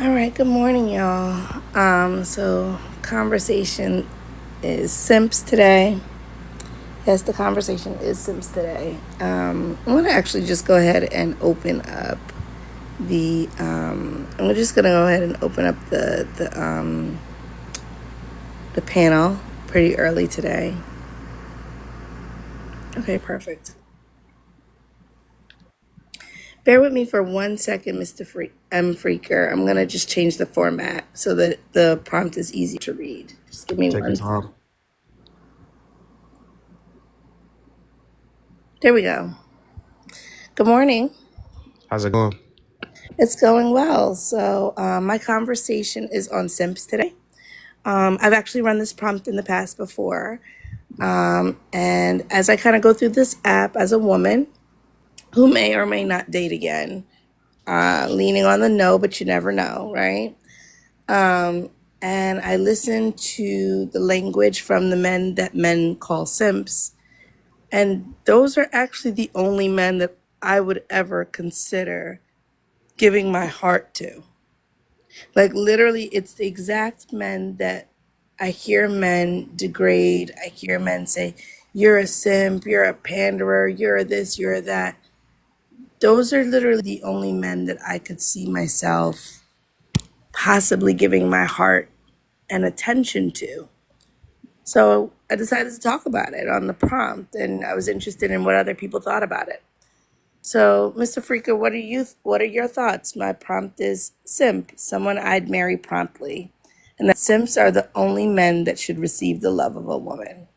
All right, good morning, y'all. So conversation is Simps today. Yes, the conversation is Simps today. I'm gonna actually just go ahead and open up I'm just gonna go ahead and open up the panel pretty early today. Okay, perfect. Bear with me for 1 second, Mr. Freaker. I'm gonna just change the format so that the prompt is easy to read. Just give me Take your one second. time. There we go. Good morning. How's it going? It's going well. So, my conversation is on Simps today. I've actually run this prompt in the past before. And as I kind of go through this app as a woman who may or may not date again, leaning on the no, but you never know, right? And I listen to the language from the men that men call simps. And those are actually the only men that I would ever consider giving my heart to. Like literally, it's the exact men that I hear men degrade. I hear men say, "You're a simp, you're a panderer, you're this, you're that." Those are literally the only men that I could see myself possibly giving my heart and attention to. So I decided to talk about it on the prompt, and I was interested in what other people thought about it. So, Mr. Freaker, what are your thoughts? My prompt is simp, someone I'd marry promptly. And that simps are the only men that should receive the love of a woman.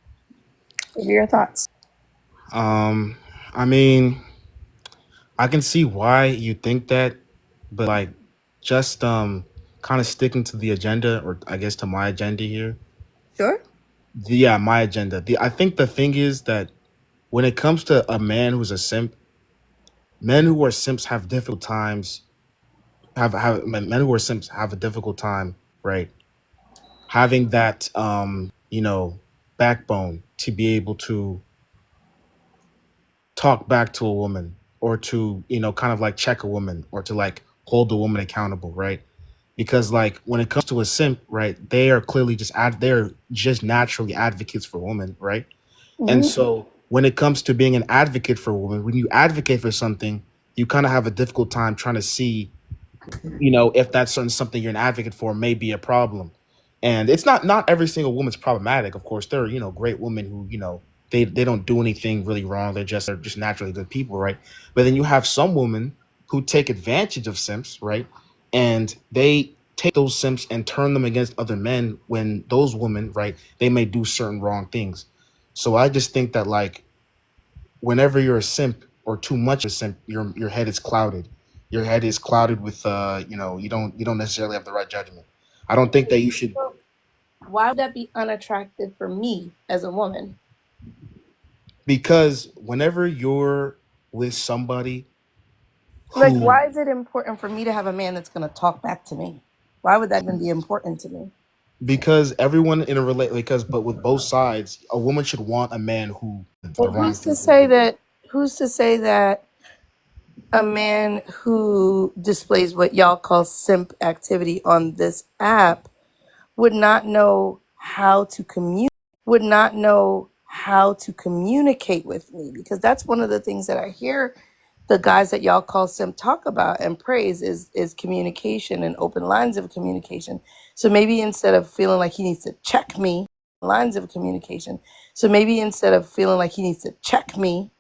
What are your thoughts? Um, I mean, I can see why you think that, but like just kind of sticking to the agenda, or I guess to my agenda here. Sure. Yeah, my agenda. I think the thing is that when it comes to a man who's a simp, men who are simps have difficult times. Have men who are simps have a difficult time, right? Having that backbone to be able to talk back to a woman, or to kind of like check a woman, or to like hold the woman accountable, right? Because like when it comes to a simp, right, they are clearly they're just naturally advocates for women, right? And Hmm. so when it comes to being an advocate for a woman, when you advocate for something, you kind of have a difficult time trying to see, if that's certain something you're an advocate for may be a problem. And it's not every single woman's problematic. Of course, there are, great women who, they don't do anything really wrong. They're just naturally good people, right? But then you have some women who take advantage of simps, right? And they take those simps and turn them against other men when those women, right, they may do certain wrong things. So I just think that like whenever you're a simp or too much of a simp, your head is clouded. Your head is clouded with you don't necessarily have the right judgment. I don't think that you should, Well, why would that be unattractive for me as a woman? because whenever you're with somebody Like, who, why is it important for me to have a man that's going to talk back to me? Why would that even be important to me? because everyone in a relate because but with both sides, a woman should want a man who the Well, wrong who's to things to say do. that? Who's to say that a man who displays what y'all call simp activity on this app would not know how to communicate with me, because that's one of the things that I hear the guys that y'all call simp talk about and praise is communication and open lines of communication. So maybe instead of feeling like he needs to check me, lines of communication. So maybe instead of feeling like he needs to check me,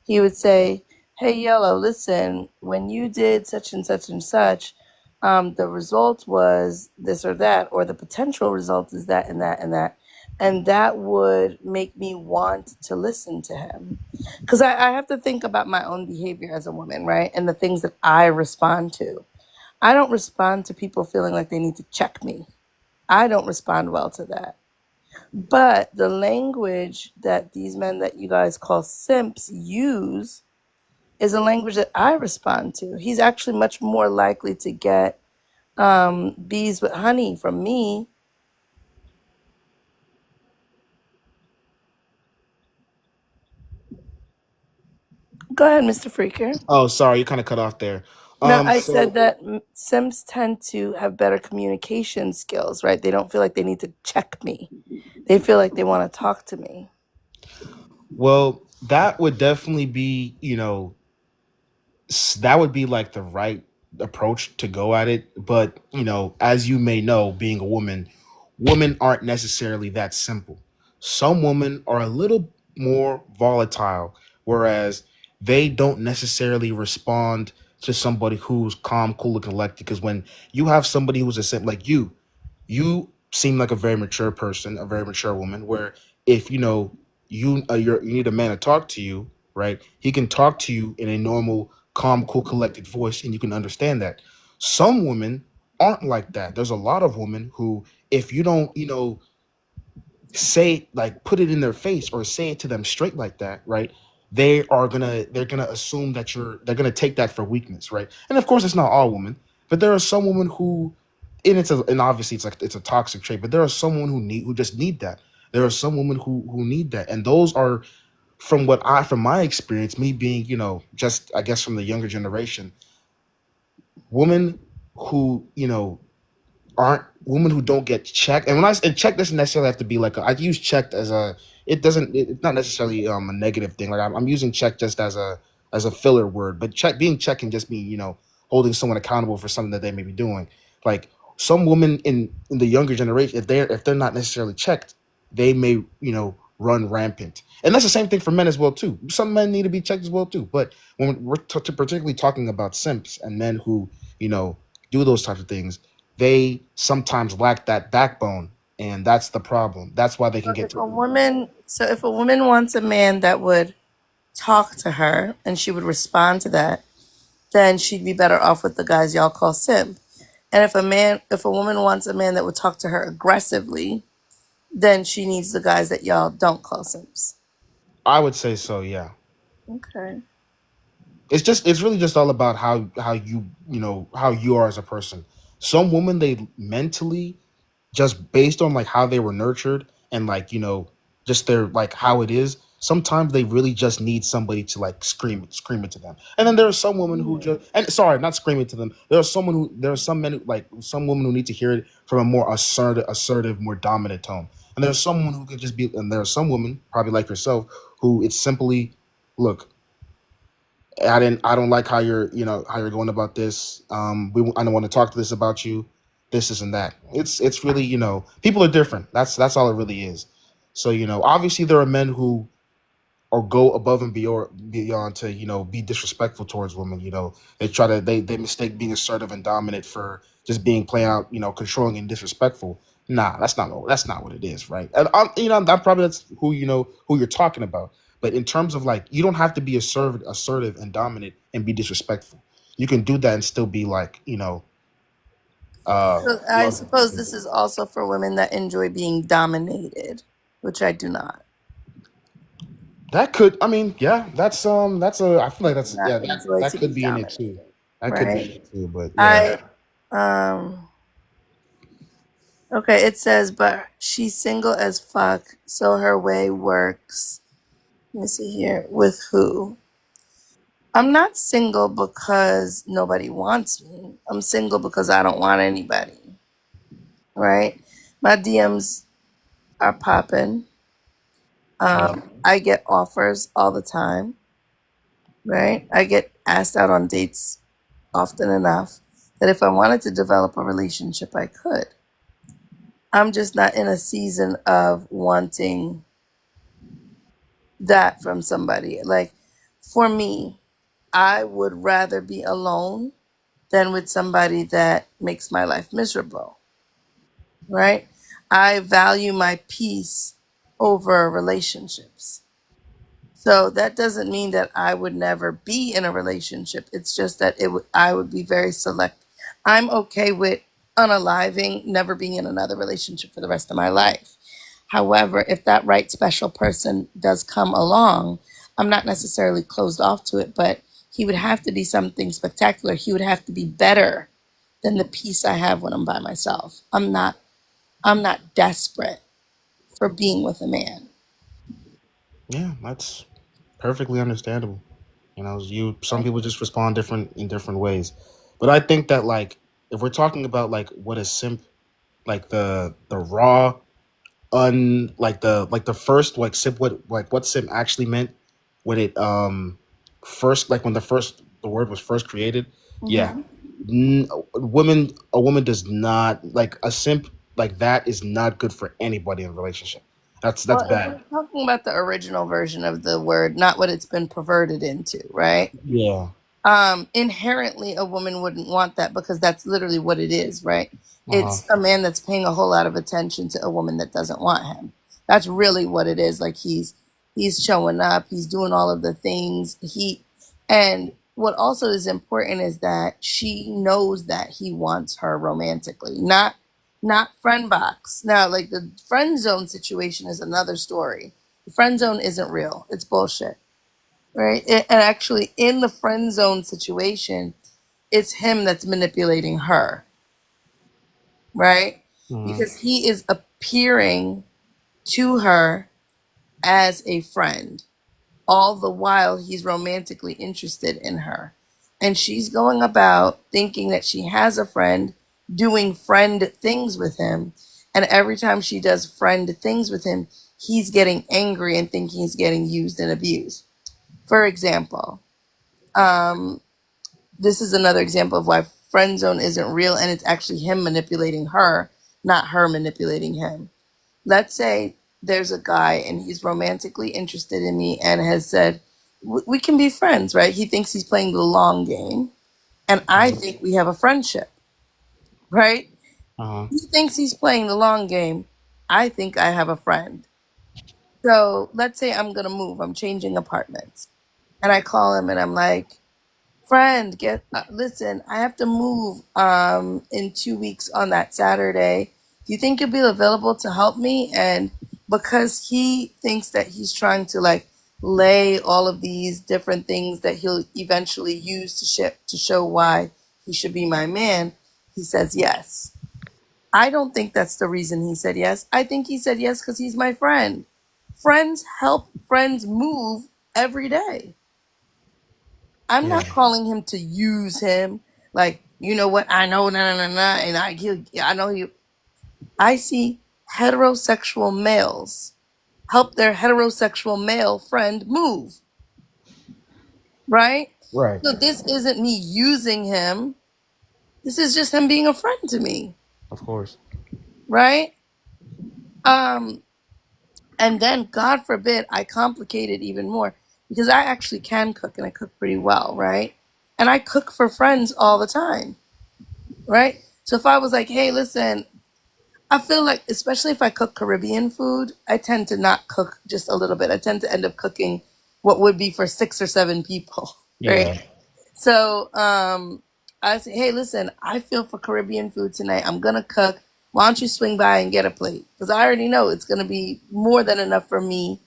he would say, "Hey, Yellow, listen, when you did such and such and such, the result was this or that, or the potential result is that and that and that." And that would make me want to listen to him. Because I have to think about my own behavior as a woman, right? And the things that I respond to. I don't respond to people feeling like they need to check me. I don't respond well to that. But the language that these men that you guys call simps use is a language that I respond to. He's actually much more likely to get bees with honey from me. Go ahead, Mr. Freaker. Oh, sorry, you kind of cut off there. No, I said So that Sims tend to have better communication skills, right? They don't feel like they need to check me. They feel like they want to talk to me. well, that would definitely be, that would be like the right approach to go at it. But as you may know, being a woman, women aren't necessarily that simple. Some women are a little more volatile, whereas they don't necessarily respond to somebody who's calm, cool, and collected. Because when you have somebody who's a simp like you seem like a very mature person, a very mature woman. Where if you need a man to talk to you, right? He can talk to you in a normal, calm, cool, collected voice, and you can understand that. Some women aren't like that. There's a lot of women who, if you don't, say, like, put it in their face or say it to them straight like that, right? They're gonna assume that they're gonna take that for weakness, right? And of course, it's not all women, but there are some women who, and obviously it's a toxic trait, but there are some women who just need that. There are some women who need that, and those are, from my experience, me being, just, I guess, from the younger generation, women who, aren't women who don't get checked. And and check doesn't necessarily have to be like I use checked as a, it's not necessarily a negative thing. Like I'm using check just as a filler word, but being checked can just mean, holding someone accountable for something that they may be doing. Like, some women in the younger generation, if they're not necessarily checked, they may, run rampant. And that's the same thing for men as well too. Some men need to be checked as well too. But when we're particularly talking about simps and men who, you know do those types of things, they sometimes lack that backbone, and that's the problem. That's why they can get to. So if a woman wants a man that would talk to her and she would respond to that, then she'd be better off with the guys y'all call simp. And if a woman wants a man that would talk to her aggressively, then she needs the guys that y'all don't call simps. I would say so, yeah. Okay. It's really just all about how you are as a person. Some women, they mentally, just based on like how they were nurtured, and like, just their, like, how it is, sometimes they really just need somebody to, like, scream it to them. And then there are some women who just, and sorry, not scream it to them, there are some men who, like, some women who need to hear it from a more assertive, more dominant tone. And there's someone who could just be, and there are some women, probably like yourself, who it's simply, look, I don't like how you're going about this. I don't want to talk to this about you. This and that. It's really, people are different. That's all it really is. So, obviously there are men who or go above and beyond to, be disrespectful towards women. They mistake being assertive and dominant for just being plain out, controlling and disrespectful. Nah, that's not what it is, right? And I'm probably, that's who you're talking about. But in terms of, like, you don't have to be assertive and dominant and be disrespectful. You can do that and still be, like, So I love. suppose this is also for women that enjoy being dominated, which I do not. That could, I mean, yeah, that's a, I feel like Do that's, not yeah, that enjoy that to be could be in it too. dominated, That could be in right? it too, but yeah. I okay, it says, but she's single as fuck, so her way works. Let me see here. With who? I'm not single because nobody wants me. I'm single because I don't want anybody, right? My DMs are popping. Yeah. I get offers all the time, right? I get asked out on dates often enough that if I wanted to develop a relationship, I could. I'm just not in a season of wanting that from somebody. Like, for me, I would rather be alone than with somebody that makes my life miserable, right? I value my peace over relationships. So that doesn't mean that I would never be in a relationship. It's just that I would be very select. I'm okay with unaliving, never being in another relationship for the rest of my life. However, if that right special person does come along, I'm not necessarily closed off to it, but he would have to be something spectacular. He would have to be better than the peace I have when I'm by myself. I'm not desperate for being with a man. Yeah, that's perfectly understandable. You know, you some people just respond different in different ways. But I think that like if we're talking about like what a simp, like the raw like the first like simp, what simp actually meant when it first, like when the word was first created. Yeah. Mm-hmm. A woman does not like a simp, like that is not good for anybody in a relationship. That's Well, if bad. we're talking about the original version of the word, not what it's been perverted into, right? Yeah. Inherently a woman wouldn't want that because that's literally what it is, right? Uh-huh. It's a man that's paying a whole lot of attention to a woman that doesn't want him. That's really what it is. Like he's showing up, he's doing all of the things. And what also is important is that she knows that he wants her romantically, not friend box. Now, like the friend zone situation is another story. The friend zone isn't real. It's bullshit, right? And actually, in the friend zone situation, it's him that's manipulating her, right? Mhm. Because he is appearing to her as a friend, all the while he's romantically interested in her. And she's going about thinking that she has a friend, doing friend things with him. And every time she does friend things with him, he's getting angry and thinking he's getting used and abused. For example, um, this is another example of why friend zone isn't real and it's actually him manipulating her, not her manipulating him. Let's say there's a guy and he's romantically interested in me and has said, we can be friends, right? He thinks he's playing the long game, and I Mhm. think we have a friendship, right? Uh-huh. He thinks he's playing the long game. I think I have a friend. So let's say I'm going to move, I'm changing apartments, and I call him and I'm like, friend, get listen, I have to move in 2 weeks on that Saturday. Do you think you'll be available to help me? And because he thinks that he's trying to like lay all of these different things that he'll eventually use to show why he should be my man, he says yes. I don't think that's the reason he said yes. I think he said yes because he's my friend. Friends help friends move every day. I'm Yeah. not calling him to use him. Like, you know what? I know, and I know you. I see heterosexual males help their heterosexual male friend move, right? Right. So this isn't me using him. This is just him being a friend to me, Of course. right? Um, and then God forbid I complicate it even more because I actually can cook and I cook pretty well, right? And I cook for friends all the time, right? So if I was like, hey, listen, I feel like, especially if I cook Caribbean food, I tend to not cook just a little bit. I tend to end up cooking what would be for 6 or 7 people, right? Yeah. So I say, hey, listen, I feel for Caribbean food tonight. I'm gonna cook. Why don't you swing by and get a plate? Because I already know it's gonna be more than enough for me,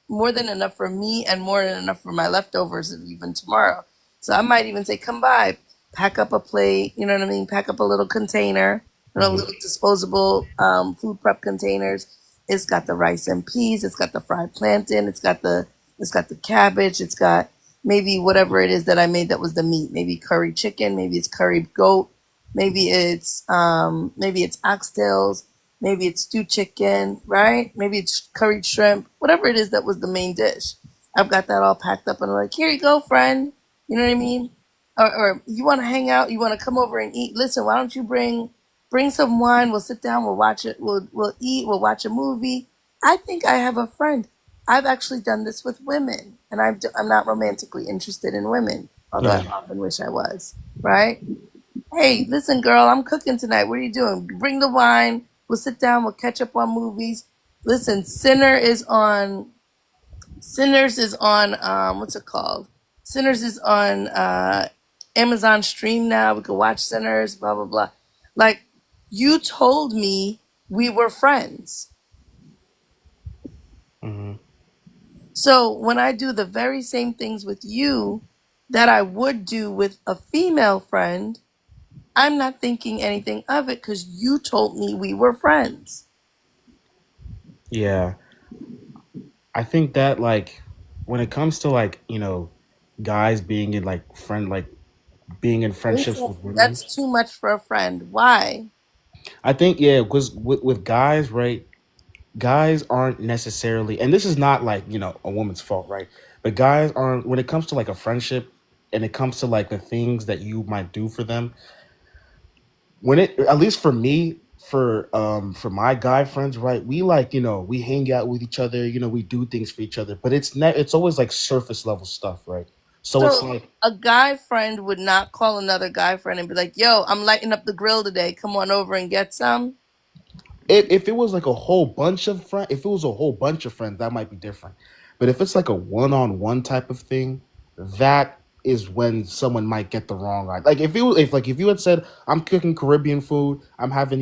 more than enough for me and more than enough for my leftovers of even tomorrow. So I might even say, come by, pack up a plate, you know what I mean? Pack up a little container, Hmm. little disposable food prep containers. It's got the rice and peas, it's got the fried plantain, it's got the cabbage, it's got maybe whatever it is that I made that was the meat, maybe curry chicken, maybe it's curry goat, maybe it's oxtails, maybe it's stewed chicken, right? Maybe it's curried shrimp, whatever it is that was the main dish. I've got that all packed up and I'm like, here you go, friend. You know what I mean? Or you want to hang out, you want to come over and eat. Listen, why don't you bring some wine? We'll sit down, we'll watch it, we'll eat, we'll watch a movie. I think I have a friend. I've actually done this with women, and I'm not romantically interested in women, although I Yeah. often wish I was, right? Hey, listen, girl, I'm cooking tonight. What are you doing? Bring the wine. We'll sit down. We'll catch up on movies. Listen, Sinners is on what's it called? Sinners is on Amazon Stream now. We can watch Sinners, blah blah blah. Like you told me we were friends. Hmm. So when I do the very same things with you that I would do with a female friend, I'm not thinking anything of it because you told me we were friends. Yeah. I think that like when it comes to like guys being in like being in You friendships said with women, that's too much for a friend. Why? I think yeah, because with guys, right? Guys aren't necessarily, and this is not like a woman's fault, right? But guys aren't, when it comes to like a friendship, and it comes to like the things that you might do for them, when it, at least for me, for my guy friends, right, we like we hang out with each other, we do things for each other, but it's always like surface level stuff, right? So it's So like, a guy friend would not call another guy friend and be like, "Yo, I'm lighting up the grill today. Come on over and get some." if it was like a whole bunch of friends, if it was a whole bunch of friends, that might be different. But if it's like a one-on-one type of thing, that is when someone might get the wrong eye. Like if you had said, I'm cooking Caribbean food, I'm having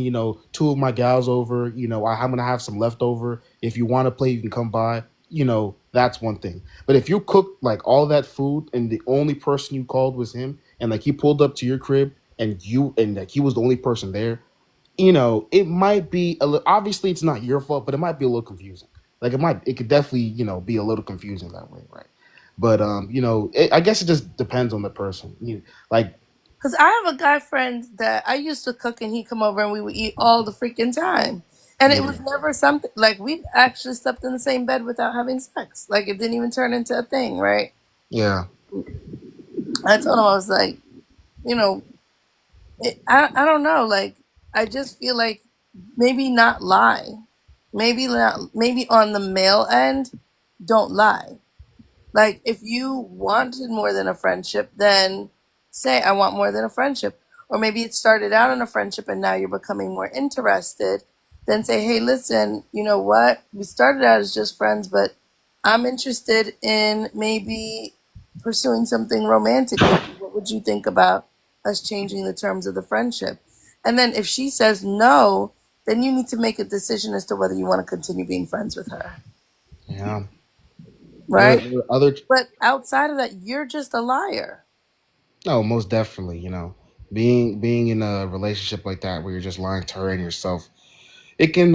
two of my gals over, I'm gonna have some leftover. If you want to play, you can come by. That's one thing. But if you cook like all that food and the only person you called was him, and like he pulled up to your crib and like he was the only person there, it might be a little, obviously it's not your fault, but it might be a little confusing. Like it could definitely, be a little confusing that way, right? But I guess it just depends on the person. Like, Because I have a guy friend that I used to cook and he'd come over and we would eat all the freaking time. And it yeah, was never something like we actually slept in the same bed without having sex. Like it didn't even turn into a thing, right? yeah, I told him, I was like, you know, I don't know. Like, I just feel like maybe not lie. Maybe not, maybe on the male end, don't lie. Like, if you wanted more than a friendship, then say, I want more than a friendship. Or maybe it started out in a friendship and now you're becoming more interested. Then say, hey, listen, you know what? We started out as just friends, but I'm interested in maybe pursuing something romantic with you. What would you think about us changing the terms of the friendship? And then if she says no, then you need to make a decision as to whether you want to continue being friends with her. yeah. Right? There are other, But outside of that, you're just a liar. no, most definitely. Being in a relationship like that where you're just lying to her and yourself, it can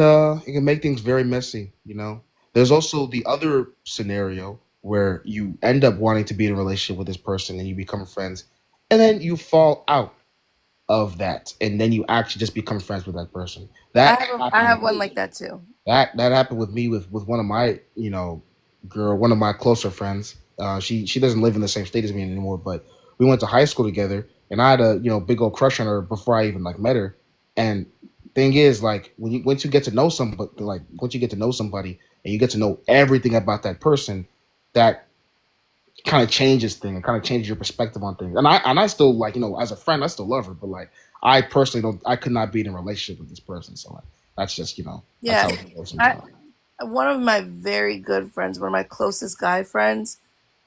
make things very messy. There's also the other scenario where you end up wanting to be in a relationship with this person and you become friends, and then you fall out of that, and then you actually just become friends with that person. That I happened have with one me. like that too. That happened with me with one of my one of my closer friends. She doesn't live in the same state as me anymore, but we went to high school together, and I had a big old crush on her before I even like met her. And thing is, like, once you get to know somebody, like once you get to know somebody and you get to know everything about that person, that kind of changes things. It kind of changes your perspective on things. And I still, like, as a friend, I still love her, but like I personally don't, I could not be in a relationship with this person. So like that's just that's Yeah, how it goes I sometimes. one of my very good friends, one of my closest guy friends,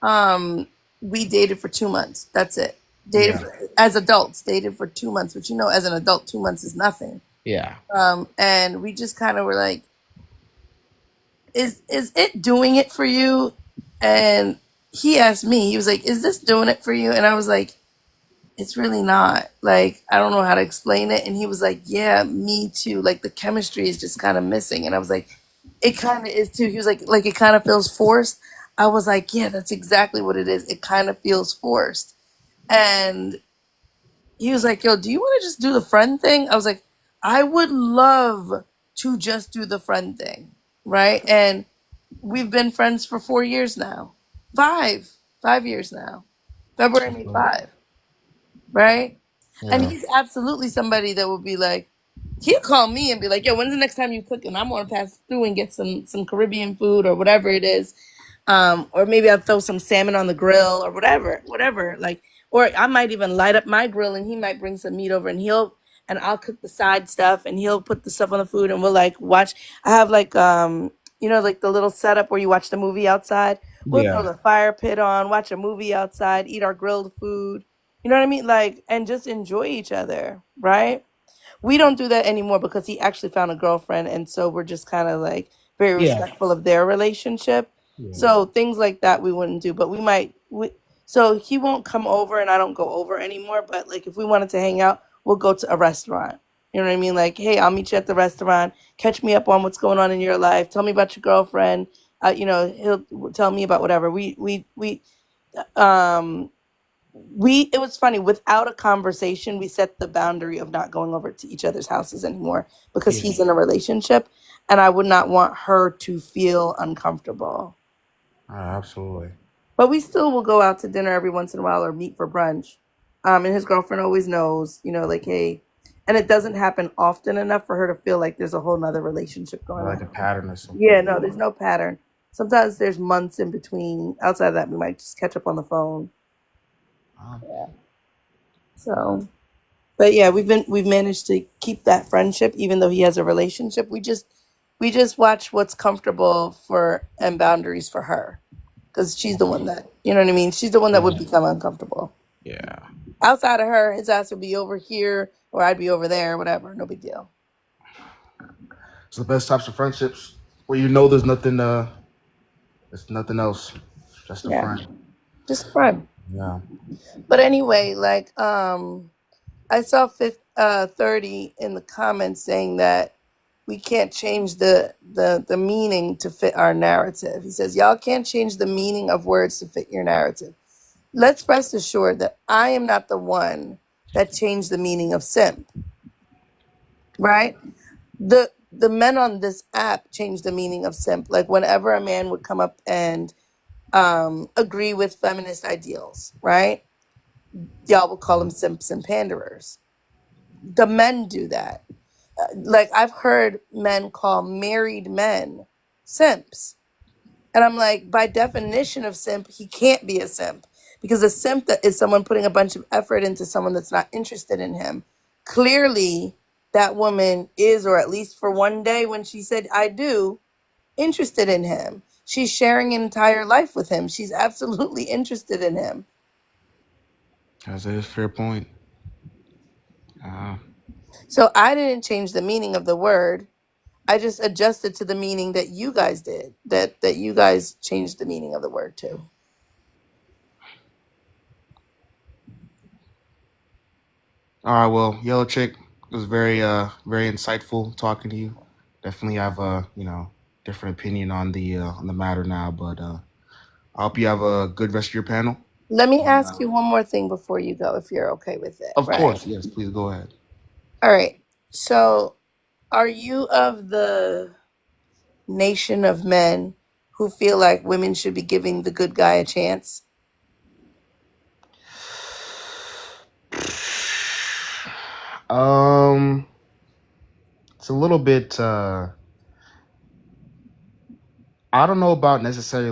um, we dated for 2 months. That's it. Yeah, As adults, dated for 2 months. But as an adult, 2 months is nothing. yeah, And we just kind of were like, is it doing it for you? And he asked me, he was like, is this doing it for you? And I was like, it's really not. Like, I don't know how to explain it. And he was like, yeah, me too. Like, the chemistry is just kind of missing. And I was like, it kind of is too. He was like it kind of feels forced. I was like, yeah, that's exactly what it is. It kind of feels forced. And he was like, yo, do you want to just do the friend thing? I was like, I would love to just do the friend thing. Right. And we've been friends for 4 years now. 5 years now. February made so, 5. Right? And yeah, he's absolutely somebody that would be like, he'll call me and be like, "Yo, when's the next time you cook?" And I'm gonna pass through and get some Caribbean food or whatever it is, or maybe I'll throw some salmon on the grill or whatever. Like, or I might even light up my grill and he might bring some meat over and I'll cook the side stuff and he'll put the stuff on the food and we'll like watch. I have like like the little setup where you watch the movie outside. We'll throw yeah, the fire pit on, watch a movie outside, eat our grilled food. You know what I mean? Like, and just enjoy each other, right? We don't do that anymore because he actually found a girlfriend, and so we're just kind of like very yeah, respectful of their relationship. yeah, So things like that we wouldn't do, but we might. So he won't come over, and I don't go over anymore. But like, if we wanted to hang out, we'll go to a restaurant. You know what I mean? Like, hey, I'll meet you at the restaurant. Catch me up on what's going on in your life. Tell me about your girlfriend. He'll tell me about whatever. Um, it was funny. Without a conversation, we set the boundary of not going over to each other's houses anymore because Yeah. he's in a relationship, and I would not want her to feel uncomfortable. Absolutely. But we still will go out to dinner every once in a while or meet for brunch. And his girlfriend always knows, like, hey, and it doesn't happen often enough for her to feel like there's a whole nother relationship going Like on. a pattern or Yeah, something. no, there's no pattern. Sometimes there's months in between. Outside of that, we might just catch up on the phone. Um, Yeah. So, but yeah, we've managed to keep that friendship, even though he has a relationship. We just watch what's comfortable for and boundaries for her, because she's the one that, you know what I mean. She's the one that would yeah. become uncomfortable. Yeah. Outside of her, his ass would be over here or I'd be over there, whatever. No big deal. It's the best types of friendships where you know there's nothing else. Just a Yeah, friend. just a friend. Yeah. But anyway, like I saw 30 in the comments saying that we can't change the meaning to fit our narrative. He says, y'all can't change the meaning of words to fit your narrative. Let's rest assured that I am not the one that changed the meaning of simp, right? The men on this app changed the meaning of simp. Like whenever a man would come up and agree with feminist ideals, right? Y'all would call them simps and panderers. The men do that. Like I've heard men call married men simps. And I'm like, by definition of simp, he can't be a simp because a simp that is someone putting a bunch of effort into someone that's not interested in him. Clearly, that woman is, or at least for one day when she said, I do, interested in him. She's sharing an entire life with him. She's absolutely interested in him. That's a fair point. Uh, So I didn't change the meaning of the word. I just adjusted to the meaning that you guys did. That you guys changed the meaning of the word too. all right. Well, Yellow Chick, it was very insightful talking to you. Definitely have a different opinion on the matter now, but I hope you have a good rest of your panel. Let me ask you one more thing before you go, if you're okay with it, Of right? course, yes. Please go ahead. All right. So, are you of the nation of men who feel like women should be giving the good guy a chance? Um, it's a little bit. I don't know about necessarily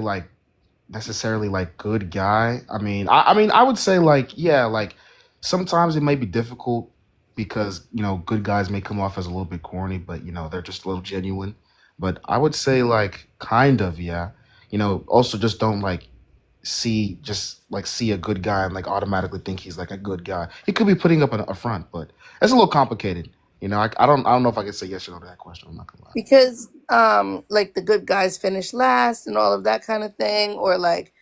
like good guy. I mean, I would say like yeah, like sometimes it may be difficult because good guys may come off as a little bit corny, but they're just a little genuine. But I would say like kind of yeah. Also just don't like see a good guy and like automatically think he's like a good guy. He could be putting up a front, but it's a little complicated. I don't know if I can say yes or no to that question. I'm not gonna lie. Because like the good guys finish last and all of that kind of thing, or like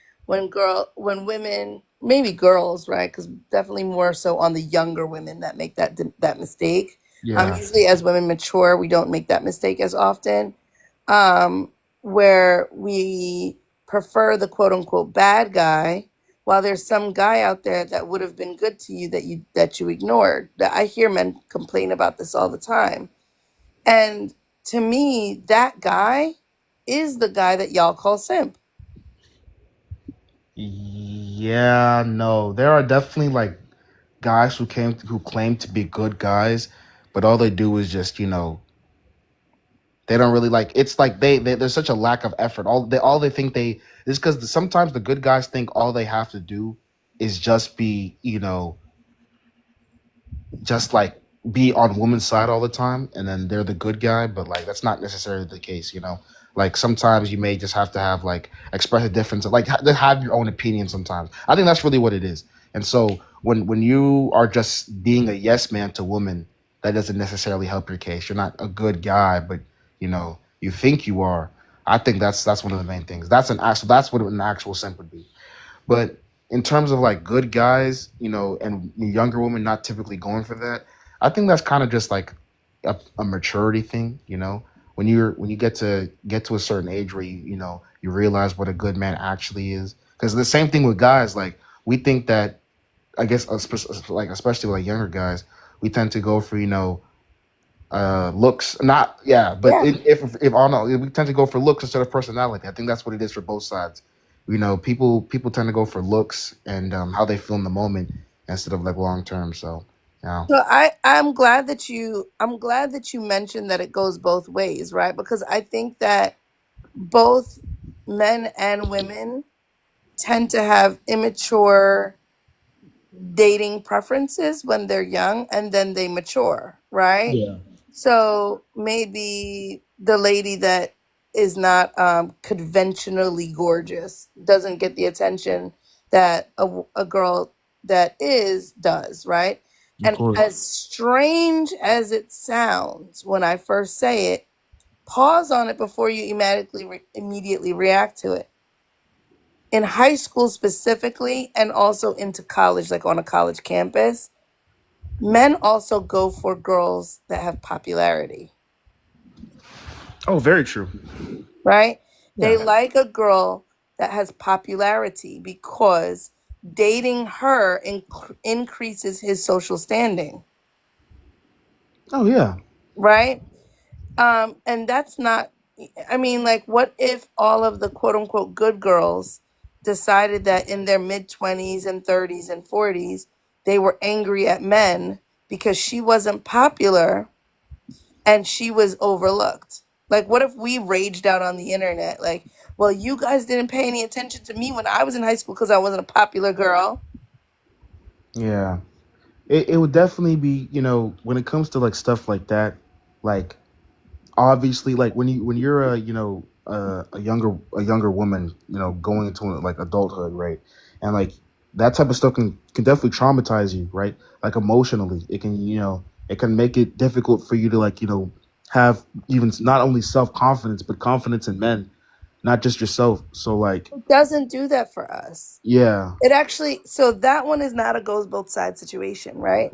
when women, maybe girls, right? Because definitely more so on the younger women that make that mistake. Yeah. Usually as women mature, we don't make that mistake as often. um, where we prefer the quote unquote bad guy, while there's some guy out there that would have been good to you that you ignored. That I hear men complain about this all the time. And to me, that guy is the guy that y'all call simp. Yeah, no. There are definitely like guys who claim to be good guys, but all they do is just, they don't really like it's like there's such a lack of effort. All they think they is because sometimes the good guys think all they have to do is just be, just like be on woman's side all the time and then they're the good guy, but like that's not necessarily the case. Like sometimes you may just have to have like express a difference, like have your own opinion sometimes. I think that's really what it is. And so when you are just being a yes man to women, that doesn't necessarily help your case. You're not a good guy, but you think you are. I think that's one of the main things. That's what an actual simp would be. But in terms of like good guys, and younger women not typically going for that, I think that's kind of just like a maturity thing. when you get to a certain age where you realize what a good man actually is. Because the same thing with guys, like we think that, I guess, like especially like younger guys, we tend to go for looks, not, yeah, but Yeah. if all no, we tend to go for looks instead of personality. I think that's what it is for both sides. People tend to go for looks and how they feel in the moment instead of like long term. So yeah. So I'm glad that you mentioned that it goes both ways, right? Because I think that both men and women tend to have immature dating preferences when they're young and then they mature, right? Yeah. So maybe the lady that is not conventionally gorgeous doesn't get the attention that a girl that is does, right? Of And course. as strange as it sounds when I first say it, pause on it before you immediately react to it. In high school specifically, and also into college, like on a college campus, men also go for girls that have popularity, Oh, very true. right? They Yeah. like a girl that has popularity because dating her increases his social standing, Oh yeah. right? And that's not, I mean, like, what if all of the quote unquote good girls decided that in their mid 20s and 30s and 40s, they were angry at men because she wasn't popular and she was overlooked? Like, what if we raged out on the internet? Like, well, you guys didn't pay any attention to me when I was in high school because I wasn't a popular girl. Yeah. It would definitely be, when it comes to like stuff like that, like obviously, like when you're a younger woman, going into like adulthood, right? And like that type of stuff can definitely traumatize you, right? Like emotionally, it can make it difficult for you to like have even not only self-confidence but confidence in men, not just yourself. So like, It doesn't do that for us. yeah. It actually, so that one is not a goes both sides situation, right?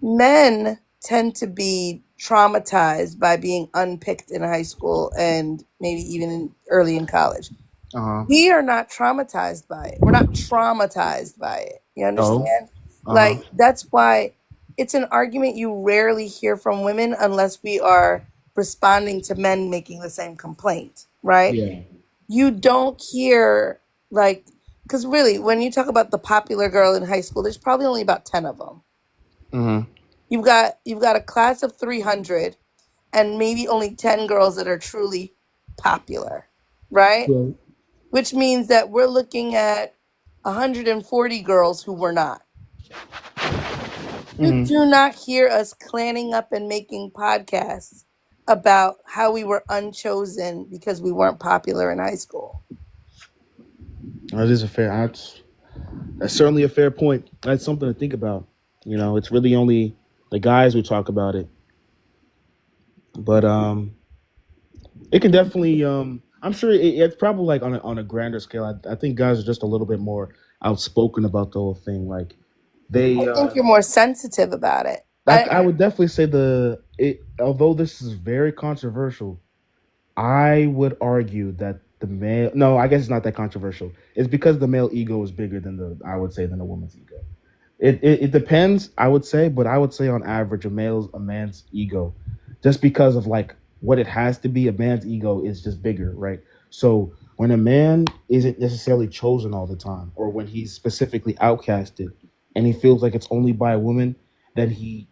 Men tend to be traumatized by being unpicked in high school and maybe even early in college. Uh-huh. We are not traumatized by it. We're not traumatized by it. You Oh. understand? Uh-huh. Like, that's why it's an argument you rarely hear from women unless we are responding to men making the same complaint, right? Yeah. You don't hear, like, because really, when you talk about the popular girl in high school, there's probably only about 10 of them. Mm-hmm. You've got a class of 300 and maybe only 10 girls that are truly popular, right? Right. Which means that we're looking at 140 girls who were not. You Mm-hmm. do not hear us clanning up and making podcasts about how we were unchosen because we weren't popular in high school. That is a fair. That's certainly a fair point. That's something to think about. It's really only the guys who talk about it, but it can definitely. I'm sure it's probably like on a grander scale. I think guys are just a little bit more outspoken about the whole thing. Like I they, think you're more sensitive about it. I would definitely say although this is very controversial, I would argue that the male. No, I guess it's not that controversial. It's because the male ego is bigger than I would say, than a woman's ego. It depends, I would say, but I would say on average, a man's ego, just because of like what it has to be, a man's ego is just bigger, right? So when a man isn't necessarily chosen all the time, or when he's specifically outcasted, and he feels like it's only by a woman, then he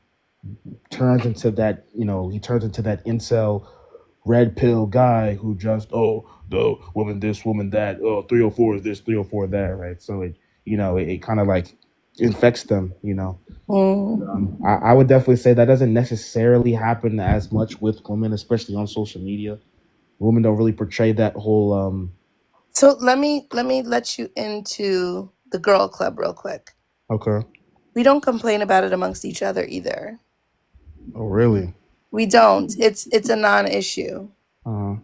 turns into that incel red pill guy who just, oh, the woman this, woman that, oh, 304 is this, 304 that, right? So it kind of like infects them. Mm. I would definitely say that doesn't necessarily happen as much with women, especially on social media. Women don't really portray that whole So let me let you into the girl club real quick. okay. We don't complain about it amongst each other either. Oh really? We don't. It's a non-issue. uh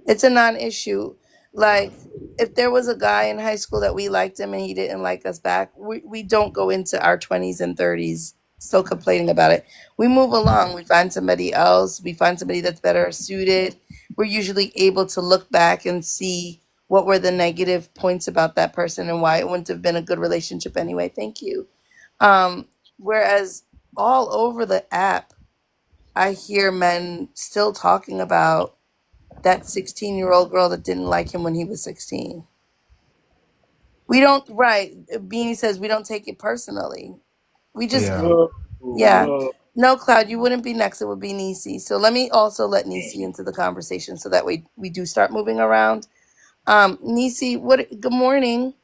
It's a non-issue. Like, if there was a guy in high school that we liked him and he didn't like us back, we don't go into our 20s and 30s still complaining about it. We move along. We find somebody else. We find somebody that's better suited. We're usually able to look back and see what were the negative points about that person and why it wouldn't have been a good relationship anyway. Thank you. Whereas all over the app, I hear men still talking about that 16-year-old girl that didn't like him when he was 16. We don't, right. Beanie says we don't take it personally. We just, Yeah. Oh, yeah. oh, No, Cloud, you wouldn't be next. It would be Nisi. So let me also let Nisi into the conversation so that way we do start moving around. Nisi, good morning.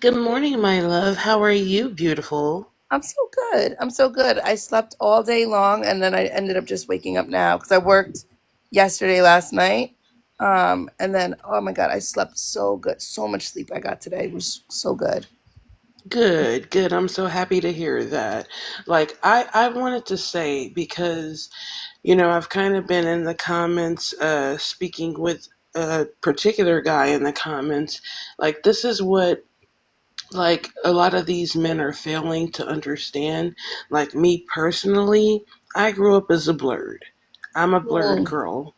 Good morning, my love. How are you, beautiful? I'm so good. I'm so good. I slept all day long and then I ended up just waking up now because I worked yesterday, last night. And then, oh my God, I slept so good. So much sleep I got today. It was so good. Good, good. I'm so happy to hear that. Like I wanted to say because, I've kind of been in the comments speaking with a particular guy in the comments. Like this is what like a lot of these men are failing to understand. Like me personally, I grew up as a blurred. I'm a blurred Mm. girl.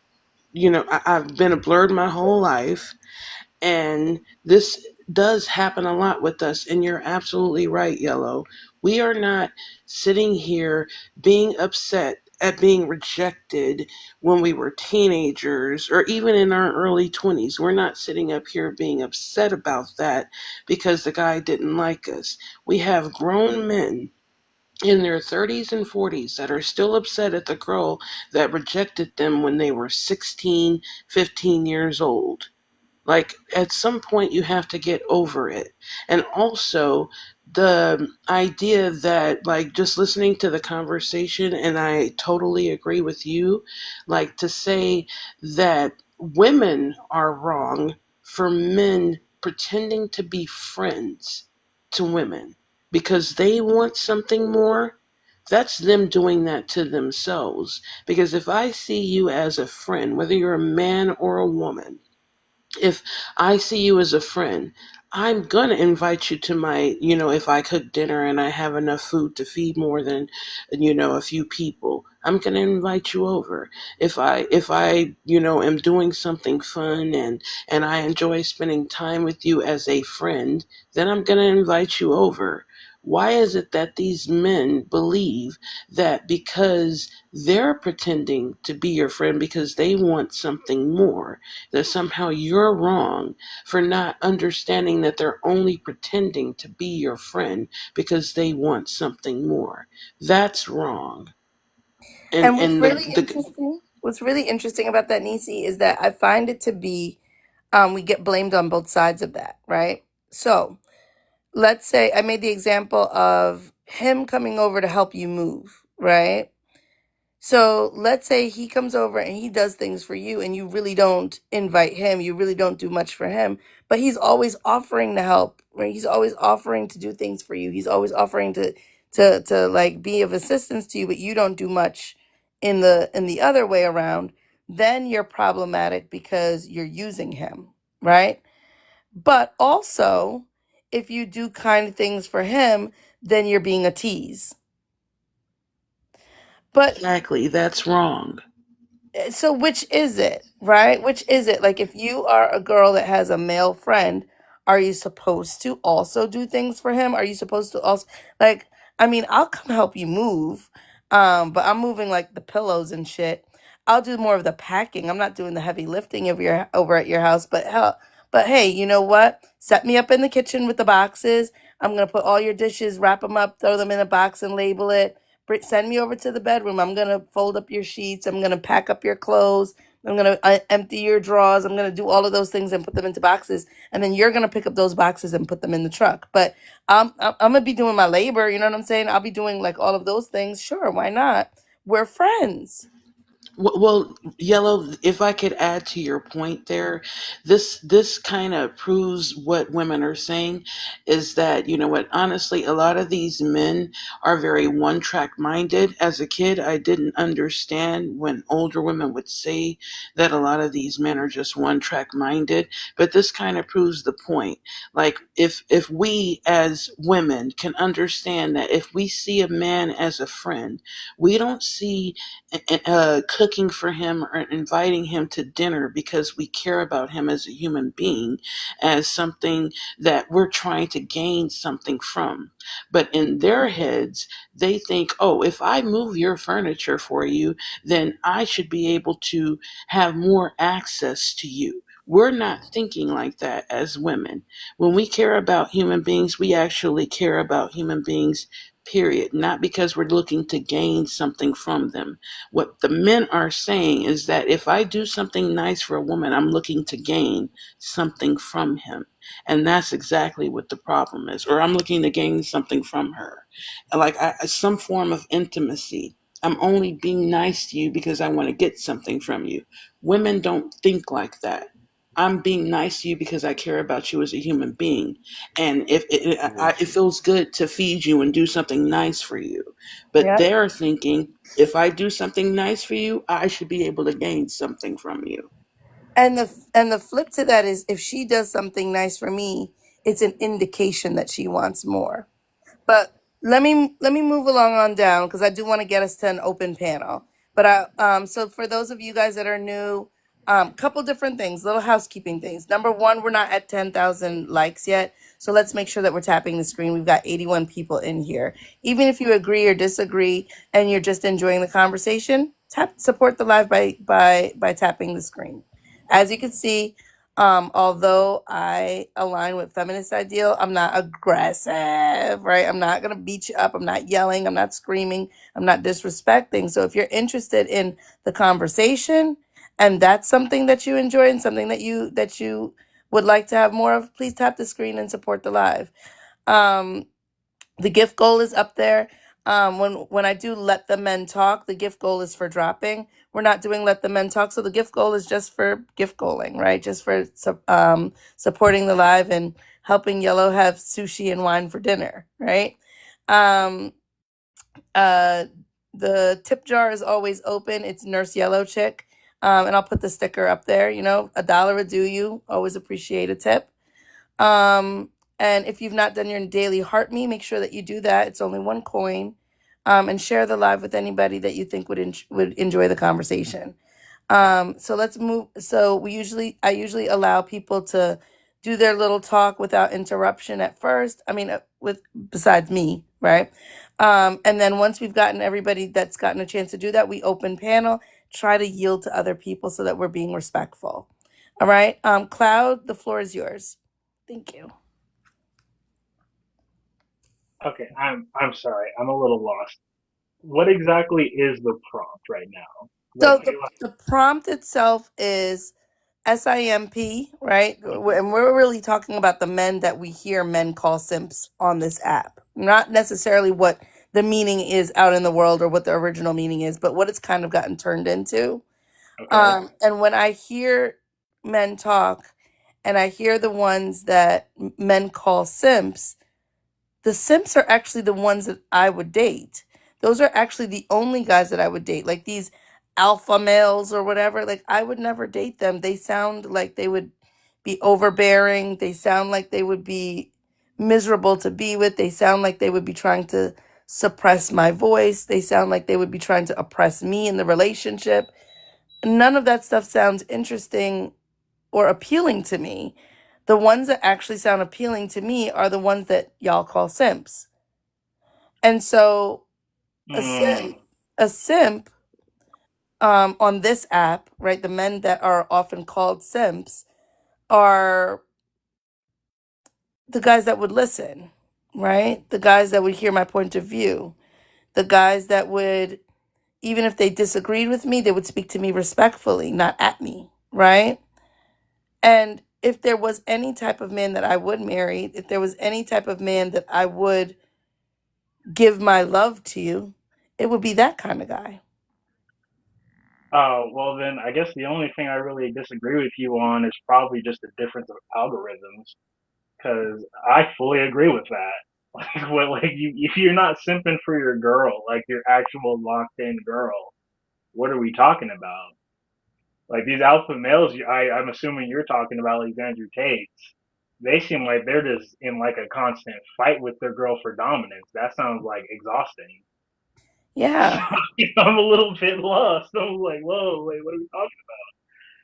I've been a blurred my whole life. And this does happen a lot with us. And you're absolutely right, Yellow. We are not sitting here being upset at being rejected when we were teenagers or even in our early 20s. We're not sitting up here being upset about that because the guy didn't like us. We have grown men in their 30s and 40s that are still upset at the girl that rejected them when they were 16, 15 years old. Like at some point, you have to get over it. And also, the idea that, like, just listening to the conversation, and I totally agree with you, like, to say that women are wrong for men pretending to be friends to women because they want something more. That's them doing that to themselves. Because if I see you as a friend, whether you're a man or a woman, if I see you as a friend, I'm gonna invite you to if I cook dinner and I have enough food to feed more than, a few people, I'm gonna invite you over. If I am doing something fun and I enjoy spending time with you as a friend, then I'm gonna invite you over. Why is it that these men believe that because they're pretending to be your friend because they want something more, that somehow you're wrong for not understanding that they're only pretending to be your friend because they want something more? That's wrong. And And and what's really interesting about that, Nisi, is that I find it to be, we get blamed on both sides of that, right? So let's say I made the example of him coming over to help you move, right? So let's say he comes over and he does things for you and you really don't invite him, you really don't do much for him, but he's always offering to help, right? He's always offering to do things for you. He's always offering to like be of assistance to you, but you don't do much in the other way around. Then you're problematic because you're using him, right? But also, if you do kind things for him, then you're being a tease. But exactly, that's wrong. so which is it, right? Which is it? Like if you are a girl that has a male friend, are you supposed to also do things for him? Are you supposed to also, like, I mean, I'll come help you move, but I'm moving like the pillows and shit. I'll do more of the packing. I'm not doing the heavy lifting of your over at your house, but hell, but hey, you know what? Set me up in the kitchen with the boxes. I'm gonna put all your dishes, wrap them up, throw them in a box and label it. Send me over to the bedroom. I'm going to fold up your sheets. I'm going to pack up your clothes. I'm going to empty your drawers. I'm going to do all of those things and put them into boxes. And then you're going to pick up those boxes and put them in the truck. But I'm going to be doing my labor. You know what I'm saying? I'll be doing like all of those things. Sure, why not? We're friends. Well, Yellow, if I could add to your point there, this kind of proves what women are saying is that, you know what, honestly, a lot of these men are very one-track minded. As a kid, I didn't understand when older women would say that a lot of these men are just one-track minded, but this kind of proves the point. Like if we as women can understand that if we see a man as a friend, we don't see cooking for him or inviting him to dinner because we care about him as a human being, as something that we're trying to gain something from. But in their heads, they think, oh, if I move your furniture for you, then I should be able to have more access to you. We're not thinking like that as women. When we care about human beings, we actually care about human beings, period. Not because we're looking to gain something from them. What the men are saying is that if I do something nice for a woman, I'm looking to gain something from him. And that's exactly what the problem is. Or I'm looking to gain something from her. Like some form of intimacy. I'm only being nice to you because I want to get something from you. Women don't think like that. I'm being nice to you because I care about you as a human being. And if it feels good to feed you and do something nice for you. But Yeah. they're thinking, if I do something nice for you, I should be able to gain something from you. And the flip to that is if she does something nice for me, it's an indication that she wants more. But let me move along on down because I do want to get us to an open panel. But so for those of you guys that are new, couple different things, little housekeeping things. Number one, we're not at 10,000 likes yet, so let's make sure that we're tapping the screen. We've got 81 people in here. Even if you agree or disagree and you're just enjoying the conversation, tap support the live by tapping the screen. As you can see, although I align with feminist ideal, I'm not aggressive, right? I'm not gonna beat you up. I'm not yelling. I'm not screaming. I'm not disrespecting. So if you're interested in the conversation and that's something that you enjoy and something that you would like to have more of, please tap the screen and support the live. Um, the gift goal is up there. When I do let the men talk, the gift goal is for dropping. We're not doing let the men talk, so the gift goal is just for gift goaling, right? Just for supporting the live and helping Yellow have sushi and wine for dinner, right? Um, uh, the tip jar is always open. It's Nurse Yellow Chick, and I'll put the sticker up there. You know, $1 would do you. Always appreciate a tip. Um, and if you've not done your daily heart me, make sure that you do that. It's only one coin. And share the live with anybody that you think would enjoy the conversation. So let's move. So I usually allow people to do their little talk without interruption at first. I mean, with besides me, right? And then once we've gotten everybody that's gotten a chance to do that, we open panel, try to yield to other people so that we're being respectful. All right. Cloud, the floor is yours. Thank you. Okay, I'm sorry. I'm a little lost. What exactly is the prompt right now? So Like, the prompt itself is SIMP, right? And we're really talking about the men that we hear men call simps on this app. Not necessarily what the meaning is out in the world or what the original meaning is, but what it's kind of gotten turned into. okay. And when I hear men talk and I hear the ones that men call simps, the simps are actually the ones that I would date. Those are actually the only guys that I would date. Like these alpha males or whatever, like I would never date them. They sound like they would be overbearing. They sound like they would be miserable to be with. They sound like they would be trying to suppress my voice. They sound like they would be trying to oppress me in the relationship. None of that stuff sounds interesting or appealing to me. The ones that actually sound appealing to me are the ones that y'all call simps. And so a Mm, simp, a simp on this app, right? The men that are often called simps are the guys that would listen, right? The guys that would hear my point of view. The guys that would, even if they disagreed with me, they would speak to me respectfully, not at me, right? And if there was any type of man that I would marry, if there was any type of man that I would give my love to, it would be that kind of guy. Oh, well then I guess the only thing I really disagree with you on is probably just the difference of algorithms. Because I fully agree with that. Like, what, like you, if you're not simping for your girl, like your actual locked in girl, what are we talking about? Like these alpha males, I'm assuming you're talking about like Andrew Tate's. They seem like they're just in like a constant fight with their girl for dominance. That sounds like exhausting. Yeah. I'm a little bit lost. I'm like, whoa, wait, what are we talking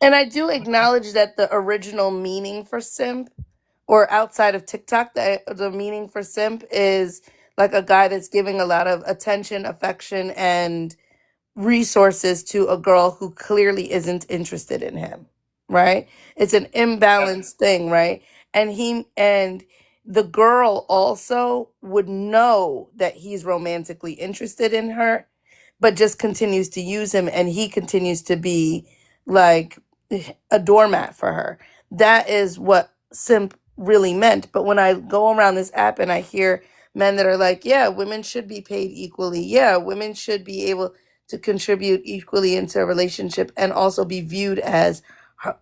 And I do acknowledge that the original meaning for simp, or outside of TikTok, the meaning for simp is like a guy that's giving a lot of attention, affection, and resources to a girl who clearly isn't interested in him, right? It's an about? imbalanced thing, right? And the girl also would know that he's romantically interested in her, but just continues to use him, and he continues to be like a doormat for her. That is what simp really meant. But when I go around this app and I hear men that are like, yeah, women should be paid equally. Yeah, women should be able to contribute equally into a relationship and also be viewed as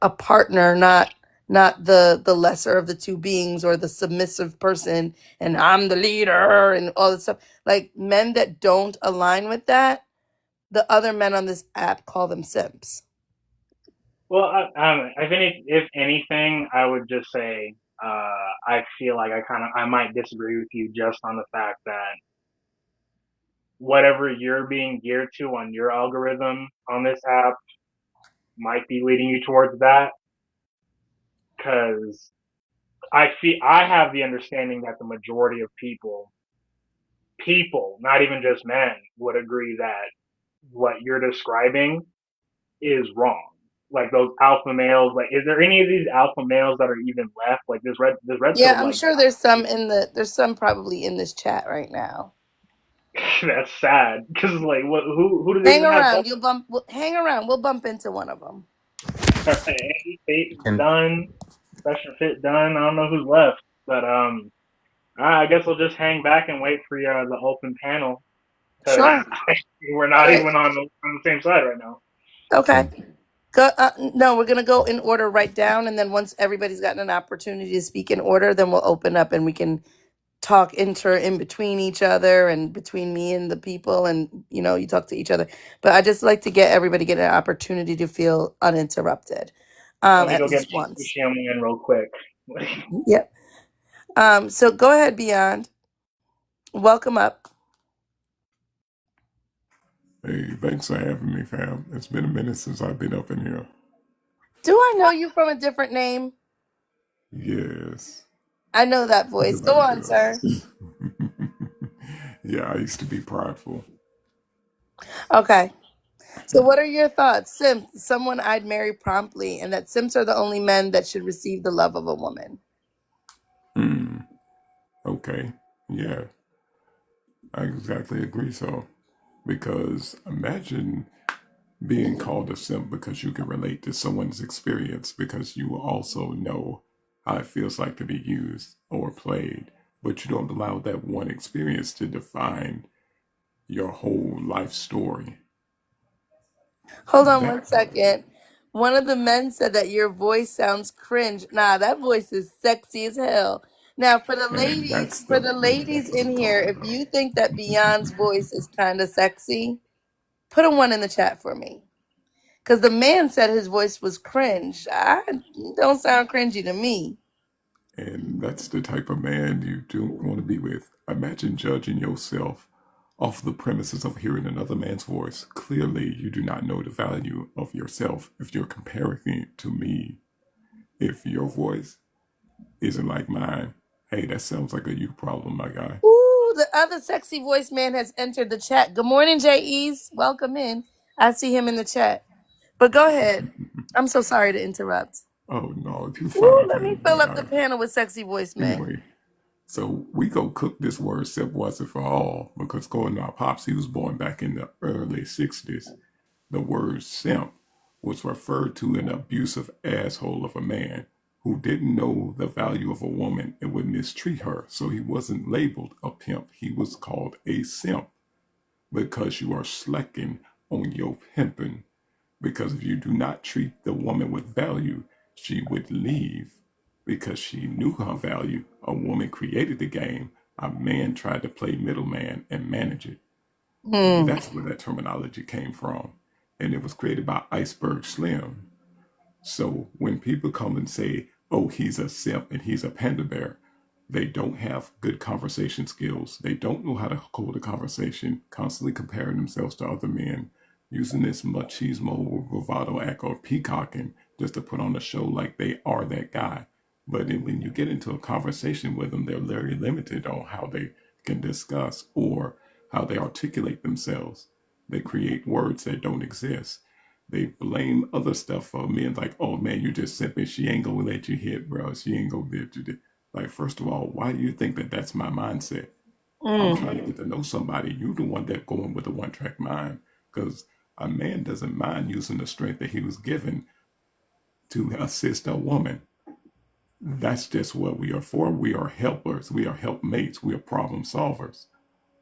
a partner, not the lesser of the two beings or the submissive person and I'm the leader and all this stuff. Like men that don't align with that, the other men on this app call them simps. Well, I think if anything, I would just say I feel like I might disagree with you just on the fact that whatever you're being geared to on your algorithm on this app might be leading you towards that. Because I have the understanding that the majority of people, not even just men, would agree that what you're describing is wrong. Like those alpha males, like is there any of these alpha males that are even left? Like this red Yeah, pill I'm like sure there's some probably in this chat right now. that's sad because like what who does Hang even have around, hang around, we'll bump into one of them. Fate And done, special fit done. I don't know who's left, but I guess we'll just hang back and wait for the open panel because Sure. we're All not right. even on the same side right now. Okay. and No, we're gonna go in order right down, and then once everybody's gotten an opportunity to speak in order, then we'll open up and we can talk in between each other and between me and the people, and you talk to each other. But I just like to get an opportunity to feel uninterrupted, Let me at go get least my once. sushi on in real quick. Yep. So go ahead, Beyond. Welcome up. Hey, thanks for having me, fam. It's been a minute since I've been up in here. Do I know you from a different name? Yes, I know that voice. because I Go on, sir. do. Yeah, I used to be prideful. Okay. So, what are your thoughts? Simp, someone I'd marry promptly, and that simps are the only men that should receive the love of a woman. Hmm. Okay. Yeah, I exactly agree. So, because imagine being called a simp because you can relate to someone's experience because you also know how it feels like to be used or played, but you don't allow that one experience to define your whole life story. Hold on one That part. second. One of the men said that your voice sounds cringe. Nah, that voice is sexy as hell. Now, And that's for the the ladies what in I'm here, talking if about. you think that Beyond's voice is kind of sexy, put a one in the chat for me. Because the man said his voice was cringe. I don't sound cringy to me. And that's the type of man you don't want to be with. Imagine judging yourself off the premises of hearing another man's voice. Clearly, you do not know the value of yourself if you're comparing it to me. If your voice isn't like mine, hey, that sounds like a you problem, my guy. Ooh, the other sexy voice man has entered the chat. Good morning, J.E.'s. Welcome in. I see him in the chat. But go ahead. I'm so sorry to interrupt. Oh no, you're Ooh, fine, let me fam. fill But up the panel with sexy voice men. anyway, so we go cook this word "simp" once and for all because going to our pops, he was born back in the early '60s. The word simp was referred to an abusive asshole of a man who didn't know the value of a woman and would mistreat her. So he wasn't labeled a pimp. He was called a simp because you are slacking on your pimping Because if you do not treat the woman with value, she would leave because she knew her value. A woman created the game. A man tried to play middleman and manage it. Mm. That's where that terminology came from. And it was created by Iceberg Slim. So when people come and say, oh, he's a simp and he's a panda bear, they don't have good conversation skills. They don't know how to hold a conversation, constantly comparing themselves to other men, using this machismo, bravado act or peacocking just to put on a show like they are that guy. But then when you get into a conversation with them, they're very limited on how they can discuss or how they articulate themselves. They create words that don't exist. They blame other stuff for men, like, oh man, you just simping. She ain't gonna let you hit, bro. She ain't gonna let you. Like, first of all, why do you think that that's my mindset? I'm Mm. trying to get to know somebody. You the one that going with the one track mind, because a man doesn't mind using the strength that he was given to assist a woman. That's just what we are for. We are helpers. We are helpmates. We are problem solvers.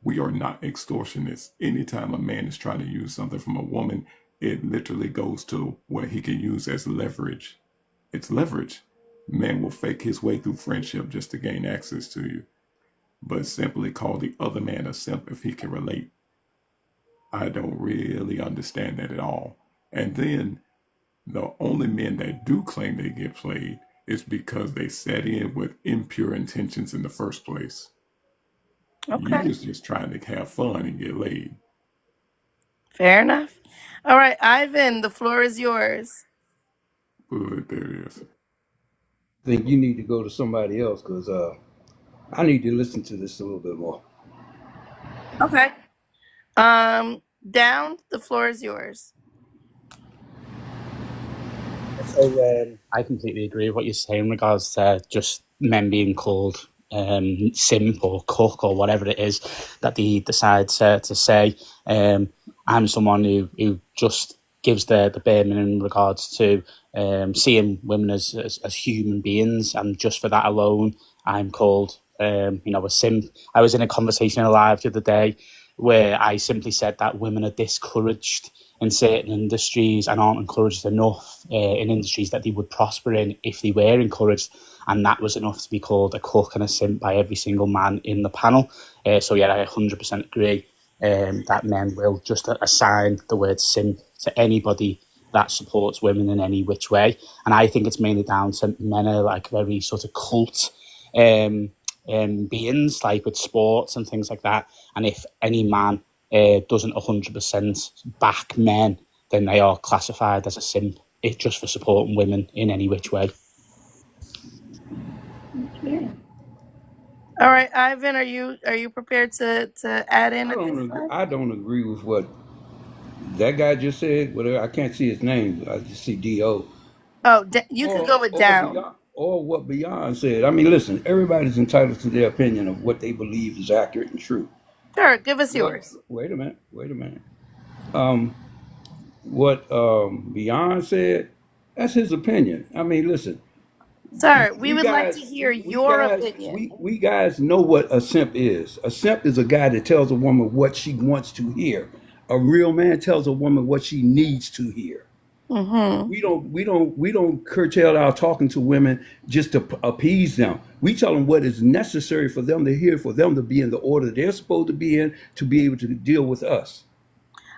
We are not extortionists. Anytime a man is trying to use something from a woman, it literally goes to what he can use as leverage. It's leverage. Man will fake his way through friendship just to gain access to you, but simply call the other man a simp if he can relate. I don't really understand that at all. And then the only men that do claim they get played is because they set in with impure intentions in the first place. You Okay. was just trying to have fun and get laid. Fair enough. All right, Ivan, the floor is yours. But there it is. I think you need to go to somebody else because I need to listen to this a little bit more. Okay. Down, the floor is yours. So I completely agree with what you're saying in regards to just men being called simp or cook or whatever it is that they decide to say. I'm someone who just gives the bare minimum in regards to seeing women as human beings, and just for that alone, I'm called a simp. I was in a conversation live the other day where I simply said that women are discouraged in certain industries and aren't encouraged enough in industries that they would prosper in if they were encouraged. And that was enough to be called a cook and a simp by every single man in the panel. So, yeah, I 100% agree that men will just assign the word simp to anybody that supports women in any which way. And I think it's mainly down to men are like very sort of cult um, beings, like with sports and things like that. And if any man doesn't 100% back men, then they are classified as a simp. It's just for supporting women in any which way. Okay. All right, Ivan, are you prepared to add in at this time? I don't agree with what that guy just said. Whatever, I can't see his name. I just see Do Oh, you can go with down. or what Beyond said. I mean, listen, everybody's entitled to their opinion of what they believe is accurate and true. Sure, give us What? yours. Wait a minute. Wait a minute. Um, what Beyond said, that's his opinion. I mean, listen, Sir, we we would like to guys, hear your opinion. we guys know what a simp is. A simp is a guy that tells a woman what she wants to hear. A real man tells a woman what she needs to hear. Mm-hmm. We don't curtail our talking to women just to appease them. We tell them what is necessary for them to hear, for them to be in the order they're supposed to be in, to be able to deal with us.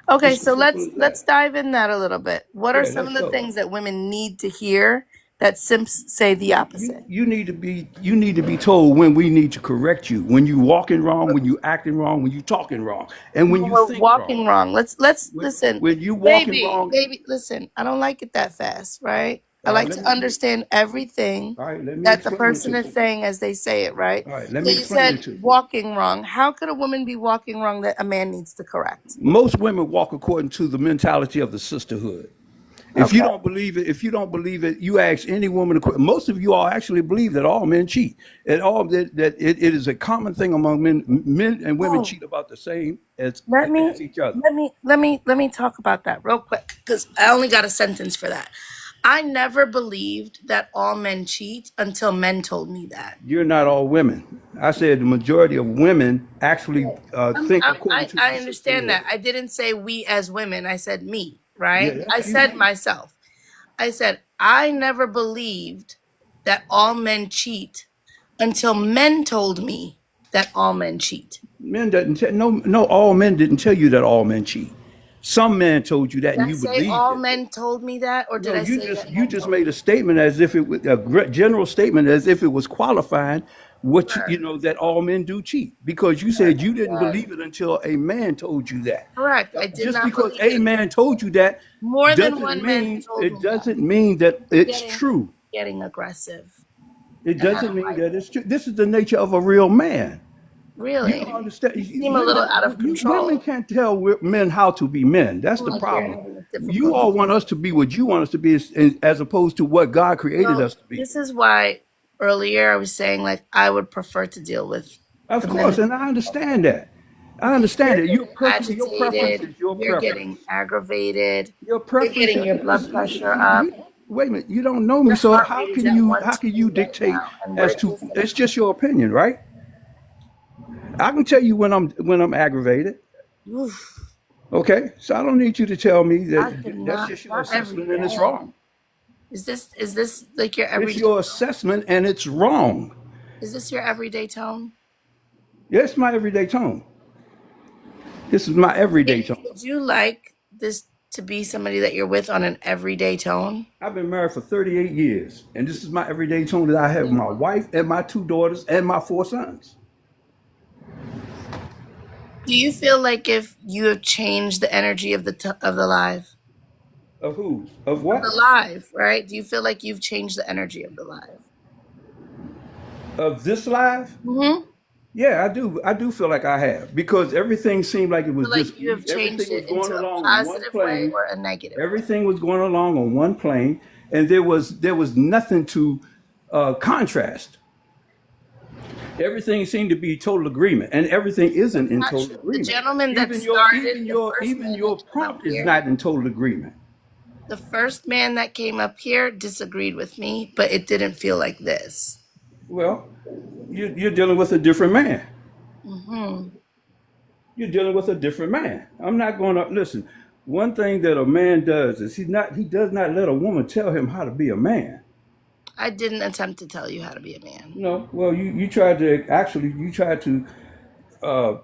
Okay, It's as so simple let's as let's that. dive in that a little bit. What are Yeah, some let's of the go. things that women need to hear that simps say the opposite? You need to be told when we need to correct you, when you walking wrong, when you acting wrong, when you talking wrong, and when When you we're think wrong. walking wrong. Let's listen. When you walking Baby, wrong, baby, listen. I don't like it that fast, right? I all right, like to understand everything let me that the explain it person to is you. saying as they say it, right? All right, let So me you explain said it to you. walking wrong. How could a woman be walking wrong that a man needs to correct? Most women walk according to the mentality of the sisterhood. Okay. If you don't believe it, you ask any woman. Most of you all actually believe that all men cheat, and all it is a common thing among men. Men and women Oh, cheat about the same let me as each other. let me talk about that real quick because I only got a sentence for that. I never believed that all men cheat until men told me that. You're not all women. I said the majority of women actually think according to I the understand sisterhood. that. I didn't say we as women. I said me, right? Yeah, I that's said you. myself, I said, I never believed that all men cheat until men told me that all men cheat. Men doesn't tell, no, all men didn't tell you that all men cheat. Some men told you that Did and I you say believed all it. men told me that, or did No, I say that you men just told made me? a statement as if it was general statement as if it was qualifying what Sure. that all men do cheat because you said you didn't That, believe it until a man told you that. correct. I did Just not because believe a it. man told you that More than doesn't one man mean told me that. that it's Getting true. getting aggressive, It and I doesn't don't mean like that it. it's true. This is the nature of a real man. You don't Really, understand. you seem a little out of Women control. can't tell men how to be men. That's Seem the like you're problem. having a You difficult all want time. us to be what you want us to be, as opposed to what God created Well, us to be. this is why earlier I was saying like I would prefer to deal with Of the men course, and I understand that. I because understand you're it. getting Your preference agitated, is your you're getting preference. aggravated, Your you're preference getting is, your blood pressure up. wait a minute. You don't know me, Your so heart rate is at how can 120 you right dictate now, and as we're to? just It's just your opinion, right? I can tell you when I'm aggravated. oof, Okay, so I don't need you to tell me I that could that's not, just your not every assessment and it's day. wrong. Is this like your It's everyday your tone? assessment and it's wrong. Is this your everyday tone? It's my everyday tone. This is my everyday tone. Would you like this to be somebody that you're with on an everyday tone? I've been married for 38 years, and this is my everyday tone that I have with my wife and my two daughters and my four sons. Do you feel like if you have changed the energy of of the live, Of whose? Of of the what? live, right? Do you feel like you've changed the energy of the live? Of this life? Mm-hmm. Yeah, I do. I do feel like I have because everything seemed like it was Feel like just you have changed everything was it going into a along on one positive way plane. or a negative way? Everything was going along on one plane, and there was nothing to contrast. Everything seemed to be total agreement, and everything isn't That's in not total true. The agreement. gentleman that started, the first Even man that your came up prompt is here, not in total agreement. the first man that came up here disagreed with me, but it didn't feel like this. Well, you're dealing with a different man. Mm-hmm. You're dealing with a different man. I'm not going to listen. One thing that a man does is he does not let a woman tell him how to be a man. I didn't attempt to tell you how to be a man. No, well, you tried to you tried to uh,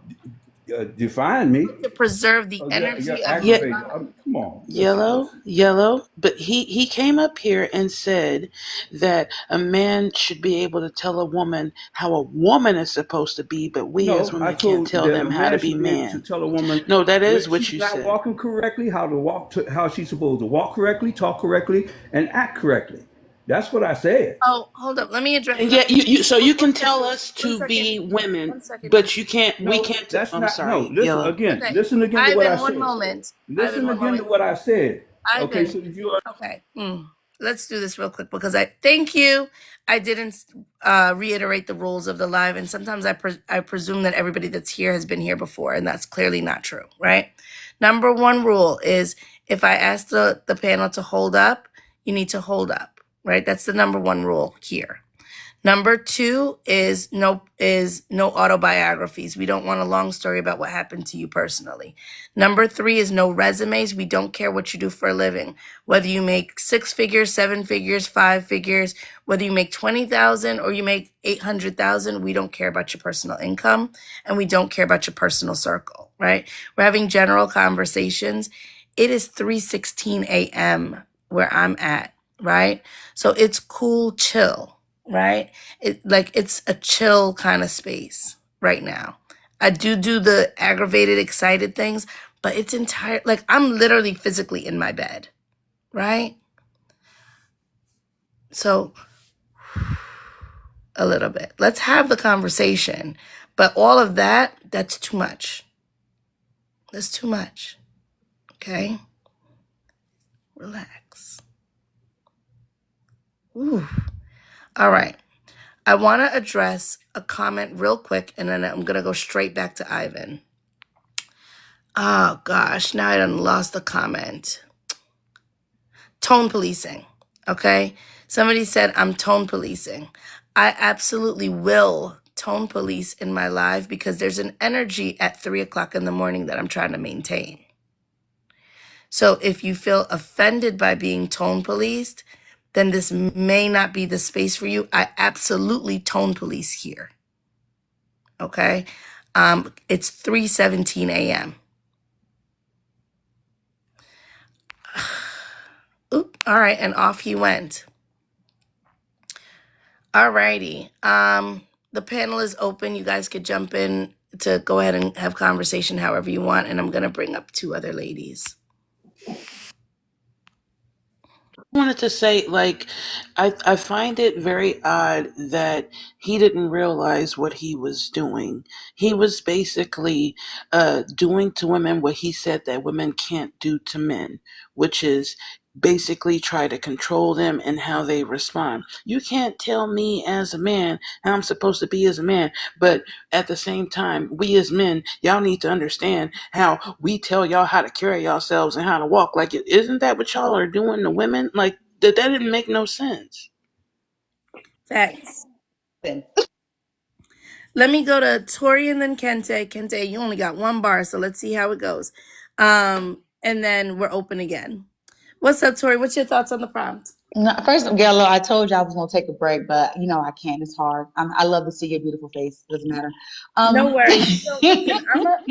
define me. To preserve the Oh, you're energy of the Yeah, aggravated. live. Come on, yellow, listen. yellow. But he came up here and said that a man should be able to tell a woman how a woman is supposed to be, but we as No, I women can't told tell that a them how to man be should be able to man. tell a woman No, that is when what she's you not said. walking correctly, how she's supposed to walk correctly, talk correctly, and act correctly. That's what I said. Oh, hold up. Let me address. And Let yet me, you so you one can tell second. us One to second. be women, One second, but Ivan. you can't. We No, can't. that's I'm not. No, sorry, listen yellow. again. Okay. Listen again to what I Ivan, one said. moment. Ivan, Listen one again moment. to what I said. Okay, Ivan. so if you are Okay. Let's do this real quick because I thank you. I didn't reiterate the rules of the live, and sometimes I presume that everybody that's here has been here before, and that's clearly not true, right? Number one rule is if I ask the panel to hold up, you need to hold up, right? That's the number one rule here. Number two is no autobiographies. We don't want a long story about what happened to you personally. Number three is no resumes. We don't care what you do for a living. Whether you make 6 figures, 7 figures, 5 figures, whether you make 20,000 or you make 800,000, we don't care about your personal income and we don't care about your personal circle, right? We're having general conversations. It is 3:16 a.m. where I'm at, right? So it's cool, chill, right? It's a chill kind of space right now. I do the aggravated, excited things, but it's entire like I'm literally physically in my bed, right? So a little bit. Let's have the conversation. But all of that, that's too much. That's too much. Okay? Relax. Ooh. All right. I want to address a comment real quick and then I'm going to go straight back to Ivan. Oh gosh, now I done lost the comment. Tone policing. Okay? Somebody said I'm tone policing. I absolutely will tone police in my life because there's an energy at 3 o'clock in the morning that I'm trying to maintain. So if you feel offended by being tone policed, then this may not be the space for you. I absolutely tone police here. Okay. It's 3:17 a.m. Oop, all right, and off he went. All righty. The panel is open. You guys could jump in to go ahead and have conversation however you want, and I'm gonna bring up two other ladies. Wanted to say, like, I find it very odd that he didn't realize what he was doing. He was basically doing to women what he said that women can't do to men, which is basically try to control them and how they respond. You can't tell me as a man how I'm supposed to be as a man, but at the same time, we as men, y'all need to understand how we tell y'all how to carry yourselves and how to walk. Like, isn't that what y'all are doing to women? Like, that didn't make no sense. Facts. Let me go to Tori and then Kente. Kente, you only got one bar, so let's see how it goes. And then we're open again. What's up, Tori? What's your thoughts on the prompt? No, first, Gallo, I told you I was gonna take a break, but I can't. It's hard. I love to see your beautiful face. Doesn't matter. No worries. So listen,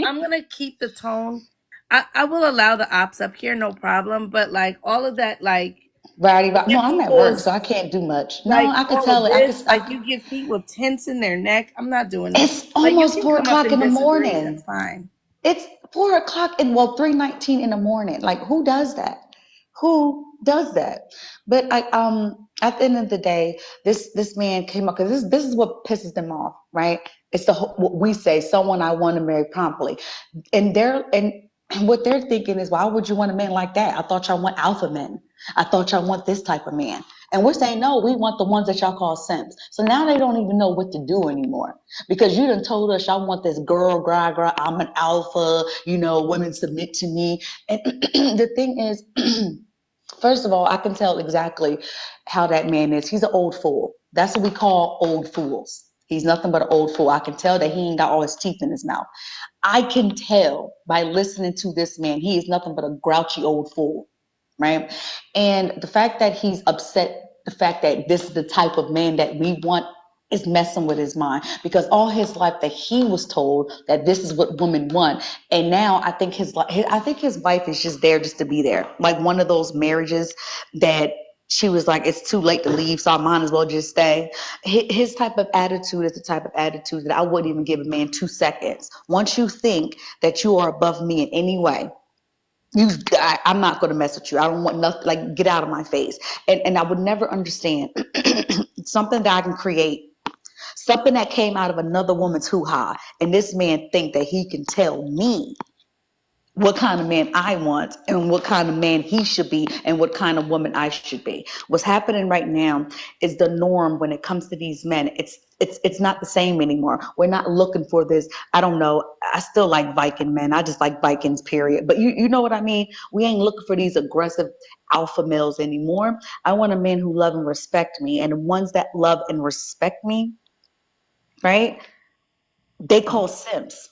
I'm gonna keep the tone. I will allow the ops up here, no problem. But like all of that, like Righty, no, I'm at work, so ridiculous, I can't do much. No, like I could all of tell it. this, like you give people tense in their neck. I'm not doing that. It's Like you almost can four come up o'clock in and the disagree. That's morning. fine. It's 4 o'clock and 3:19 in the morning. Like, who does that? Who does that? But at the end of the day, this man came up because this is what pisses them off, right? It's what we say, someone I want to marry promptly, and what they're thinking is, why would you want a man like that? I thought y'all want alpha men. I thought y'all want this type of man. And we're saying, no, we want the ones that y'all call simps. So now they don't even know what to do anymore because you done told us y'all want this girl, I'm an alpha, women submit to me. And the thing is, first of all, I can tell exactly how that man is. He's an old fool. That's what we call old fools. He's nothing but an old fool. I can tell that he ain't got all his teeth in his mouth. I can tell by listening to this man, he is nothing but a grouchy old fool, right? And the fact that he's upset, the fact that this is the type of man that we want is messing with his mind because all his life that he was told that this is what women want, and now I think his wife is just there just to be there, like one of those marriages that she was like, it's too late to leave, so I might as well just stay. His type of attitude is the type of attitude that I wouldn't even give a man 2 seconds. Once you think that you are above me in any way, I'm not going to mess with you. I don't want nothing, like, get out of my face. And I would never understand something that I can create, something that came out of another woman's hoo-ha, and this man think that he can tell me what kind of man I want and what kind of man he should be and what kind of woman I should be. What's happening right now is the norm when it comes to these men. It's not the same anymore. We're not looking for this. I don't know. I still like Viking men. I just like Vikings, period. But you know what I mean? We ain't looking for these aggressive alpha males anymore. I want a man who love and respect me. And the ones that love and respect me, right? They call simps.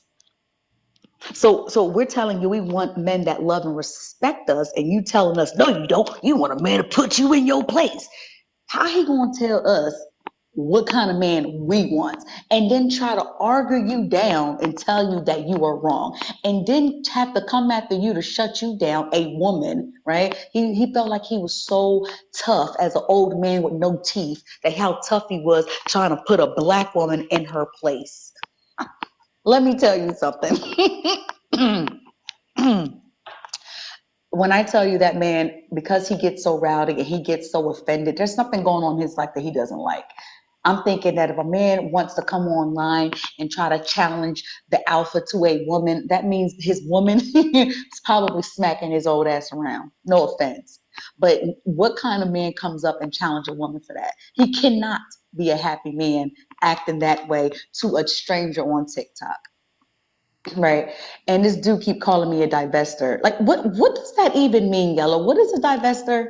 So we're telling you we want men that love and respect us, and you telling us, no, you don't. You want a man to put you in your place. How he gonna tell us what kind of man we want, and then try to argue you down and tell you that you are wrong, and then have to come after you to shut you down, a woman, right? He felt like he was so tough as an old man with no teeth, that how tough he was trying to put a black woman in her place. Let me tell you something. When I tell you that man, because he gets so rowdy and he gets so offended, there's something going on in his life that he doesn't like. I'm thinking that if a man wants to come online and try to challenge the alpha to a woman, that means his woman is probably smacking his old ass around. No offense. But what kind of man comes up and challenge a woman for that? He cannot be a happy man acting that way to a stranger on TikTok. Right. And this dude keep calling me a divester. Like, what does that even mean, Yellow? What is a divester?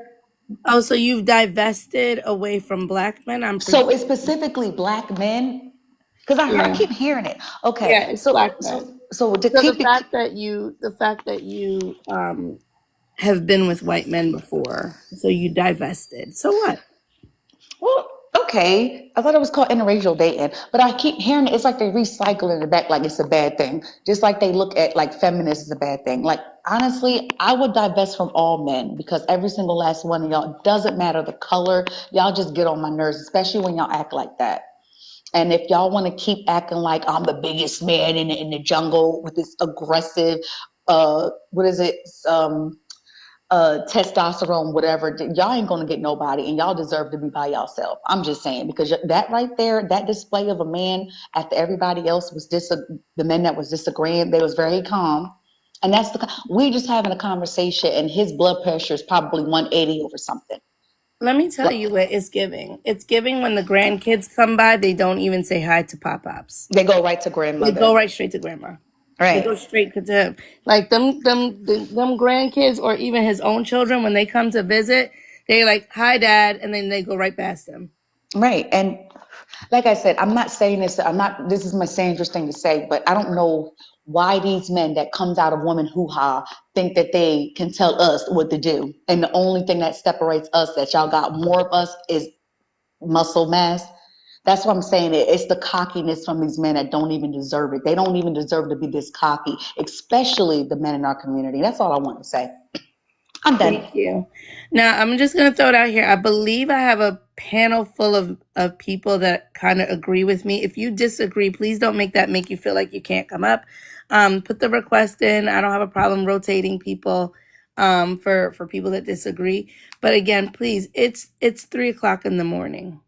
Oh, so you've divested away from black men? I'm So presuming. it's specifically black men? Because I Yeah, keep hearing it. Okay. yeah, it's So black so men. so to So keep it. the fact that you have been with white men before, so you divested. So what? Well, okay. I thought it was called interracial dating, but I keep hearing it's like they recycle it back like it's a bad thing. Just like they look at like feminists as a bad thing. Like honestly, I would divest from all men because every single last one of y'all doesn't matter the color. Y'all just get on my nerves, especially when y'all act like that. And if y'all want to keep acting like I'm the biggest man in the jungle with this aggressive, what is it? Testosterone, whatever, y'all ain't gonna get nobody, and y'all deserve to be by yourself. I'm just saying because that right there, that display of a man after everybody else was the men that was disagreeing, they was very calm, and that's we just having a conversation, and his blood pressure is probably 180 over something. Let me tell you what it's giving. It's giving when the grandkids come by, they don't even say hi to pop-ups. They go right to They go grandmother, right straight to grandma. They go right? straight to him. Like them grandkids or even his own children, when they come to visit, they like, hi dad, and then they go right past him. Right. And like I said, I'm not saying this, I'm not, this is my dangerous thing to say, but I don't know why these men that comes out of woman hoo-ha think that they can tell us what to do. And the only thing that separates us, that y'all got more of us, is muscle mass. That's what I'm saying. It's the cockiness from these men that don't even deserve it. They don't even deserve to be this cocky, especially the men in our community. That's all I want to say. I'm done. Thank you. Now, I'm just going to throw it out here. I believe I have a panel full of people that kind of agree with me. If you disagree, please don't make that make you feel like you can't come up. Put the request in. I don't have a problem rotating people for people that disagree. But again, please, it's 3 o'clock in the morning.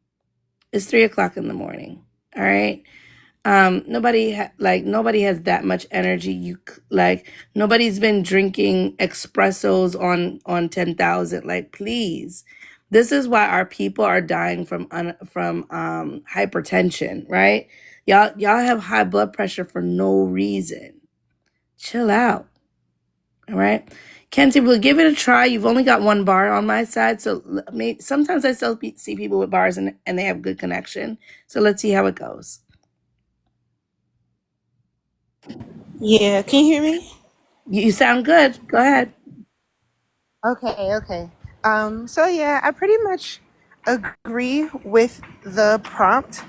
It's 3 o'clock in the morning. All right. Nobody has that much energy. Like nobody's been drinking espressos on 10,000. Like please, this is why our people are dying from hypertension, right? Y'all have high blood pressure for no reason. Chill out. All right. Kenzie, we'll give it a try. You've only got one bar on my side, so sometimes I still see people with bars and they have good connection. So let's see how it goes. Yeah, can you hear me? You sound good. Go ahead. Okay. So yeah, I pretty much agree with the prompt.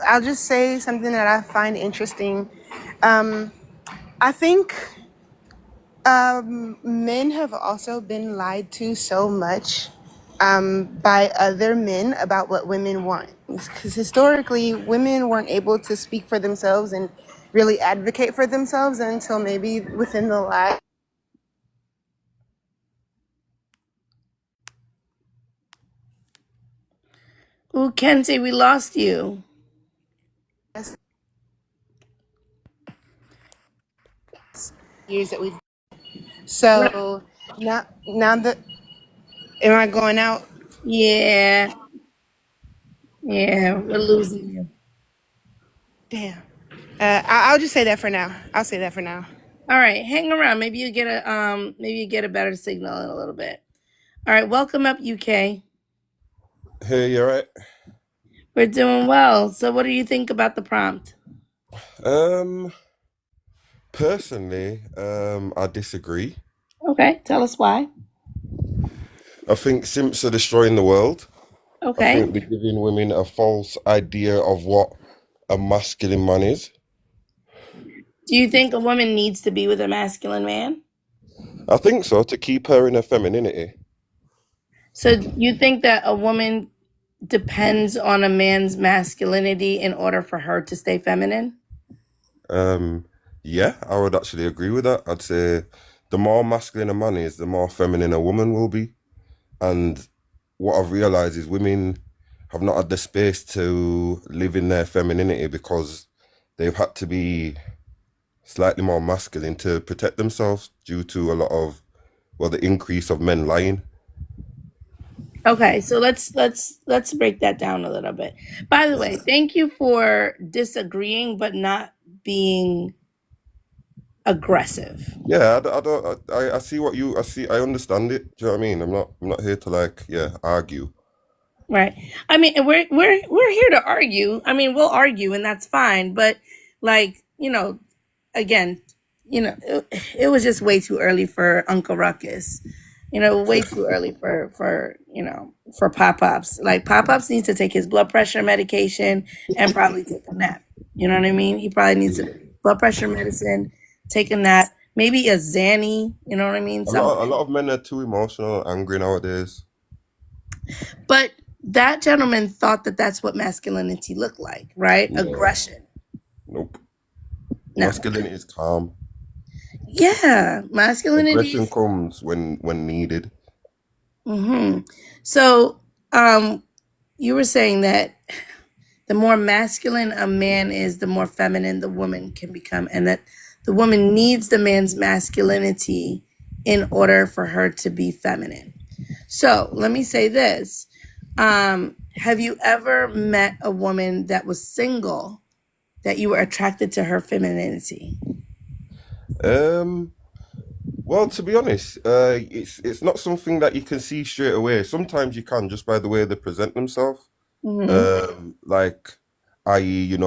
I'll just say something that I find interesting. Um, I think men have also been lied to so much by other men about what women want. Because historically, women weren't able to speak for themselves and really advocate for themselves until maybe within the last Ooh, Kenzie, we lost you. years that we've. Right. So now that am I going out? Yeah, yeah, we're losing you. Damn. I'll just say that for now. I'll say that for now. All right, hang around. Maybe you get a better signal in a little bit. All right, welcome up, UK. Hey, you alright? We're doing well. So, what do you think about the prompt? Um, Personally, I disagree. Okay, tell us why. I think simps are destroying the world. I Okay. think they're giving women a false idea of what a masculine man is. Do you think a woman needs to be with a masculine man? I think so, to keep her in her femininity. So, you think that a woman depends on a man's masculinity in order for her to stay feminine? Um, yeah, I would actually agree with that. I'd say the more masculine a man is, the more feminine a woman will be. And what I've realized is women have not had the space to live in their femininity because they've had to be slightly more masculine to protect themselves due to a lot of, well, the increase of men lying. Okay, so let's break that down a little bit. By the way, thank you for disagreeing but not being aggressive. Yeah, I don't, I see what you, I see, I understand it. Do you know what I mean? I'm not here to like, yeah, argue. Right. I mean, and we're here to argue. I mean, we'll argue and that's fine, but like, again, it was just way too early for Uncle Ruckus. Way too early for Pop Pops. Like Pop Pops needs to take his blood pressure medication and probably take a nap. You know what I mean? He probably needs a blood pressure medicine, take a nap, maybe a Xanny. You know what I mean? A lot of men are too emotional and angry nowadays. But that gentleman thought that that's what masculinity looked like, right? No. Aggression. Nope. No. Masculinity is calm. Yeah, masculinity. Aggression comes when needed. Mm-hmm. So, you were saying that the more masculine a man is, the more feminine the woman can become, and that the woman needs the man's masculinity in order for her to be feminine. So let me say this. Have you ever met a woman that was single that you were attracted to her femininity? Well, to be honest, it's not something that you can see straight away. Sometimes you can just by the way they present themselves. Like, i.e.,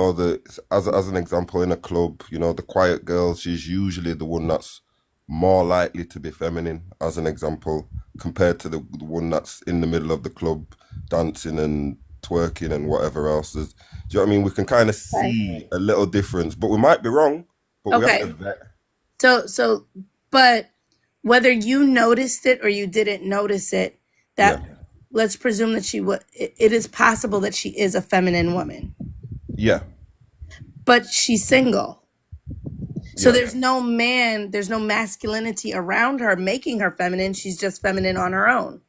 as an example, in a club, the quiet girl, she's usually the one that's more likely to be feminine, as an example, compared to the one that's in the middle of the club dancing and twerking and whatever else. Do you know what I mean? We can kind of see a little difference, but we might be wrong. But we have to vet. But whether you noticed it or you didn't notice it, let's presume that it is possible that she is a feminine woman. Yeah. But she's single. So there's no masculinity around her making her feminine. She's just feminine on her own.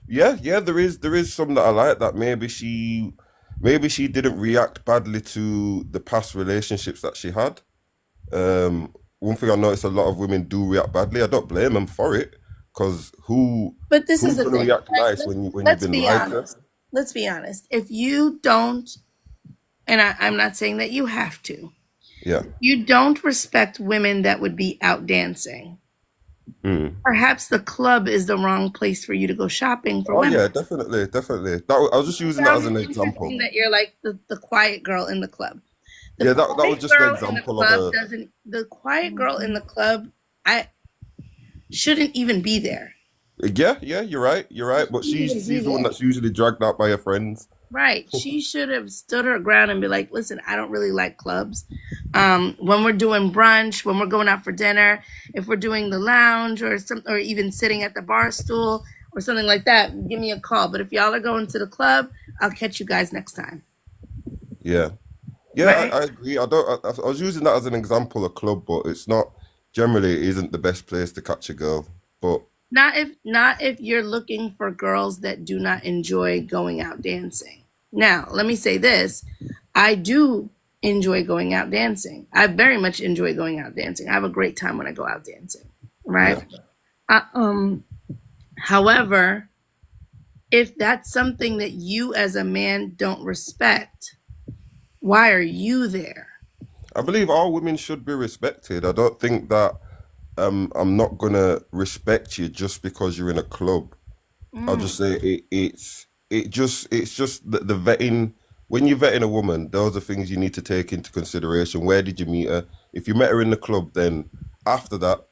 Yeah, there is some that I like that. Maybe she didn't react badly to the past relationships that she had. One thing I noticed, a lot of women do react badly. I don't blame them for it, because But this is the gonna thing. react nice when you've been lied to? Let's be honest. If you don't, and I'm not saying that you have to. Yeah. You don't respect women that would be out dancing. Perhaps the club is the wrong place for you to go shopping for women. Yeah, definitely. I was just using that as an example. That you're like the quiet girl in the club. That was just an example of the quiet girl in the club. I shouldn't even be there. Yeah, you're right. But she's the one that's usually dragged out by her friends. Right. She should have stood her ground and be like, listen, I don't really like clubs. When we're doing brunch, when we're going out for dinner, if we're doing the lounge or even sitting at the bar stool or something like that, give me a call. But if y'all are going to the club, I'll catch you guys next time. Yeah. Right? I agree. I was using that as an example of club, but it isn't the best place to catch a girl. But not if you're looking for girls that do not enjoy going out dancing. Now, let me say this. I do enjoy going out dancing. I very much enjoy going out dancing. I have a great time when I go out dancing. Right? Yeah. However, if that's something that you as a man don't respect, why are you there? I believe all women should be respected. I don't think that I'm not gonna respect you just because you're in a club. I'll just say it's just the vetting. When you're vetting a woman, those are things you need to take into consideration. Where did you meet her? If you met her in the club, then after that,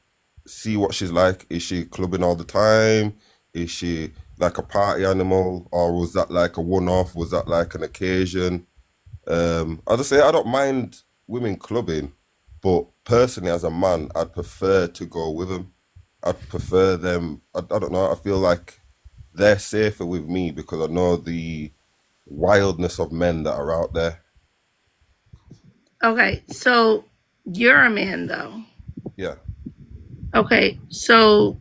see what she's like. Is she clubbing all the time? Is she like a party animal, or was that like a one-off? Was that like an occasion? I'll just say I don't mind women clubbing, but personally, as a man, I'd prefer to go with them. I'd prefer them. I don't know. I feel like they're safer with me because I know the wildness of men that are out there. Okay, so you're a man, though. Yeah. Okay, so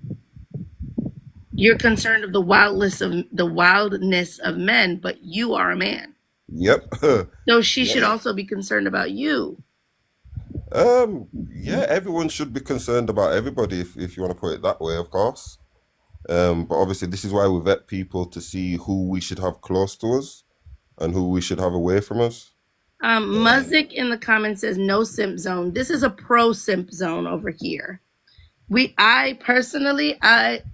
you're concerned of the wildness of men, but you are a man. Yep. So she should also be concerned about you. Yeah, everyone should be concerned about everybody, if you want to put it that way, of course. But obviously, this is why we vet people to see who we should have close to us and who we should have away from us. Muzik in the comments says no simp zone. This is a pro simp zone over here. I personally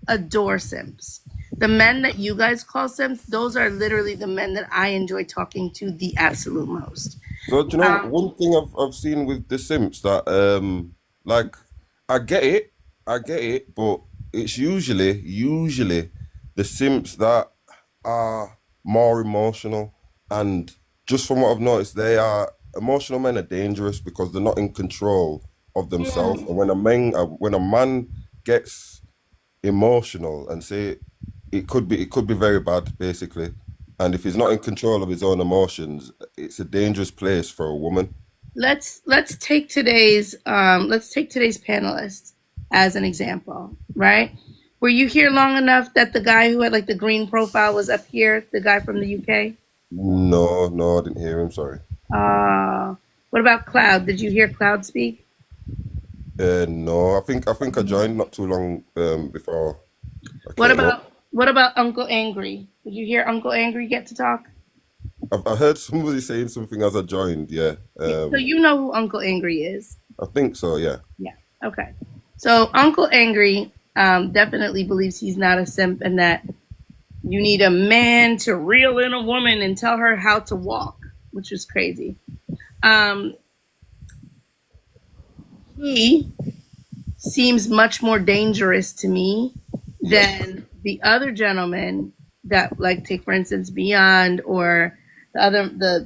adore simps. The men that you guys call simps, those are literally the men that I enjoy talking to the absolute most. So, do you know, one thing I've seen with the simps that Like, I get it, but it's usually the simps that are more emotional, and just from what I've noticed, they are emotional men are dangerous because they're not in control of themselves. And when a man gets emotional and say it could be very bad, basically. And if he's not in control of his own emotions, it's a dangerous place for a woman. Let's take today's panelists as an example, right? Were you here long enough that the guy who had like the green profile was up here, the guy from the UK? No, no, I didn't hear him. Sorry. What about Cloud? Did you hear Cloud speak? No, I think I joined not too long before I What came up. about what about Uncle Angry? Did you hear Uncle Angry get to talk? I heard somebody saying something as I joined. Yeah, So you know who Uncle Angry is? I think so. Yeah, Yeah. Okay. So Uncle Angry definitely believes he's not a simp and that you need a man to reel in a woman and tell her how to walk, which is crazy. Um, he seems much more dangerous to me yeah, than the other gentleman that, like, take for instance Beyond or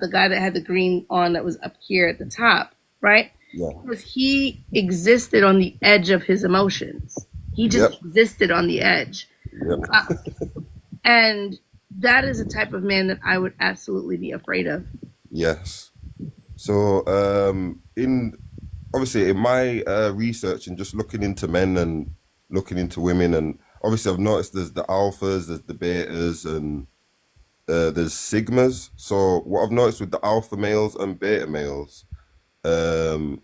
the guy that had the green on that was up here at the top, right? yeah, Because he existed on the edge of his emotions. He just yep, existed on the edge. yep, Uh, and that is a type of man that I would absolutely be afraid of. yes. So, in obviously in my research and just looking into men and looking into women, and obviously I've noticed there's the alphas, there's the betas, and there's sigmas. So what I've noticed with the alpha males and beta males, um,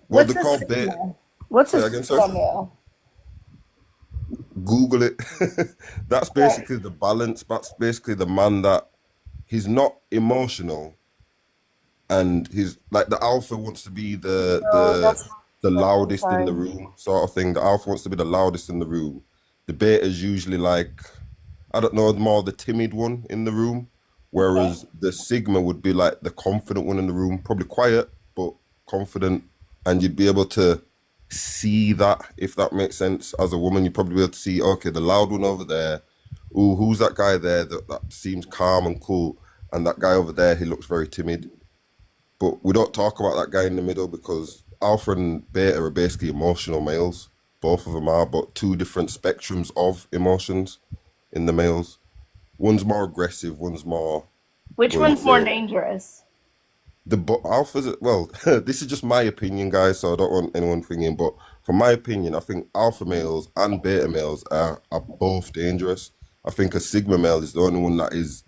well, What's they're a called beta. sigma? What's Say a that again, sorry. sigma male? Google it. That's Right. basically the balance. That's basically the man that he's not emotional, and he's like the alpha wants to be No, the I'm loudest in sorry. the room, sort of thing. The alpha wants to be the loudest in the room. The beta is usually like, I don't know, more the timid one in the room, Okay. whereas the sigma would be like the confident one in the room, probably quiet but confident, and you'd be able to see that, if that makes sense. As a woman, you'd probably be able to see, okay, the loud one over there. Ooh, who's that guy there that seems calm and cool, and that guy over there, he looks very timid. But we don't talk about that guy in the middle because alpha and beta are basically emotional males. Both of them are, but two different spectrums of emotions in the males. One's more aggressive, one's more Which going one's more to dangerous? alphas. Well, this is just my opinion, guys, so I don't want anyone thinking. But from my opinion, I think alpha males and beta males are both dangerous. I think a sigma male is the only one that is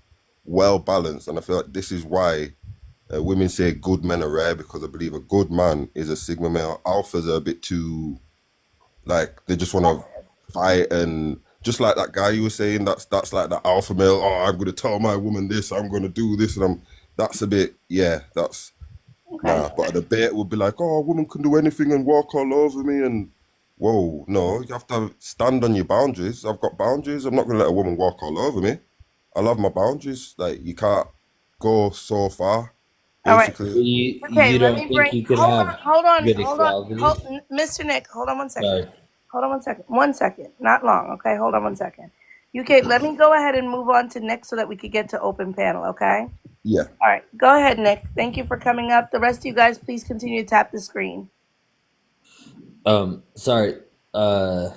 well balanced, and I feel like this is why women say good men are rare, because I believe a good man is a sigma male. Alphas are a bit too, like, they just want to fight, and just like that guy you were saying, that's like the alpha male. Oh, I'm gonna tell my woman this. I'm gonna do this, and I'm. That's a bit, yeah. That's Okay. nah. But the bait would be like, oh, a woman can do anything and walk all over me, and whoa, no, you have to stand on your boundaries. I've got boundaries. I'm not gonna let a woman walk all over me. I love my boundaries. Like, you can't go so far, All right. basically. Okay, You let don't me think bring. you could Hold have on, hold on, good hold on. equality? Mr. Nick, hold on one second. Sorry. Hold on one second. 1 second. Not long, okay? Hold on 1 second. UK, let me go ahead and move on to Nick so that we could get to open panel, okay? Yeah. All right, go ahead, Nick. Thank you for coming up. The rest of you guys, please continue to tap the screen. Sorry. Uh,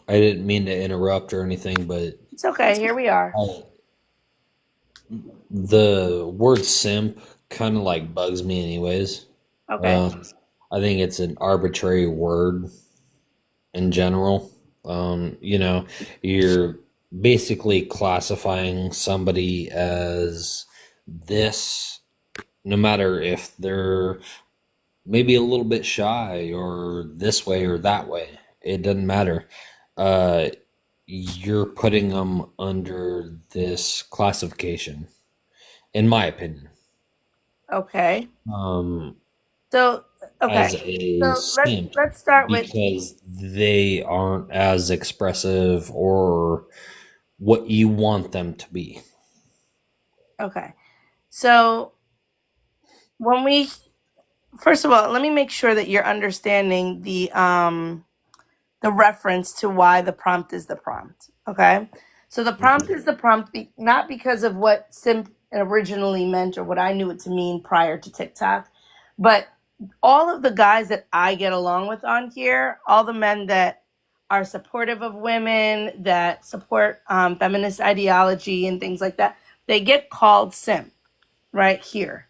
I didn't mean to interrupt or anything, but It's okay. Here we are. I, the word simp kind of like bugs me, anyways. Okay. Um, I think it's an arbitrary word in general. You're basically classifying somebody as this, no matter if they're maybe a little bit shy or this way or that way. It doesn't matter. Uh, you're putting them under this classification, in my opinion, Okay. um, So, okay. as a So simp let's start with because they aren't as expressive or what you want them to be. okay. So when we first of all, let me make sure that you're understanding the reference to why the prompt is the prompt. Okay, so the prompt is the prompt not because of what simp originally meant or what I knew it to mean prior to TikTok, but all of the guys that I get along with on here, all the men that are supportive of women, that support feminist ideology and things like that, they get called simp right here.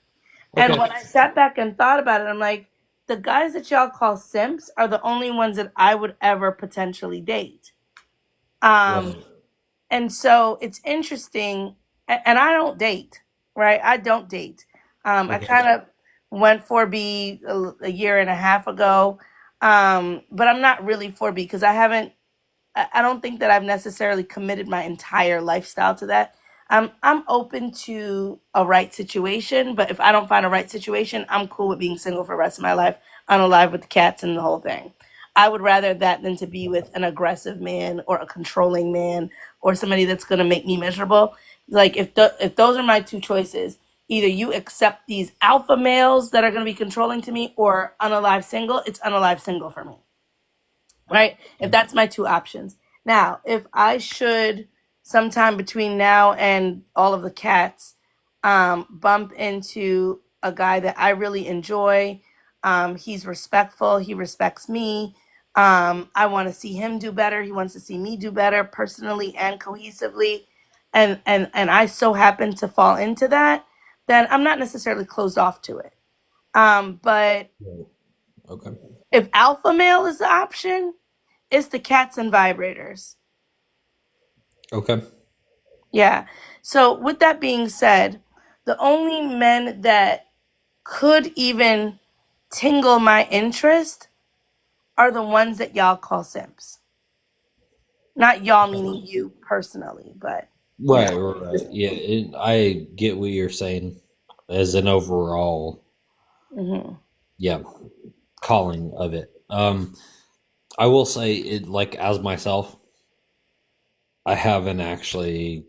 And Okay. when I sat back and thought about it, I'm like, the guys that y'all call simps are the only ones that I would ever potentially date. Um, Right. and so it's interesting, and I don't date, right? I don't date. I Okay. kind of went 4B a year and a half ago, but I'm not really 4B because I don't think that I've necessarily committed my entire lifestyle to that. I'm open to a right situation, but if I don't find a right situation, I'm cool with being single for the rest of my life, unalive with the cats and the whole thing. I would rather that than to be with an aggressive man or a controlling man or somebody that's going to make me miserable. Like if those are my two choices, either you accept these alpha males that are going to be controlling to me or unalive single, it's unalive single for me, right? If that's my two options. Now, if I should sometime between now and all of the cats bump into a guy that I really enjoy, he's respectful, he respects me. I want to see him do better. He wants to see me do better personally and cohesively. And I so happen to fall into that, then I'm not necessarily closed off to it. But Right. Okay. if alpha male is the option, it's the cats and vibrators. Okay. Yeah. So with that being said, the only men that could even tingle my interest are the ones that y'all call simps. Not y'all meaning you personally, but you Right. know. Right. Yeah. I get what you're saying as an overall, Hmm. yeah, calling of it. I will say it like as myself, I haven't actually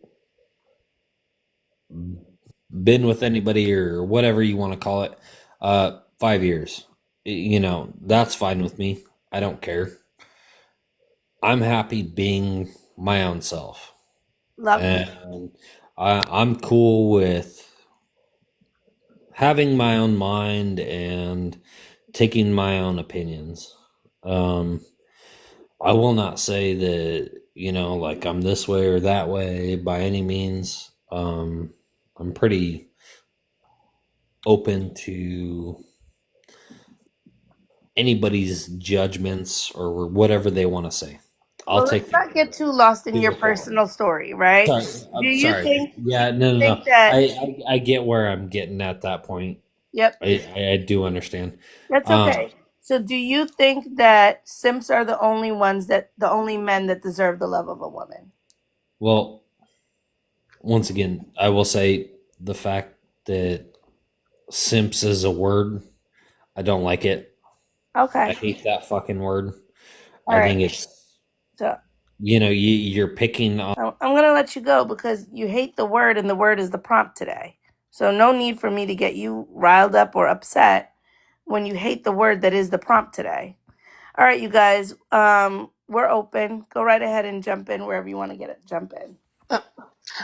been with anybody or whatever you want to call it. 5 years. You know, that's fine with me. I don't care. I'm happy being my own self. Love that. And I'm cool with having my own mind and taking my own opinions. Um, I will not say that, you know, like I'm this way or that way by any means. I'm pretty open to anybody's judgments or whatever they want to say. I'll Well, take let's not get too lost in your it. personal story, right? Sorry, Do I'm you sorry. think Yeah, no, no, no. that I get where I'm getting at that point. yep, I do understand. that's Um, okay. So do you think that simps are the only men that deserve the love of a woman? well, once again, I will say the fact that simps is a word, I don't like it. I Okay. hate that fucking word. All I think right. it's, So you're picking on. I'm going to let you go because you hate the word and the word is the prompt today. So no need for me to get you riled up or upset when you hate the word that is the prompt today. All right, you guys, we're open. Go right ahead and jump in wherever you want to get it. Jump in. Uh,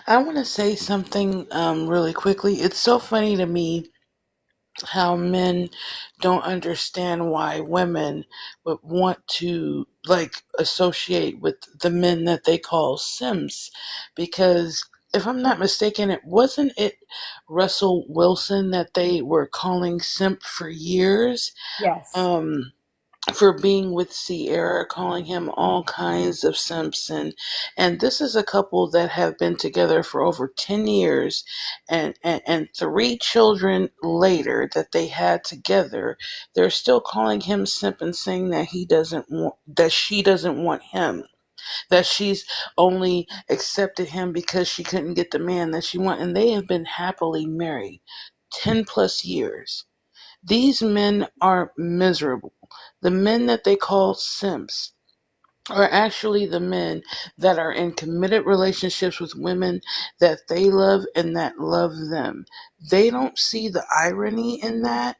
I want to say something really quickly. It's so funny to me how men don't understand why women would want to like associate with the men that they call Sims, because if I'm not mistaken, it Russell Wilson that they were calling simp for years. Yes. Um, for being with Sierra, calling him all kinds of simps, and this is a couple that have been together for over 10 years, and 3 children later that they had together, they're still calling him simp and saying that she doesn't want him, that she's only accepted him because she couldn't get the man that she wanted, and they have been happily married 10 plus years. These men are miserable. The men that they call simps are actually the men that are in committed relationships with women that they love and that love them. They don't see the irony in that.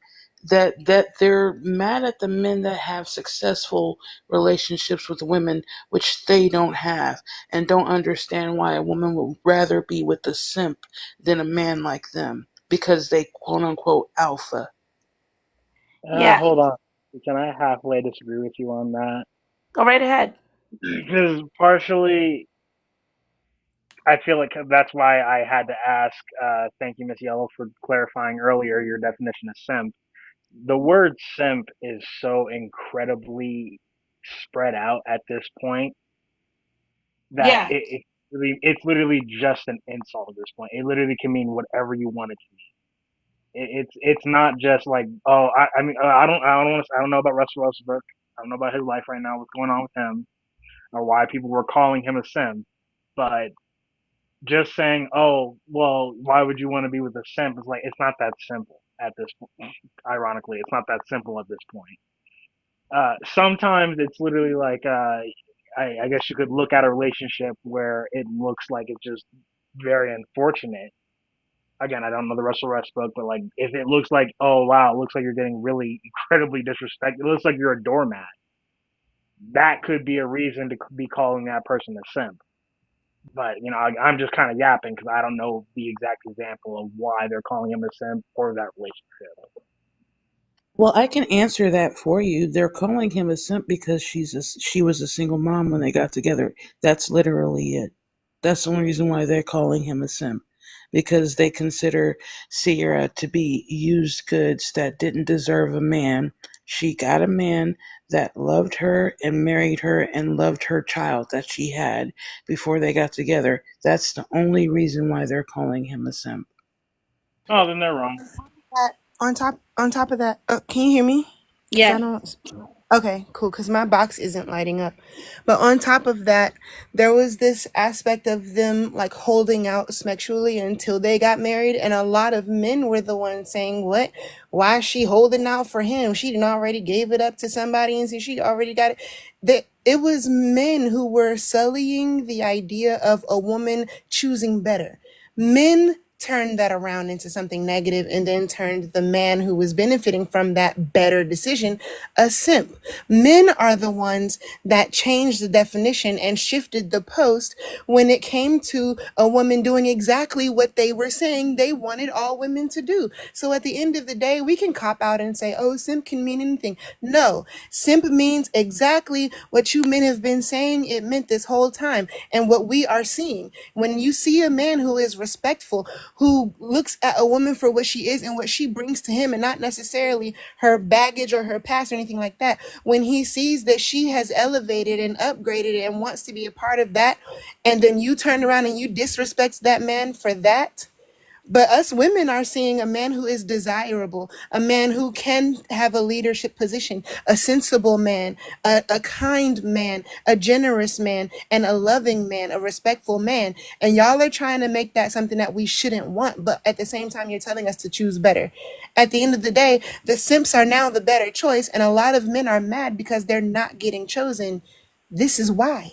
that they're mad at the men that have successful relationships with women which they don't have, and don't understand why a woman would rather be with a simp than a man like them because they quote unquote alpha. Yeah, Hold on. Can I halfway disagree with you on that? go right ahead. Because partially, I feel like that's why I had to ask. Thank you, Miss Yellow, for clarifying earlier your definition of simp. The word simp is so incredibly spread out at this point that Yeah, it's literally just an insult at this point. It literally can mean whatever you want it to mean. It's not just like, oh, I mean, I don't know about Russell Westbrook. I don't know about his life right now, what's going on with him, or why people were calling him a simp. But just saying, oh, well, why would you want to be with a simp? It's like, it's not that simple at this point. Ironically, it's not that simple at this point. Sometimes it's literally like, I guess you could look at a relationship where it looks like it's just very unfortunate. Again, I don't know the Russell Westbrook, but like, if it looks like, oh wow, it looks like you're getting really incredibly disrespected, it looks like you're a doormat. That could be a reason to be calling that person a simp. But I'm just kind of yapping because I don't know the exact example of why they're calling him a simp or that relationship. Well, I can answer that for you. They're calling him a simp because she was a single mom when they got together. That's literally it. That's the only reason why they're calling him a simp, because they consider Sierra to be used goods that didn't deserve a man. She got a man that loved her and married her and loved her child that she had before they got together. That's the only reason why they're calling him a simp. Oh, then they're wrong. On top of that, can you hear me? Because I yeah. don't. Okay, cool. Because my box isn't lighting up. But on top of that, there was this aspect of them like holding out sexually until they got married, and a lot of men were the ones saying, "What? Why is she holding out for him? She didn't already gave it up to somebody, and see, she already got it." It was men who were sullying the idea of a woman choosing better. Men turned that around into something negative and then turned the man who was benefiting from that better decision a simp. Men are the ones that changed the definition and shifted the post when it came to a woman doing exactly what they were saying they wanted all women to do. So at the end of the day, we can cop out and say, oh, simp can mean anything. No, simp means exactly what you men have been saying it meant this whole time and what we are seeing. When you see a man who is respectful, who looks at a woman for what she is and what she brings to him and not necessarily her baggage or her past or anything like that, when he sees that she has elevated and upgraded and wants to be a part of that, and then you turn around and you disrespect that man for that. But us women are seeing a man who is desirable, a man who can have a leadership position, a sensible man, a kind man, a generous man, and a loving man, a respectful man. And y'all are trying to make that something that we shouldn't want. But at the same time, you're telling us to choose better. At the end of the day, the simps are now the better choice. And a lot of men are mad because they're not getting chosen. This is why.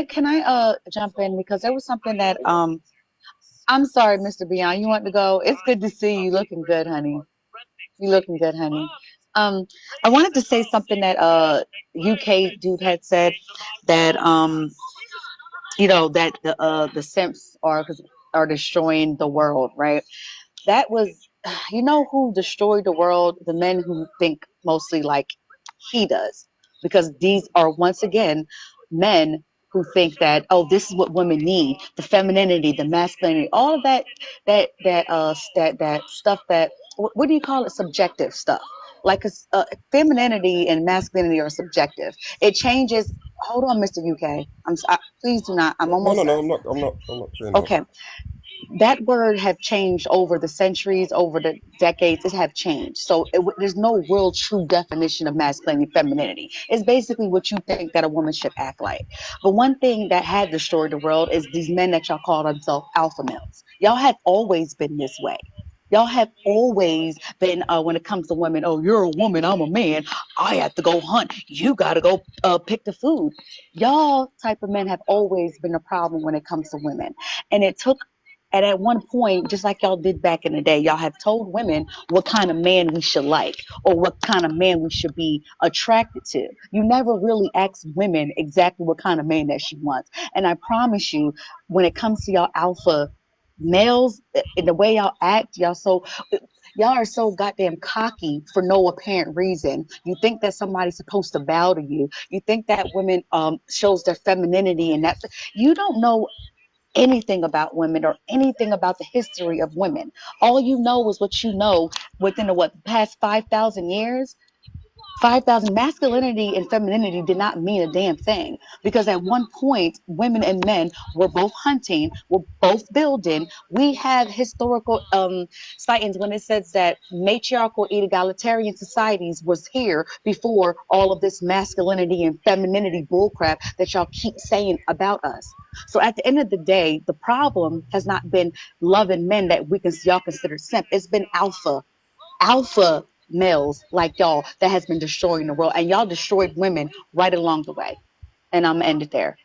Can I jump in because there was something that I'm sorry, Mr. Beyond, you want to go? It's good to see you. Looking good, honey. You looking good, honey. Um, I wanted to say something that UK dude had said that that the simps are destroying the world, right? That was, who destroyed the world? The men who think mostly like he does, because these are once again men who think that, oh, this is what women need: the femininity, the masculinity, all of that stuff that, what do you call it, subjective stuff. Like femininity and masculinity are subjective. It changes. Hold on, Mr. UK. Please do not. I'm No, no, almost no. I'm not saying that. okay. That word have changed over the centuries, over the decades. It have changed. So there's no real true definition of masculinity, femininity. It's basically what you think that a woman should act like. But one thing that had destroyed the world is these men that y'all call themselves alpha males. Y'all have always been this way. Y'all have always been, when it comes to women, oh, you're a woman, I'm a man. I have to go hunt. You got to go pick the food. Y'all type of men have always been a problem when it comes to women. And it took And at one point, just like y'all did back in the day, y'all have told women what kind of man we should like or what kind of man we should be attracted to. You never really ask women exactly what kind of man that she wants. And I promise you, when it comes to y'all alpha males, in the way y'all act, y'all are so goddamn cocky for no apparent reason. You think that somebody's supposed to bow to you. You think that women shows their femininity, and that you don't know anything about women or anything about the history of women. All you know is what you know within the past 5,000 years. 5,000 masculinity and femininity did not mean a damn thing because at one point women and men were both hunting, were both building. We have historical sightings when it says that matriarchal egalitarian societies was here before all of this masculinity and femininity bullcrap that y'all keep saying about us. So at the end of the day, the problem has not been loving men that y'all consider simp. It's been alpha males like y'all that has been destroying the world, and y'all destroyed women right along the way. And I'm gonna end it there.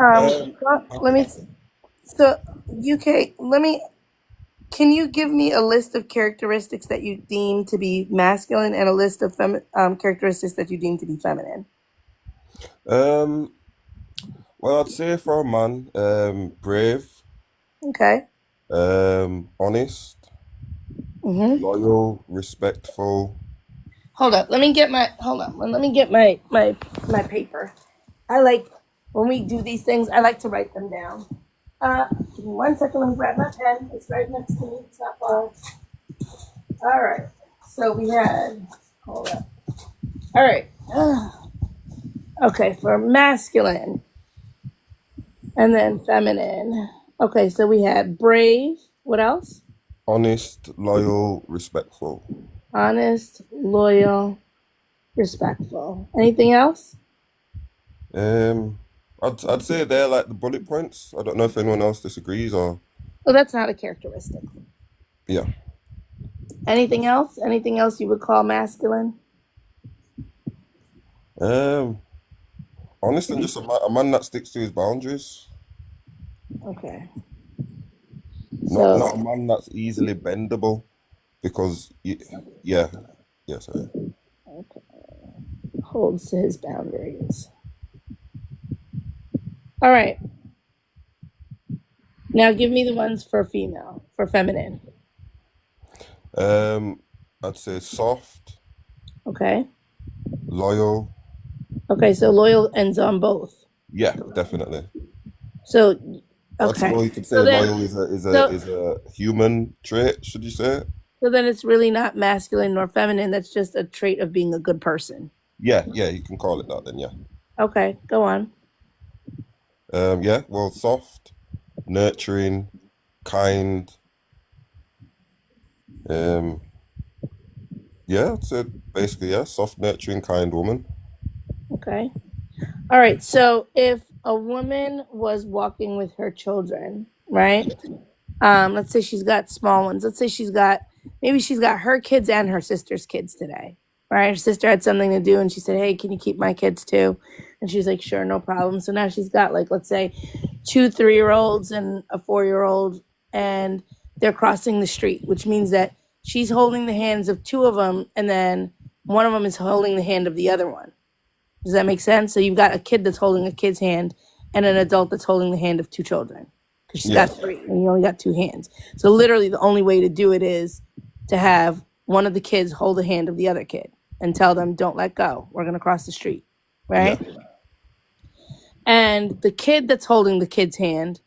Um, Let me. So, UK. Let me. Can you give me a list of characteristics that you deem to be masculine and a list of characteristics that you deem to be feminine? um, well, I'd say for a man, brave, Okay. honest, Mm-hmm. loyal, respectful. Hold up. Let me get my. Hold on. Let me get my paper. I like when we do these things. I like to write them down. Give me 1 second. Let me grab my pen. It's right next to me. It's not far. All right. So we had. Hold up. All right. Okay, for masculine and then feminine. Okay, so we had brave. What else? Honest, loyal, respectful. Honest, loyal, respectful. Anything else? Um, I'd say they're like the bullet points. I don't know if anyone else disagrees or Well, that's not a characteristic. yeah. Anything else? Anything else you would call masculine? Um, honest and just a man that sticks to his boundaries. Okay. Not a So, man that's easily bendable because yeah, yeah, sorry. okay. Holds to his boundaries. All right. Now give me the ones for female, for feminine. I'd say soft, Okay. loyal. Okay, so loyal ends on both. Yeah, definitely. So, Or okay. you could say So then, loyal so is a human trait. Should you say? so then it's really not masculine nor feminine. That's just a trait of being a good person. Yeah, yeah, you can call it that then. Yeah. Okay, go on. Yeah. Well, soft, nurturing, kind. Um, yeah. So basically, yeah, soft, nurturing, kind woman. Okay. All right. So if a woman was walking with her children, right? Let's say she's got small ones. Let's say maybe she's got her kids and her sister's kids today. Right? Her sister had something to do and she said, "Hey, can you keep my kids too?" And she's like, "Sure, no problem." So now she's got like, let's say, 2 3-year-olds and a 4-year-old, and they're crossing the street, which means that she's holding the hands of two of them, and then one of them is holding the hand of the other one. Does that make sense? So you've got a kid that's holding a kid's hand and an adult that's holding the hand of two children because she's Yeah. got three and you only got two hands. So literally the only way to do it is to have one of the kids hold the hand of the other kid and tell them, "Don't let go. We're going to cross the street." Yeah. Right? And the kid that's holding the kid's hand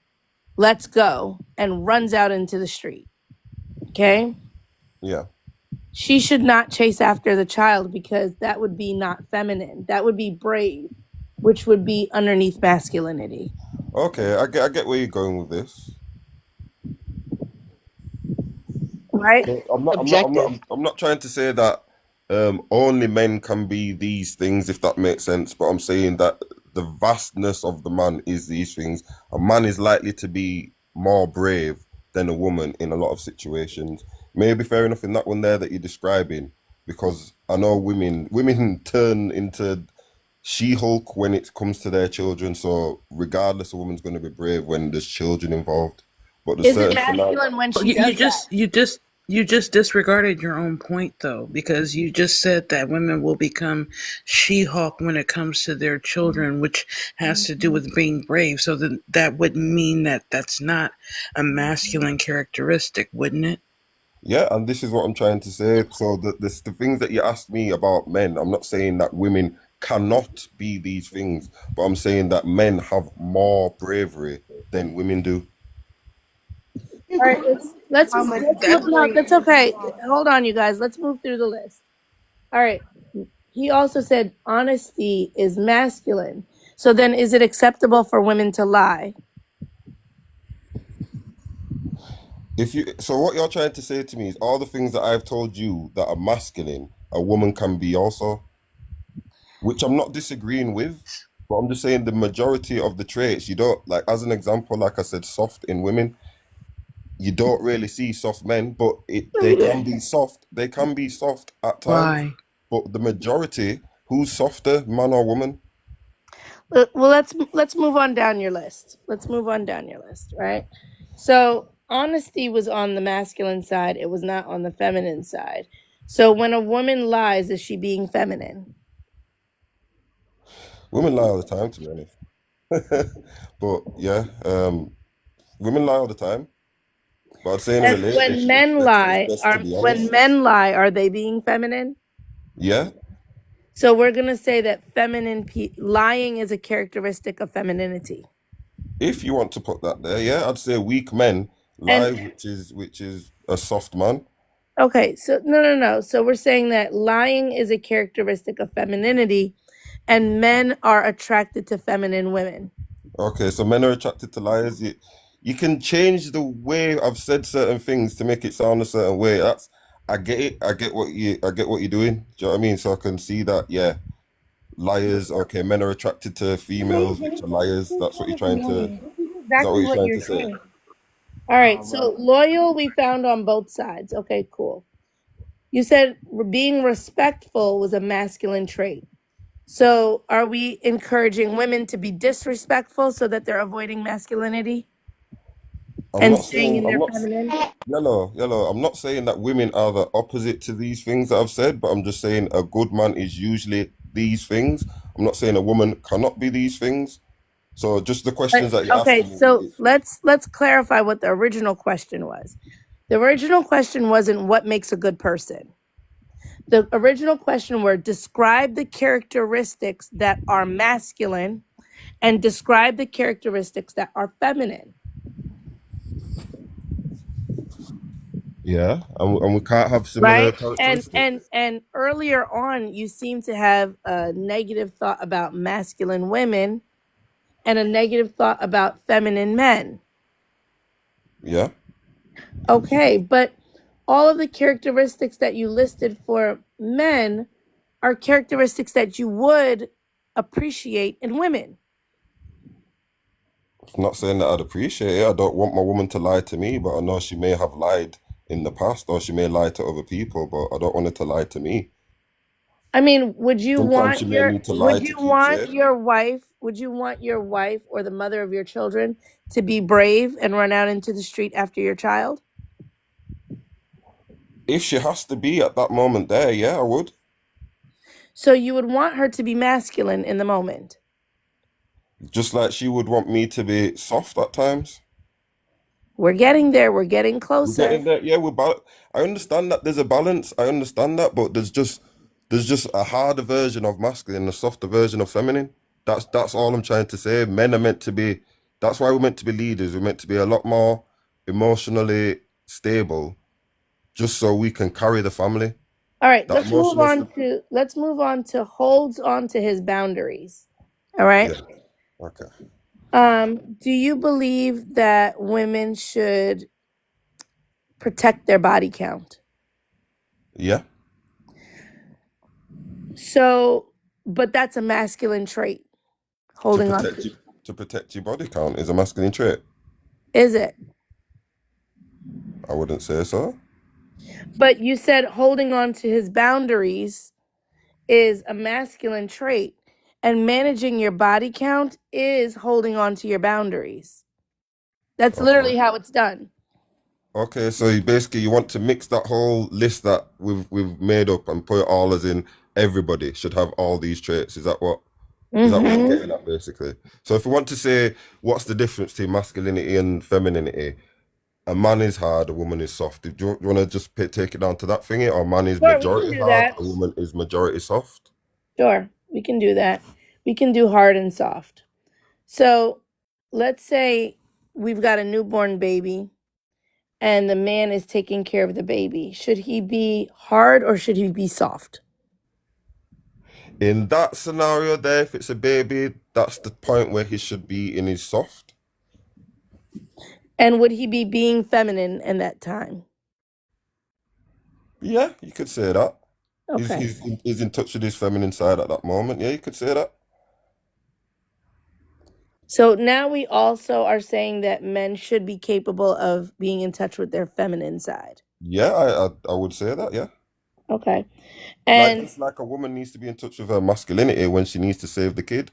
lets go and runs out into the street. Okay? Yeah. She should not chase after the child because that would be not feminine. That would be brave, which would be underneath masculinity. Okay, I get where you're going with this. Right? So Objective. I'm not trying to say that only men can be these things, if that makes sense. But I'm saying that the vastness of the man is these things. A man is likely to be more brave than a woman in a lot of situations. Maybe fair enough in that one there that you're describing, because I know women turn into She-Hulk when it comes to their children. So regardless, a woman's going to be brave when there's children involved. but there's Is it certain scenarios. masculine when Well, she does that? you just disregarded your own point though, because you just said that women will become She-Hulk when it comes to their children, which has to do with being brave. So then that would mean that that's not a masculine characteristic, wouldn't it? Yeah, and this is what I'm trying to say. So the things that you asked me about men, I'm not saying that women cannot be these things, but I'm saying that men have more bravery than women do. All right, let's How much move. No, bravery? that's okay. Hold on, you guys. Let's move through the list. All right. He also said honesty is masculine. So then, is it acceptable for women to lie? If you so what you're trying to say to me is all the things that I've told you that are masculine, a woman can be also, which I'm not disagreeing with, but I'm just saying the majority of the traits you don't like. As an example, like I said, soft in women, you don't really see soft men, but they can be soft. They can be soft at times, Why? but the majority, who's softer, man or woman? Well, let's move on down your list. Let's move on down your list, right? So honesty was on the masculine side. It was not on the feminine side. So when a woman lies, is she being feminine? Women lie all the time, to be honest. But yeah, women lie all the time. But I'd say in a And when relationship, men it's lie, best to be when honest. men lie, are they being feminine? Yeah, So we're gonna say that lying is a characteristic of femininity. if you want to put that there, yeah, I'd say weak men lie, And which is a soft man. okay, so no. So we're saying that lying is a characteristic of femininity, and men are attracted to feminine women. Okay, so men are attracted to liars. You can change the way I've said certain things to make it sound a certain way. That's I get it. I get what you're doing. Do you know what I mean? So I can see that, yeah, liars. Okay, men are attracted to females, which are liars. That's what you're trying to. This is Is that what exactly you're what trying you're to say? saying. All right, Bro. so loyal we found on both sides. Okay, cool. You said being respectful was a masculine trait. So are we encouraging women to be disrespectful so that they're avoiding masculinity I'm and not staying saying in I'm their not feminine? yellow. I'm not saying that women are the opposite to these things that I've said, but I'm just saying a good man is usually these things. I'm not saying a woman cannot be these things. So just the questions that you're Okay, asking me, so let's clarify what the original question was. The original question wasn't what makes a good person. The original question were describe the characteristics that are masculine and describe the characteristics that are feminine. yeah, and we can't have similar Right? And characteristics. and and earlier on you seem to have a negative thought about masculine women and a negative thought about feminine men. Yeah, Okay, but all of the characteristics that you listed for men are characteristics that you would appreciate in women. I'm not saying that I'd appreciate it. I don't want my woman to lie to me, but I know she may have lied in the past, or she may lie to other people, but I don't want her to lie to me. I mean, Sometimes she may need to lie to keep safe. would you want your wife or the mother of your children to be brave and run out into the street after your child? If she has to be at that moment there, yeah, I would. So you would want her to be masculine in the moment. Just like she would want me to be soft at times. We're getting there. We're getting We're closer. getting there. Yeah, I understand that there's a balance. I understand that, but there's just a harder version of masculine, a softer version of feminine. That's all I'm trying to say. Men are meant to be. That's why we're meant to be leaders. We're meant to be a lot more emotionally stable, just so we can carry the family. All right, That emotional. let's move on to holds on to his boundaries. All right. Yeah. Okay. Do you believe that women should protect their body count? Yeah. So, but that's a masculine trait. To Holding on protect you. To protect your body count is a masculine trait. is it? I wouldn't say so. But you said holding on to his boundaries is a masculine trait, and managing your body count is holding on to your boundaries. That's Okay. literally how it's done. Okay, so you want to mix that whole list that we've made up and put it all as in everybody should have all these traits. Is that what you're Hmm. getting at basically? So if we want to say what's the difference between masculinity and femininity, a man is hard, a woman is soft. Do you want to just take it down to that thingy, or a man is Sure, we can majority do hard, that. a woman is majority soft? Sure, we can do that. We can do hard and soft. So let's say we've got a newborn baby and the man is taking care of the baby. Should he be hard or should he be soft? In that scenario there, if it's a baby, that's the point where he should be in his soft. And would he be being feminine in that time? Yeah, you could say that. Okay. He's in touch with his feminine side at that moment. Yeah, you could say that. So now we also are saying that men should be capable of being in touch with their feminine side. Yeah, I would say that. Yeah, Okay. like And just like a woman needs to be in touch with her masculinity when she needs to save the kid.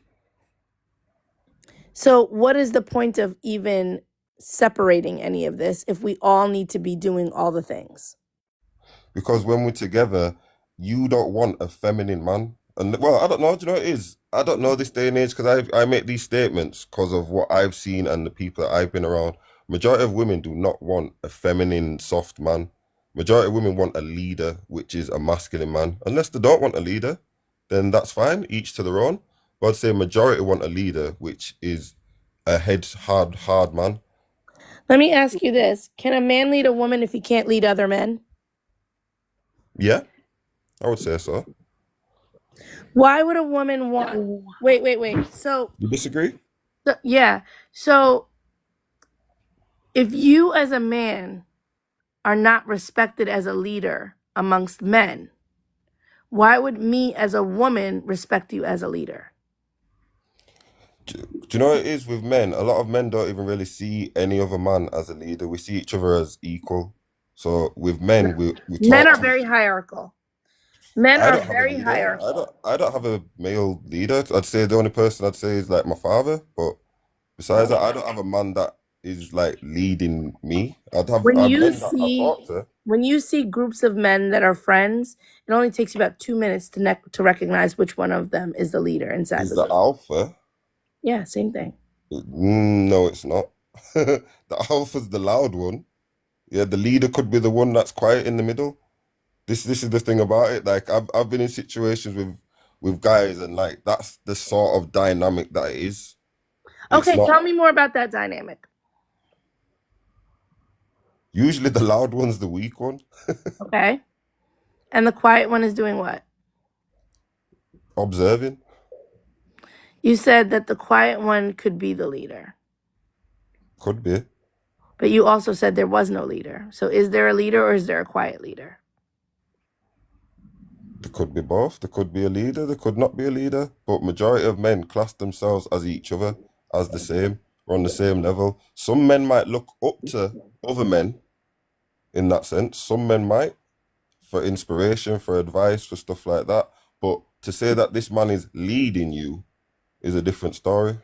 so, what is the point of even separating any of this if we all need to be doing all the things? Because when we're together, you don't want a feminine man. And well, I don't know. Do you know what it is? I don't know this day and age because I make these statements because of what I've seen and the people that I've been around. Majority of women do not want a feminine, soft man. Majority of women want a leader, which is a masculine man. Unless they don't want a leader, then that's fine. Each to their own. But I'd say majority want a leader, which is a head hard man. Let me ask you this. Can a man lead a woman if he can't lead other men? Yeah, I would say so. Why would a woman want wait. You disagree? Yeah. So if you as a man are not respected as a leader amongst men, why would me as a woman respect you as a leader? Do you know what it is with men? A lot of men don't even really see any other man as a leader. We see each other as equal. So with men, we Men talk are to. very hierarchical. Men I are don't have a very leader. hierarchical. I don't have a male leader. I'd say the only person I'd say is like my father. But besides that, I don't have a man that is like leading me. When I've you men that I see talk to. when you see groups of men that are friends, it only takes you about 2 minutes to recognize which one of them is the leader inside Is the the group. alpha? Yeah, same thing. No, it's not. The alpha's the loud one. Yeah, the leader could be the one that's quiet in the middle. This is the thing about it. Like I've been in situations with guys, and like that's the sort of dynamic that it is. It's Okay, not tell me more about that dynamic. usually the loud one's the weak one. Okay. And the quiet one is doing what? Observing You said that the quiet one could be the leader, could be. but you also said there was no leader. So is there a leader or is there a quiet leader? There could be both. There could be a leader. There could not be a leader. But majority of men class themselves as each other, as the same, or on the same level. Some men might look up to other men in that sense. Some men might for inspiration, for advice, for stuff like that. But to say that this man is leading you is a different story.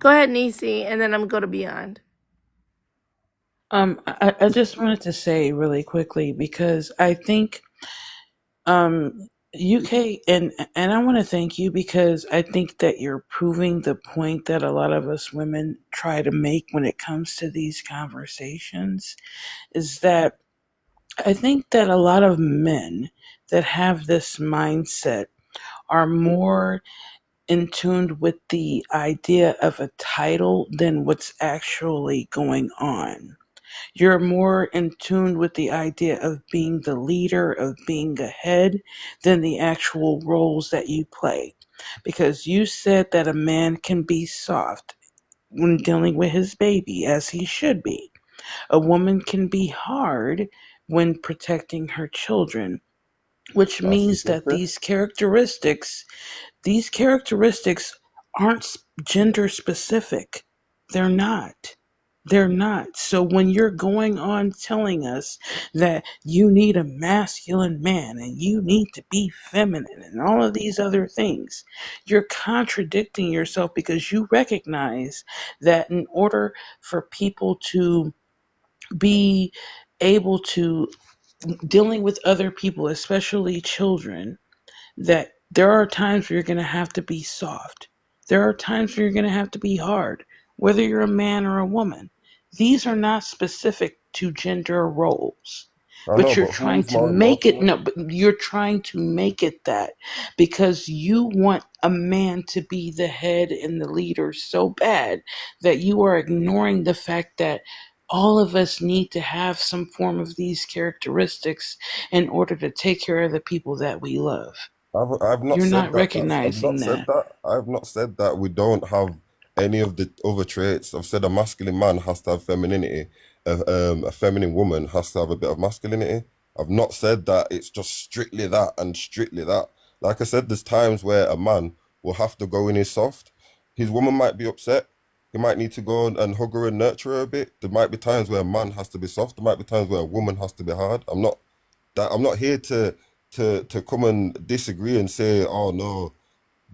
Go ahead, Nisi, and then I'm going to go to Beyond. I just wanted to say really quickly because I think UK and I want to thank you because I think that you're proving the point that a lot of us women try to make when it comes to these conversations is that I think that a lot of men that have this mindset are more in tune with the idea of a title than what's actually going on. You're more in tune with the idea of being the leader, of being ahead, than the actual roles that you play. Because you said that a man can be soft when dealing with his baby, as he should be. A woman can be hard when protecting her children, which means that 50-50. these characteristics aren't gender specific. They're not. They're not. So when you're going on telling us that you need a masculine man and you need to be feminine and all of these other things, you're contradicting yourself because you recognize that in order for people to be able to dealing with other people, especially children, that there are times where you're going to have to be soft. There are times where you're going to have to be hard, whether you're a man or a woman. These are not specific to gender roles. I But know, you're but trying who's to more make it, no, masculine? but you're trying to make it that because you want a man to be the head and the leader so bad that you are ignoring the fact that all of us need to have some form of these characteristics in order to take care of the people that we love. I've not You're said not that. I've recognizing not said that. that. I've not said that we don't have any of the other traits. I've said a masculine man has to have femininity. A feminine woman has to have a bit of masculinity. I've not said that it's just strictly that and strictly that. Like I said, there's times where a man will have to go in his soft. His woman might be upset. He might need to go and hug her and nurture her a bit. There might be times where a man has to be soft. There might be times where a woman has to be hard. I'm not here to come and disagree and say, oh no,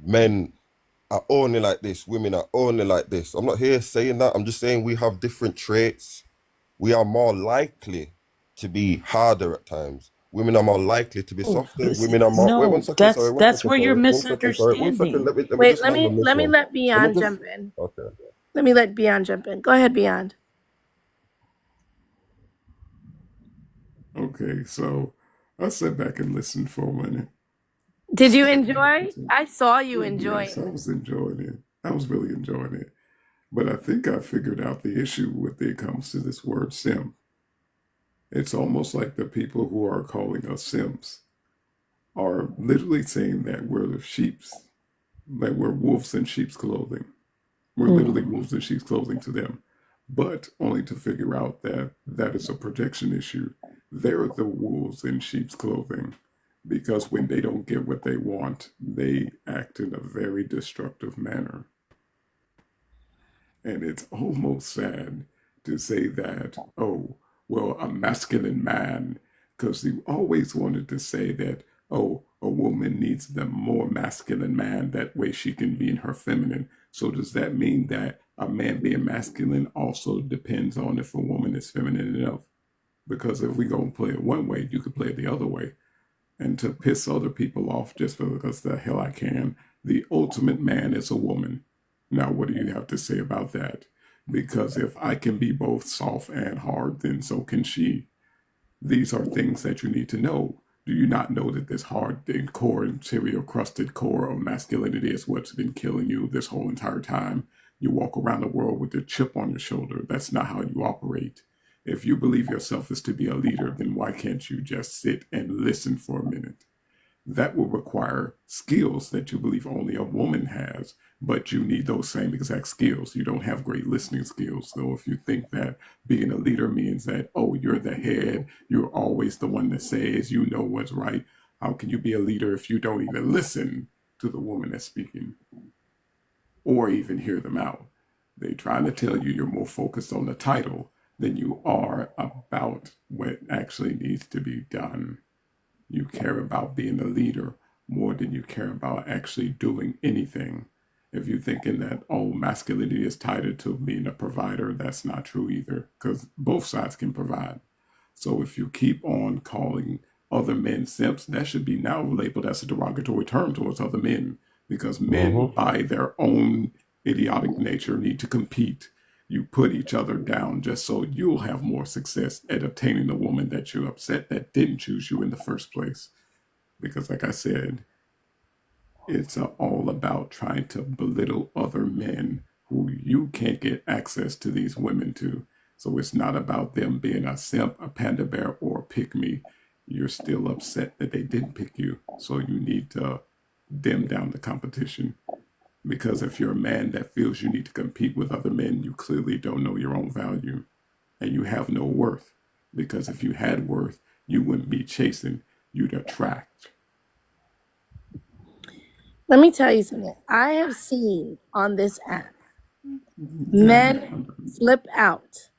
men are only like this, women are only like this. I'm not here saying that. I'm just saying we have different traits. We are more likely to be harder at times. Women are more likely to be Oh, softer. but see, Women are more. Wait one no, second. Sorry. that's One that's second. where you're Sorry. One second. Sorry. One second. misunderstanding. Let me Wait, just land on this let me one. let Let me Beyond just. jump in. Okay. Let me let Beyond jump in. Go ahead, Beyond. Okay, so I sat back and listened for a minute. Did you enjoy? I saw you Yes, I enjoying. was enjoying it. I was really enjoying it. But I think I figured out the issue when it comes to this word simp. It's almost like the people who are calling us simps are literally saying that we're the sheeps, that we're wolves in sheep's clothing. We're literally wolves in sheep's clothing to them, but only to figure out that that is a projection issue. They're the wolves in sheep's clothing because when they don't get what they want, they act in a very destructive manner. And it's almost sad to say that, oh, well, a masculine man, because you always wanted to say that, oh, a woman needs the more masculine man, that way she can be in her feminine. So does that mean that a man being masculine also depends on if a woman is feminine enough? Because if we go and play it one way, you could play it the other way. And to piss other people off just because the hell I can, the ultimate man is a woman. Now, what do you have to say about that? Because if I can be both soft and hard, then so can she. These are things that you need to know. Do you not know that this hard and core, interior crusted core of masculinity is what's been killing you this whole entire time? You walk around the world with a chip on your shoulder. That's not how you operate. If you believe yourself is to be a leader, then why can't you just sit and listen for a minute? That will require skills that you believe only a woman has, but you need those same exact skills. You don't have great listening skills. So if you think that being a leader means that, oh, you're the head, you're always the one that says you know what's right, how can you be a leader if you don't even listen to the woman that's speaking or even hear them out? They're trying to tell you you're more focused on the title than you are about what actually needs to be done. You care about being a leader more than you care about actually doing anything. If you're thinking that, oh, masculinity is tied to being a provider, that's not true either, because both sides can provide. So if you keep on calling other men simps, that should be now labeled as a derogatory term towards other men, because men, Mm-hmm. by their own idiotic nature, need to compete. You put each other down just so you'll have more success at obtaining the woman that you're upset that didn't choose you in the first place. Because, like I said, it's all about trying to belittle other men who you can't get access to these women to. So it's not about them being a simp, a panda bear, or a pick me. You're still upset that they didn't pick you. So you need to dim down the competition. Because if you're a man that feels you need to compete with other men, you clearly don't know your own value and you have no worth. Because if you had worth, you wouldn't be chasing, you'd attract. Let me tell you something. I have seen on this app Yeah. Men flip out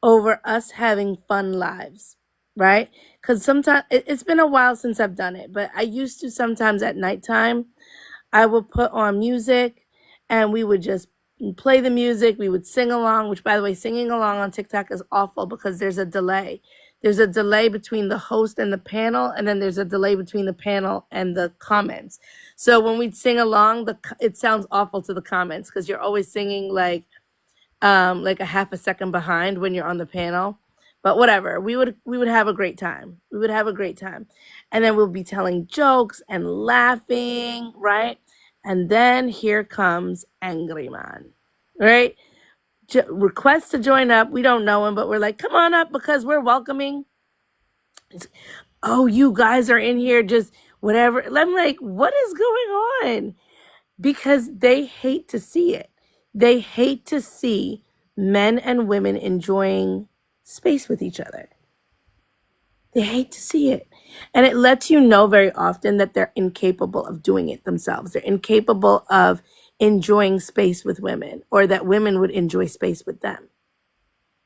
over us having fun lives, right? Because sometimes it's been a while since I've done it, but I used to sometimes at nighttime I would put on music and we would just play the music. We would sing along, which, by the way, singing along on TikTok is awful because there's a delay. There's a delay between the host and the panel, and then there's a delay between the panel and the comments. So when we sing along, it sounds awful to the comments because you're always singing like a half a second behind when you're on the panel. But whatever, we would have a great time. We would have a great time. And then we'll be telling jokes and laughing, right? And then here comes Angry Man, right? Request to join up. We don't know him, but we're like, come on up because we're welcoming. Oh, you guys are in here just whatever. I'm like, what is going on? Because they hate to see it. They hate to see men and women enjoying space with each other. They hate to see it. And it lets you know very often that they're incapable of doing it themselves. They're incapable of enjoying space with women, or that women would enjoy space with them.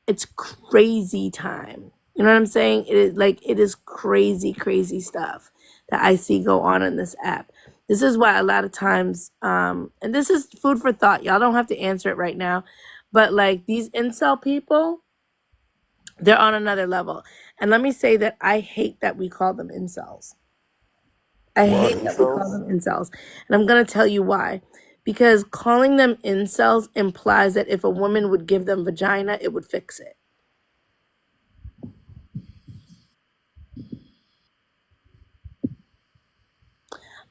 It's crazy time. You know what I'm saying? It is crazy, crazy stuff that I see go on in this app. This is why a lot of times, and this is food for thought. Y'all don't have to answer it right now, but like these incel people, they're on another level. And let me say that I hate that we call them incels. I What hate that we call incels? them incels. And I'm going to tell you why. Because calling them incels implies that if a woman would give them vagina, it would fix it.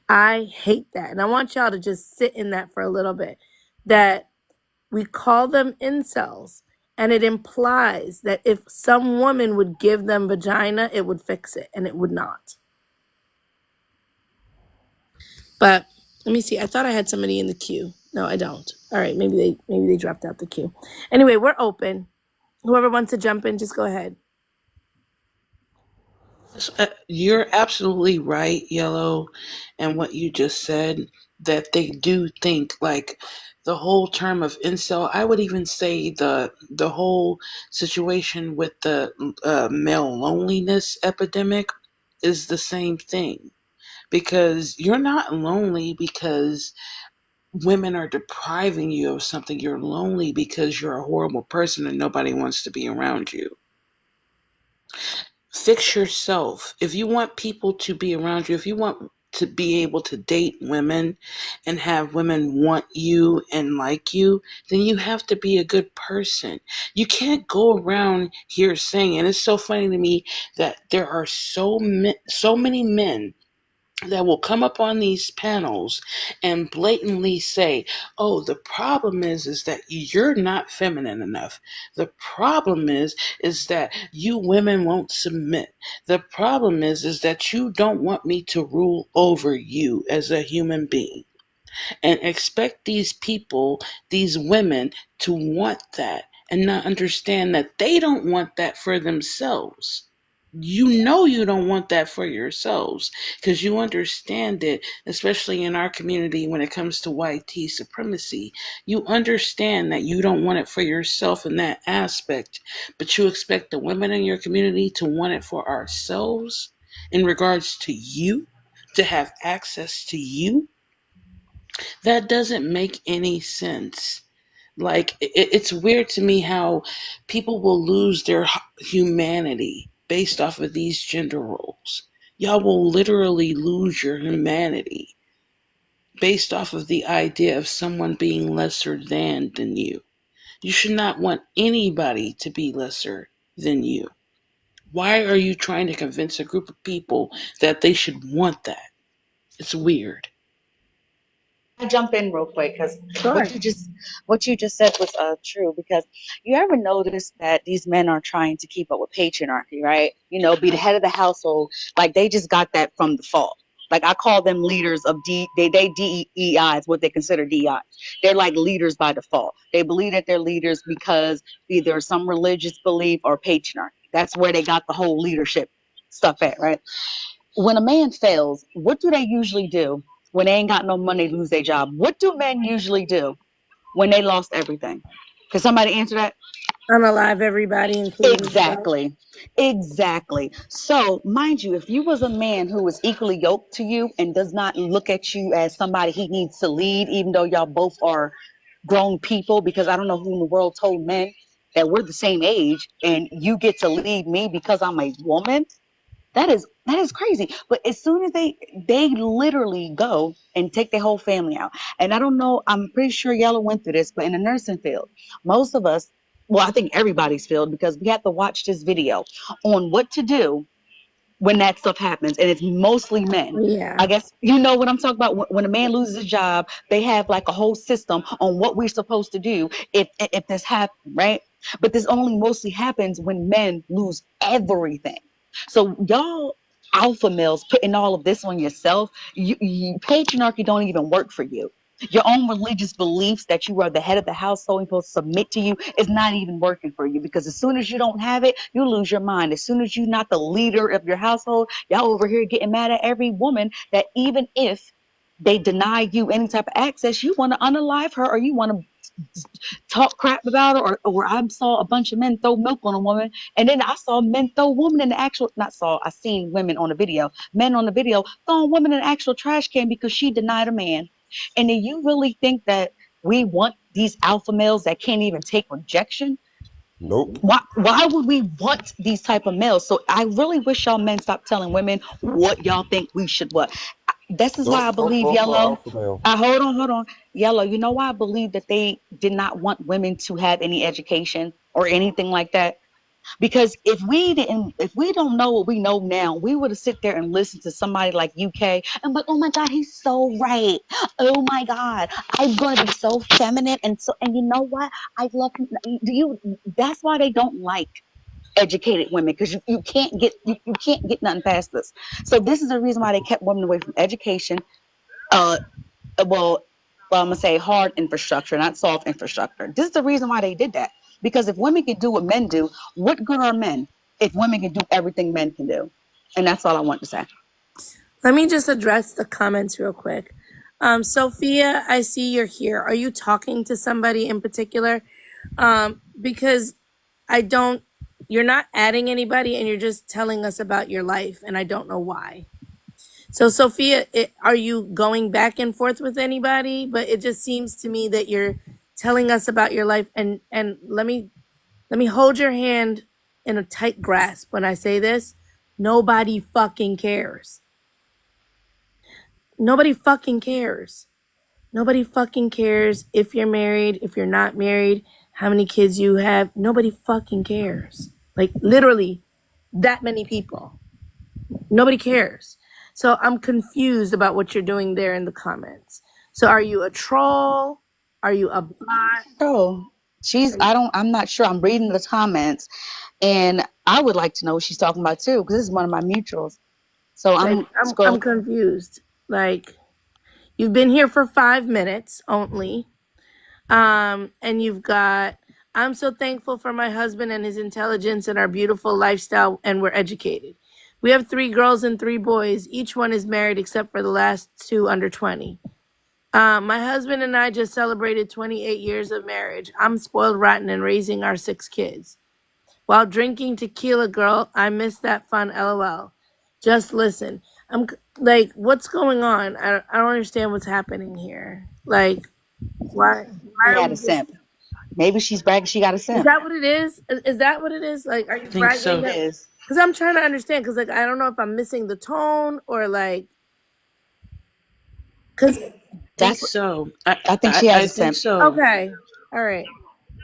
I hate that. And I want y'all to just sit in that for a little bit. That we call them incels. And it implies that if some woman would give them vagina, it would fix it. And it would not. But let me see. I thought I had somebody in the queue. No, I don't. All right, maybe they dropped out the queue. Anyway, we're open. Whoever wants to jump in, just go ahead. You're absolutely right, Yellow, and what you just said, that they do think like the whole term of incel. I would even say the whole situation with the male loneliness epidemic is the same thing, because you're not lonely because women are depriving you of something. You're lonely because you're a horrible person and nobody wants to be around you. Fix yourself. If you want people to be around you, if you want to be able to date women and have women want you and like you, then you have to be a good person. You can't go around here saying, and it's so funny to me that there are so many men that will come up on these panels and blatantly say, oh, the problem is that you're not feminine enough. The problem is that you women won't submit. The problem is that you don't want me to rule over you as a human being, and expect these people, these women, to want that and not understand that they don't want that for themselves. You know you don't want that for yourselves, because you understand it, especially in our community when it comes to white tea supremacy. You understand that you don't want it for yourself in that aspect, but you expect the women in your community to want it for ourselves in regards to you, to have access to you. That doesn't make any sense. Like, it's weird to me how people will lose their humanity based off of these gender roles. Y'all will literally lose your humanity based off of the idea of someone being lesser than you. You should not want anybody to be lesser than you. Why are you trying to convince a group of people that they should want that? It's weird. I jump in real quick because Sure. what you just said was true. Because you ever notice that these men are trying to keep up with patriarchy, right? You know, be the head of the household. Like they just got that from the fall. Like I call them leaders of they DEI is what they consider DEI. They're like leaders by default. They believe that they're leaders because either some religious belief or patriarchy. That's where they got the whole leadership stuff at, right? When a man fails, what do they usually do when they ain't got no money to lose their job? What do men usually do? when they lost everything? Can somebody answer that? Unalive everybody, including yourself. Exactly. Exactly. So, mind you, if you was a man who was equally yoked to you and does not look at you as somebody he needs to lead, even though y'all both are grown people, because I don't know who in the world told men that we're the same age and you get to lead me because I'm a woman, that is crazy. But as soon as they literally go and take their whole family out, and I don't know, I'm pretty sure Yellow went through this, but in the nursing field, most of us, well, I think everybody's field, because we have to watch this video on what to do when that stuff happens, and it's mostly men. I Yeah. guess you know what I'm talking about. When a man loses a job, they have like a whole system on what we're supposed to do if this happens, right? But this only mostly happens when men lose everything. So y'all alpha males putting all of this on yourself. Patriarchy don't even work for you. Your own religious beliefs that you are the head of the household and supposed to submit to you is not even working for you, because as soon as you don't have it, you lose your mind. As soon as you're not the leader of your household, y'all over here getting mad at every woman that even if they deny you any type of access, you want to unalive her, or you want to talk crap about her, or I saw a bunch of men throw milk on a woman, and then I saw men throw women in the actual, not saw, I seen women on the video, men on the video throwing women in an actual trash can because she denied a man. And then you really think that we want these alpha males that can't even take rejection? Nope. Why would we want these type of males? So I really wish y'all men stop telling women what y'all think we should what. This is why I Don't believe go for Yellow. alpha male. Hold on, Yellow. You know why I believe that they did not want women to have any education or anything like that? Because if we don't know what we know now, we would have sit there and listened to somebody like UK and like, oh my God, he's so right. Oh my God, I'm gonna be so feminine and you know what? I love him. Do you? That's why they don't like educated women, because you can't get nothing past this. So this is the reason why they kept women away from education. Uh, well, I'm gonna say hard infrastructure, not soft infrastructure. This is the reason why they did that. Because if women can do what men do, what good are men if women can do everything men can do? And that's all I want to say. Let me just address the comments real quick. Sophia, I see you're here. Are you talking to somebody in particular? Because you're not adding anybody, and you're just telling us about your life, and I don't know why. So Sophia, are you going back and forth with anybody? But it just seems to me that you're telling us about your life, and let me hold your hand in a tight grasp when I say this. Nobody fucking cares. Nobody fucking cares. Nobody fucking cares if you're married, if you're not married, how many kids you have. Nobody fucking cares. Like literally that many people. Nobody cares. So I'm confused about what you're doing there in the comments. So are you a troll? Are you a bot? Oh, I'm not sure. I'm reading the comments, and I would like to know what she's talking about too, because this is one of my mutuals. So Like I'm I'm scrolling. confused. Like you've been here for 5 minutes only. And you've got, I'm so thankful for my husband and his intelligence and our beautiful lifestyle, and we're educated. We have 3 girls and 3 boys. Each one is married except for the last 2 under 20. My husband and I just celebrated 28 years of marriage. I'm spoiled rotten and raising our 6 kids. While drinking tequila, girl, I miss that fun, LOL. Just listen. I'm like, what's going on? I don't understand what's happening here. Like, why She are had we a just, simp. Maybe she's bragging she got a is simp. that what it is? Is that what it is? Like, are I you think bragging so. It that? is. Because I'm trying to understand. Because like, I don't know if I'm missing the tone or like, because Think That's so. I think she has I a think simp. so. okay, all right.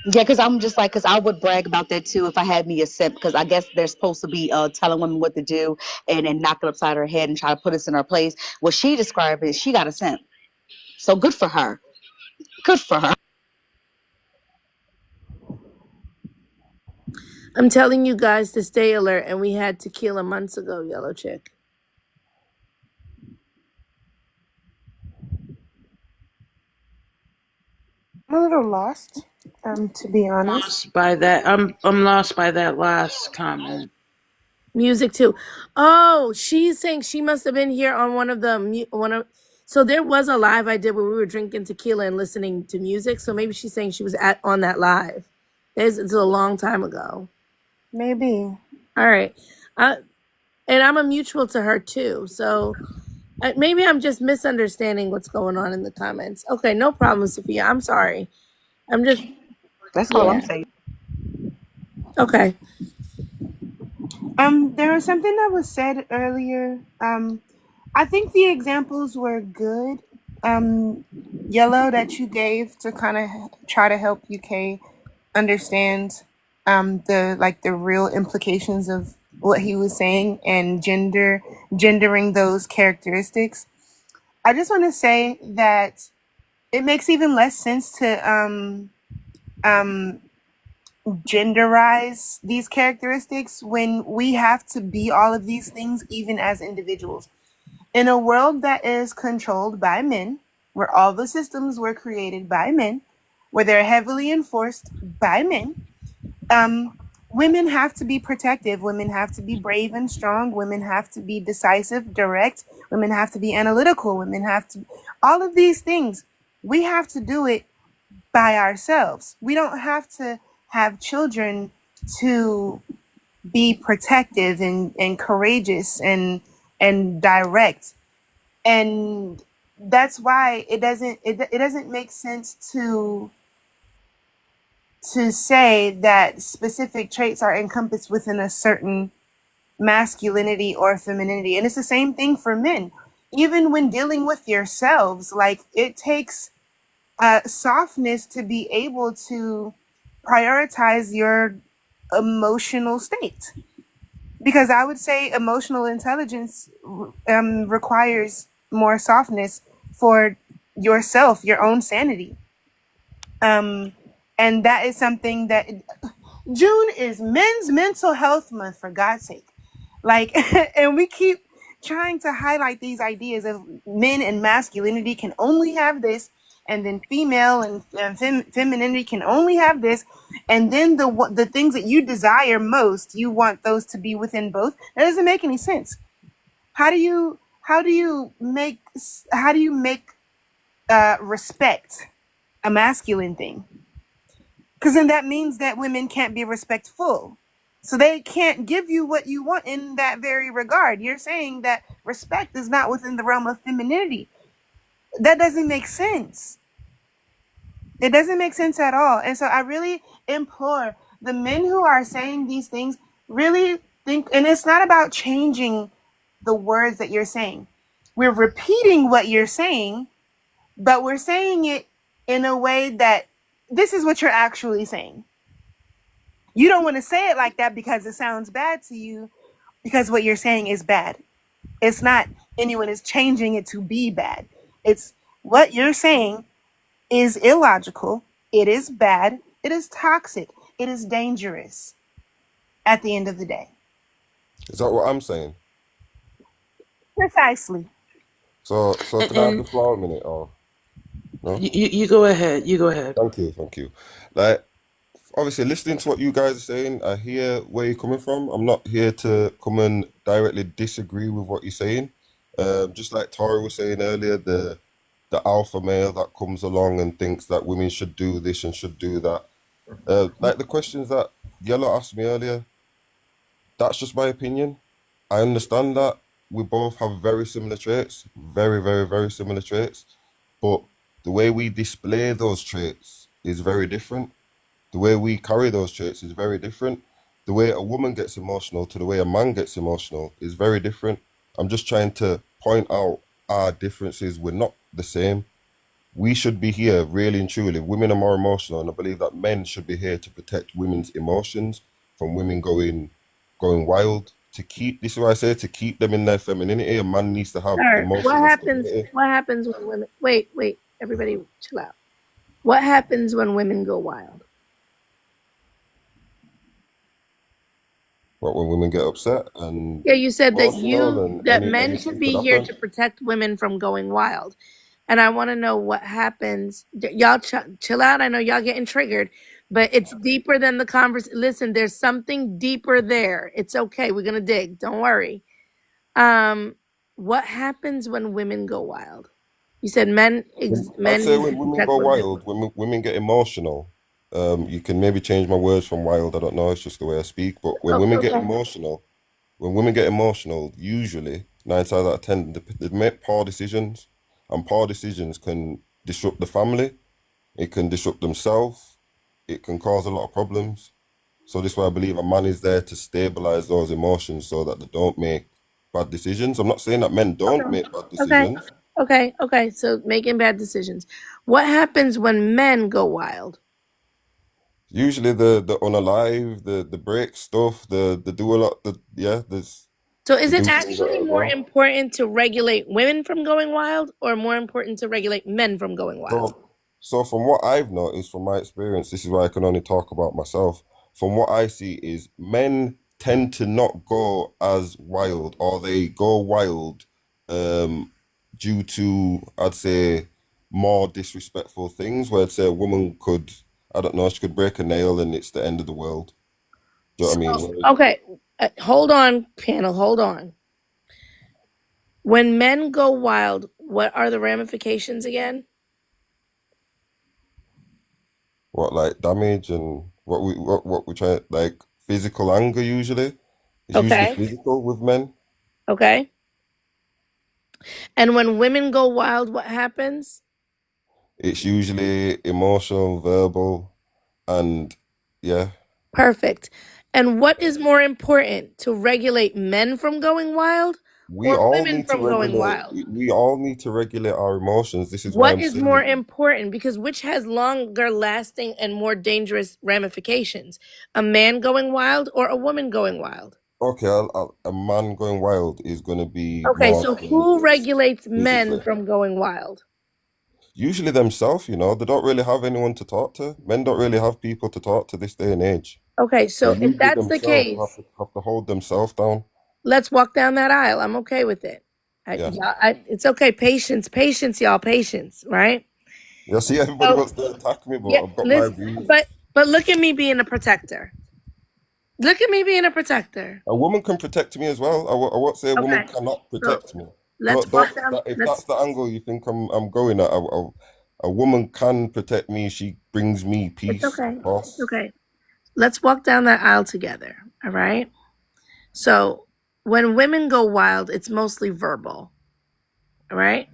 Yeah, because I'm just like, because I would brag about that too if I had me a simp. Because I guess they're supposed to be telling women what to do and then knock it upside her head and try to put us in our place. What she described is she got a simp. So good for her. Good for her. I'm telling you guys to stay alert, and we had tequila months ago, yellow chick. I'm a little lost, to be honest. Lost by that. I'm lost by that last comment. Music too. Oh, she's saying she must have been here on one of the one of. So there was a live I did where we were drinking tequila and listening to music. So maybe she's saying she was on that live. It's a long time ago. Maybe. All right. And I'm a mutual to her too. So maybe I'm just misunderstanding what's going on in the comments. Okay, no problem, Sophia. I'm sorry. I'm just, That's all I'm yeah. saying. Okay. There was something that was said earlier. I think the examples were good. Yellow that you gave to kind of try to help UK understand the real implications of what he was saying and gendering those characteristics. I just want to say that it makes even less sense to um genderize these characteristics when we have to be all of these things even as individuals. In a world that is controlled by men, where all the systems were created by men, where they're heavily enforced by men, women have to be protective. Women have to be brave and strong. Women have to be decisive, direct. Women have to be analytical. Women have to, all of these things. We have to do it by ourselves. We don't have to have children to be protective and courageous and direct. And that's why it doesn't make sense to say that specific traits are encompassed within a certain masculinity or femininity. And it's the same thing for men. Even when dealing with yourselves, like it takes softness to be able to prioritize your emotional state. Because I would say emotional intelligence requires more softness for yourself, your own sanity. And that is something that June is Men's Mental Health Month, for God's sake. Like, and we keep trying to highlight these ideas of men and masculinity can only have this, and then female and femininity can only have this, and then the things that you desire most, you want those to be within both. That doesn't make any sense. How do you make respect a masculine thing? Because then that means that women can't be respectful. So they can't give you what you want in that very regard. You're saying that respect is not within the realm of femininity. That doesn't make sense. It doesn't make sense at all. And so I really implore the men who are saying these things, really think, and it's not about changing the words that you're saying. We're repeating what you're saying, but we're saying it in a way that this is what you're actually saying. You don't want to say it like that because it sounds bad to you, because what you're saying is bad. It's not anyone is changing it to be bad. It's what you're saying is illogical. It is bad. It is toxic. It is dangerous at the end of the day. Is that what I'm saying? Precisely. So can I have the And floor a minute or no? you go ahead. You go ahead. Thank you. Like, obviously, listening to what you guys are saying, I hear where you're coming from. I'm not here to come and directly disagree with what you're saying. Just like Tori was saying earlier, the alpha male that comes along and thinks that women should do this and should do that. Like the questions that Yellow asked me earlier, that's just my opinion. I understand that we both have very similar traits, very, very, very similar traits, but the way we display those traits is very different. The way we carry those traits is very different. The way a woman gets emotional to the way a man gets emotional is very different. I'm just trying to point out our differences. We're not the same. We should be here really and truly. Women are more emotional, and I believe that men should be here to protect women's emotions from women going wild. To keep this is what I say, to keep them in their femininity, a man needs to have Sir, emotional stability. what happens when women, wait, everybody chill out. What happens when women go wild? But when women get upset and Yeah, you said emotional and that men should anything could be here happen. to protect women from going wild. And I want to know what happens. Y'all chill out. I know y'all getting triggered, but it's deeper than the conversation. Listen, there's something deeper there. It's okay. We're going to dig. Don't worry. What happens when women go wild? You said men I'd men say need to when women protect go women. wild, when women get emotional, you can maybe change my words from wild. I don't know. It's just the way I speak. But when Oh, women get okay. emotional, usually 9 times out of 10, they make poor decisions, and poor decisions can disrupt the family. It can disrupt themselves. It can cause a lot of problems. So this is why I believe a man is there to stabilize those emotions so that they don't make bad decisions. I'm not saying that men don't Okay. make bad Okay. decisions. Okay. Okay. So making bad decisions. What happens when men go wild? Usually the unalive, the break stuff, the do a lot, So is they it do things actually that as more well. important to regulate women from going wild or more important to regulate men from going wild? So so from what I've noticed from my experience, this is why I can only talk about myself. From what I see is men tend to not go as wild, or they go wild um due to, I'd say, more disrespectful things, where I'd say a woman could, I don't know, she could break a nail and it's the end of the world. Do you know So, what I mean? Whereas, okay, hold on, panel, hold on. When men go wild, what are the ramifications again? what, like damage and what we try, like physical anger usually. It's usually Okay, physical with men. okay. And when women go wild, what happens? It's usually emotional, verbal, and yeah. Perfect. And what is more important to regulate men from going wild We or all women need to from going regulate wild? we all need to regulate our emotions. This is why What I'm is more saying, important? Because which has longer lasting and more dangerous ramifications? A man going wild or a woman going wild? okay, a man going wild is going to be Okay, more so who dangerous regulates men physically. from going wild? Usually themselves, they don't really have anyone to talk to. Men don't really have people to talk to this day and age. Okay, So so if usually that's the themselves case, have to hold themselves down. let's walk down that aisle. I'm okay with it. Yeah. It's okay. Patience, patience, y'all, patience, right? Yeah, see, everybody So wants to attack me, but yeah, I've got my listen, views. but look at me being a protector. Look at me being a protector. A woman can protect me as well. I won't say a woman Okay, cannot so protect me. let's walk down. If that's Let's. the angle you think I'm going at, a woman can protect me. She brings me It's peace, okay. of It's course. okay. Let's walk down that aisle together. All right. So when women go wild, it's mostly verbal. All right.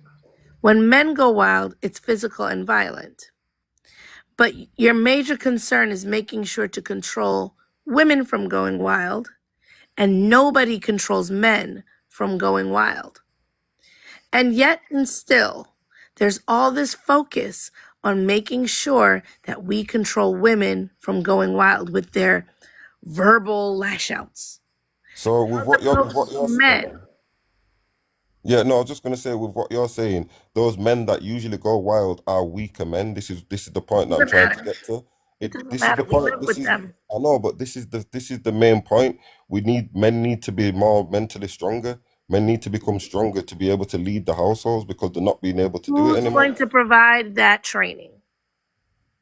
When men go wild, it's physical and violent. But your major concern is making sure to control women from going wild, and nobody controls men from going wild. And yet, and still, there's all this focus on making sure that we control women from going wild with their verbal lash outs, So as with opposed what to you're men. yeah, no, I was just gonna say with what you're saying, those men that usually go wild are weaker men. This is the point that I'm Doesn't trying to matter. get to. It doesn't This is the matter. We point. live This with is them. I know, but this is the main point. Men need to be more mentally stronger. Men need to become stronger to be able to lead the households because they're not being able to do it Who's anymore. going to provide that training?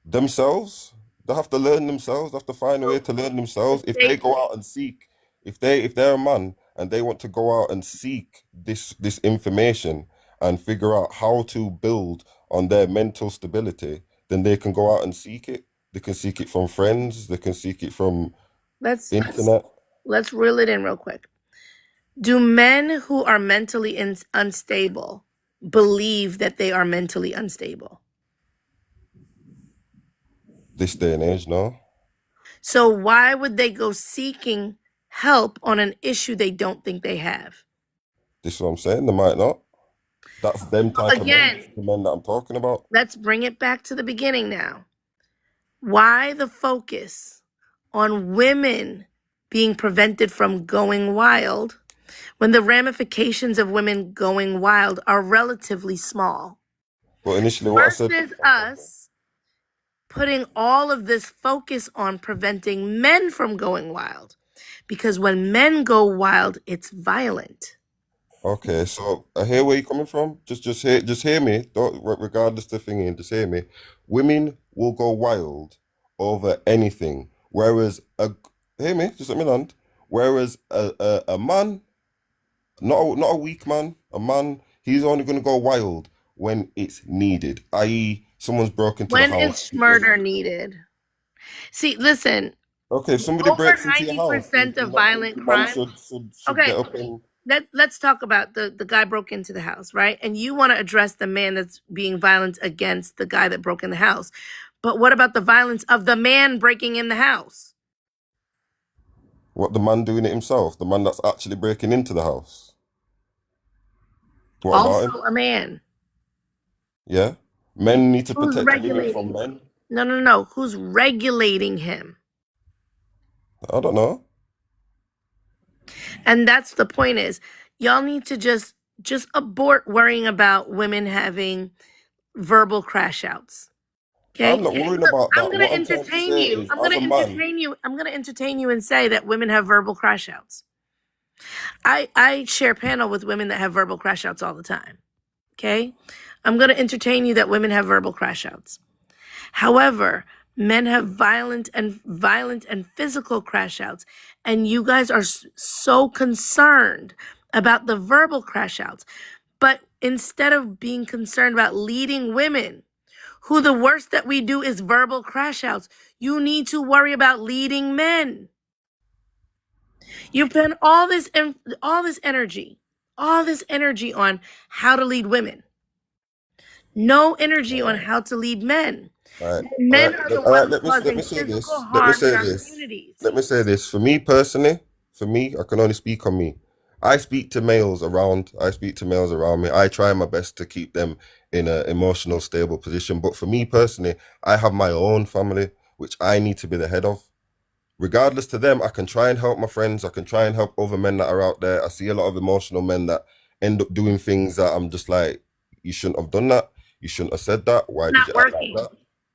Themselves, they have to learn themselves. They have to find a way So to learn if themselves. If they they go out and seek, if they're a man and they want to go out and seek this information and figure out how to build on their mental stability, then they can go out and seek it. They can seek it from friends. They can seek it from let's internet. let's reel it in real quick. Do men who are mentally unstable believe that they are mentally unstable? This day and age, no. So why would they go seeking help on an issue they don't think they have? This is what I'm saying. They might not. That's them type of men. Again, The men that I'm talking about. let's bring it back to the beginning now. Why the focus on women being prevented from going wild when the ramifications of women going wild are relatively small? But initially, what I said. Versus us putting all of this focus on preventing men from going wild. Because when men go wild, it's violent. Okay, so I hear where you're coming from. Just hear me. Don't, regardless the thing, just hear me. Women will go wild over anything, whereas hear me, just let me land. Whereas a man, not a weak man, a man, he's only gonna go wild when it's needed, i.e., someone's broken into the When house. is murder needed? See, listen, Okay, if somebody over breaks into your house, 90% of violent the man crime. should Okay, get up and. let's talk about the guy broke into the house, right? And you want to address the man that's being violent against the guy that broke in the house. But what about the violence of the man breaking in the house? What, the man doing it himself? The man that's actually breaking into the house? What about him? Also a man. Yeah? Men need to Who's protect women regulating from him? men? No. Who's regulating him? I don't know. And that's the point is, y'all need to just abort worrying about women having verbal crash outs. Okay? I'm not worrying Look, about I'm that. going What to I'm trying to entertain say you. is, as a man, I'm going to entertain you and say that women have verbal crash outs. I share panel with women that have verbal crash outs all the time. Okay? I'm going to entertain you that women have verbal crash outs. However, men have violent and physical crash outs, and you guys are so concerned about the verbal crash outs. But instead of being concerned about leading women, who the worst that we do is verbal crash outs, you need to worry about leading men. You spend all this energy on how to lead women. No energy on how to lead men. right? Men are the All right. ones Let causing me say physical this. Let me harm in say our this. communities. Let me say this. For me personally, I can only speak on me. I speak to males around. I speak to males around me. I try my best to keep them in an emotional, stable position. But for me personally, I have my own family, which I need to be the head of. Regardless to them, I can try and help my friends. I can try and help other men that are out there. I see a lot of emotional men that end up doing things that I'm just like, you shouldn't have done that. You shouldn't have said that. Why did Not you act like working. that?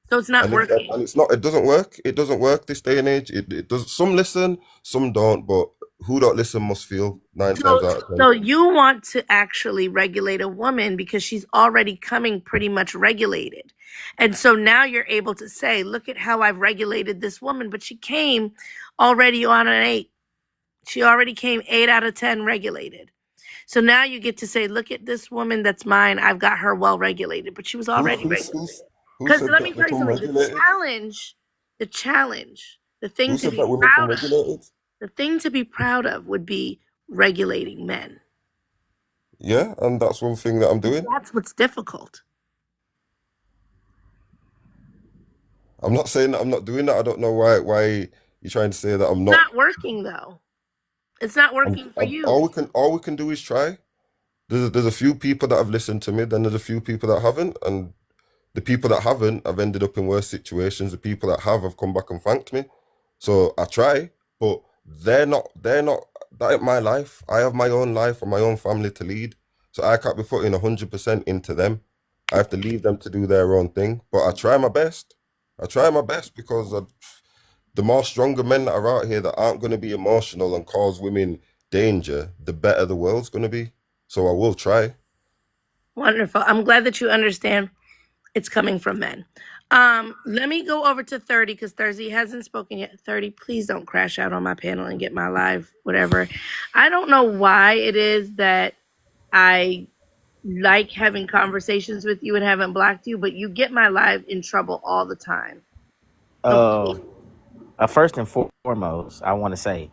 So it's not And working. it's not. It doesn't work. It doesn't work this day and age. It does. Some listen, some don't. But who don't listen must feel 9 times out of 10. So you want to actually regulate a woman because she's already coming pretty much regulated. And so now you're able to say, look at how I've regulated this woman, but she came already on an 8. She already came 8 out of 10 regulated. So now you get to say, look at this woman that's mine. I've got her well regulated, but she was Who already who regulated. who Because said let me that tell you become something, regulated? the thing Who to said be that we become proud of, regulated? would be regulating men. Yeah, and that's one thing that I'm doing. That's what's difficult. I'm not saying that I'm not doing that. I don't know why you're trying to say that I'm It's not. not working though. It's not working for you. All we can do is try. There's a few people that have listened to me. Then there's a few people that haven't, and the people that haven't have ended up in worse situations. The people that have come back and thanked me. So I try, but they're not that ain't my life. I have my own life and my own family to lead. So I can't be putting 100% into them. I have to leave them to do their own thing. But I try my best. I try my best because the more stronger men that are out here that aren't going to be emotional and cause women danger, the better the world's going to be. So I will try. Wonderful. I'm glad that you understand it's coming from men. Let me go over to 30 because Thursday hasn't spoken yet. 30, please don't crash out on my panel and get my live, whatever. I don't know why it is that I like having conversations with you and haven't blocked you, but you get my live in trouble all the time. So Uh, First and foremost, I want to say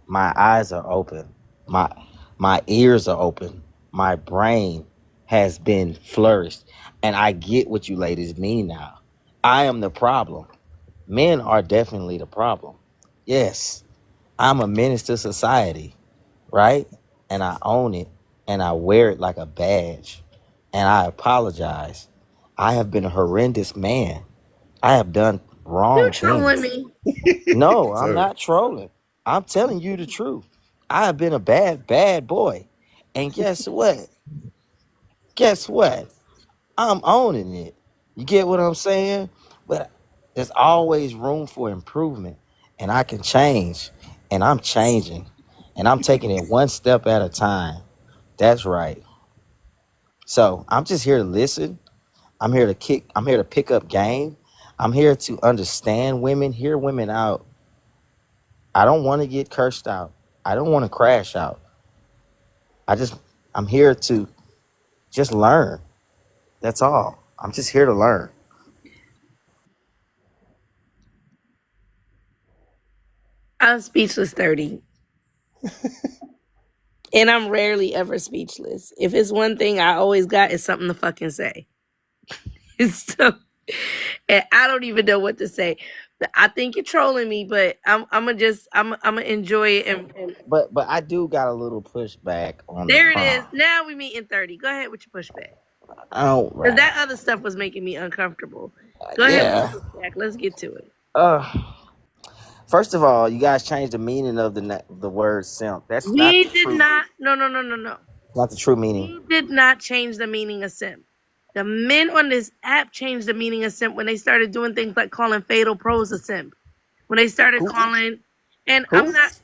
my eyes are open, my my ears are open, my brain has been flourished, and I get what you ladies mean now. I am the problem. Men are definitely the problem. Yes, I'm a menace to society, right? And I own it, and I wear it like a badge. And I apologize. I have been a horrendous man. I have done you're wrong trolling things. me. No, I'm So not trolling. I'm telling you the truth. I have been a bad, bad boy. And guess what? Guess what? I'm owning it. You get what I'm saying? But there's always room for improvement. And I can change. And I'm changing. And I'm taking it one step at a time. That's right. So I'm just here to listen. I'm here to pick up game. I'm here to understand women, hear women out. I don't want to get cursed out. I don't want to crash out. I just I'm here to just learn. That's all. I'm just here to learn. I'm speechless 30. And I'm rarely ever speechless. If it's one thing I always got, is something to fucking say. So, and I don't even know what to say. I think you're trolling me, but I'm gonna enjoy it. And But I do got a little pushback on the there it is. prompt. Now we meet in 30. Go ahead with your pushback. Oh Because right. that other stuff was making me uncomfortable. Go ahead with Yeah. your pushback. Let's get to it. Uh First of all, you guys changed the meaning of the word simp. That's not We the did true not. No. not the true meaning. We did not change the meaning of simp. The men on this app changed the meaning of simp when they started doing things like calling fatal pros a simp. When they started Who calling, and I'm who not.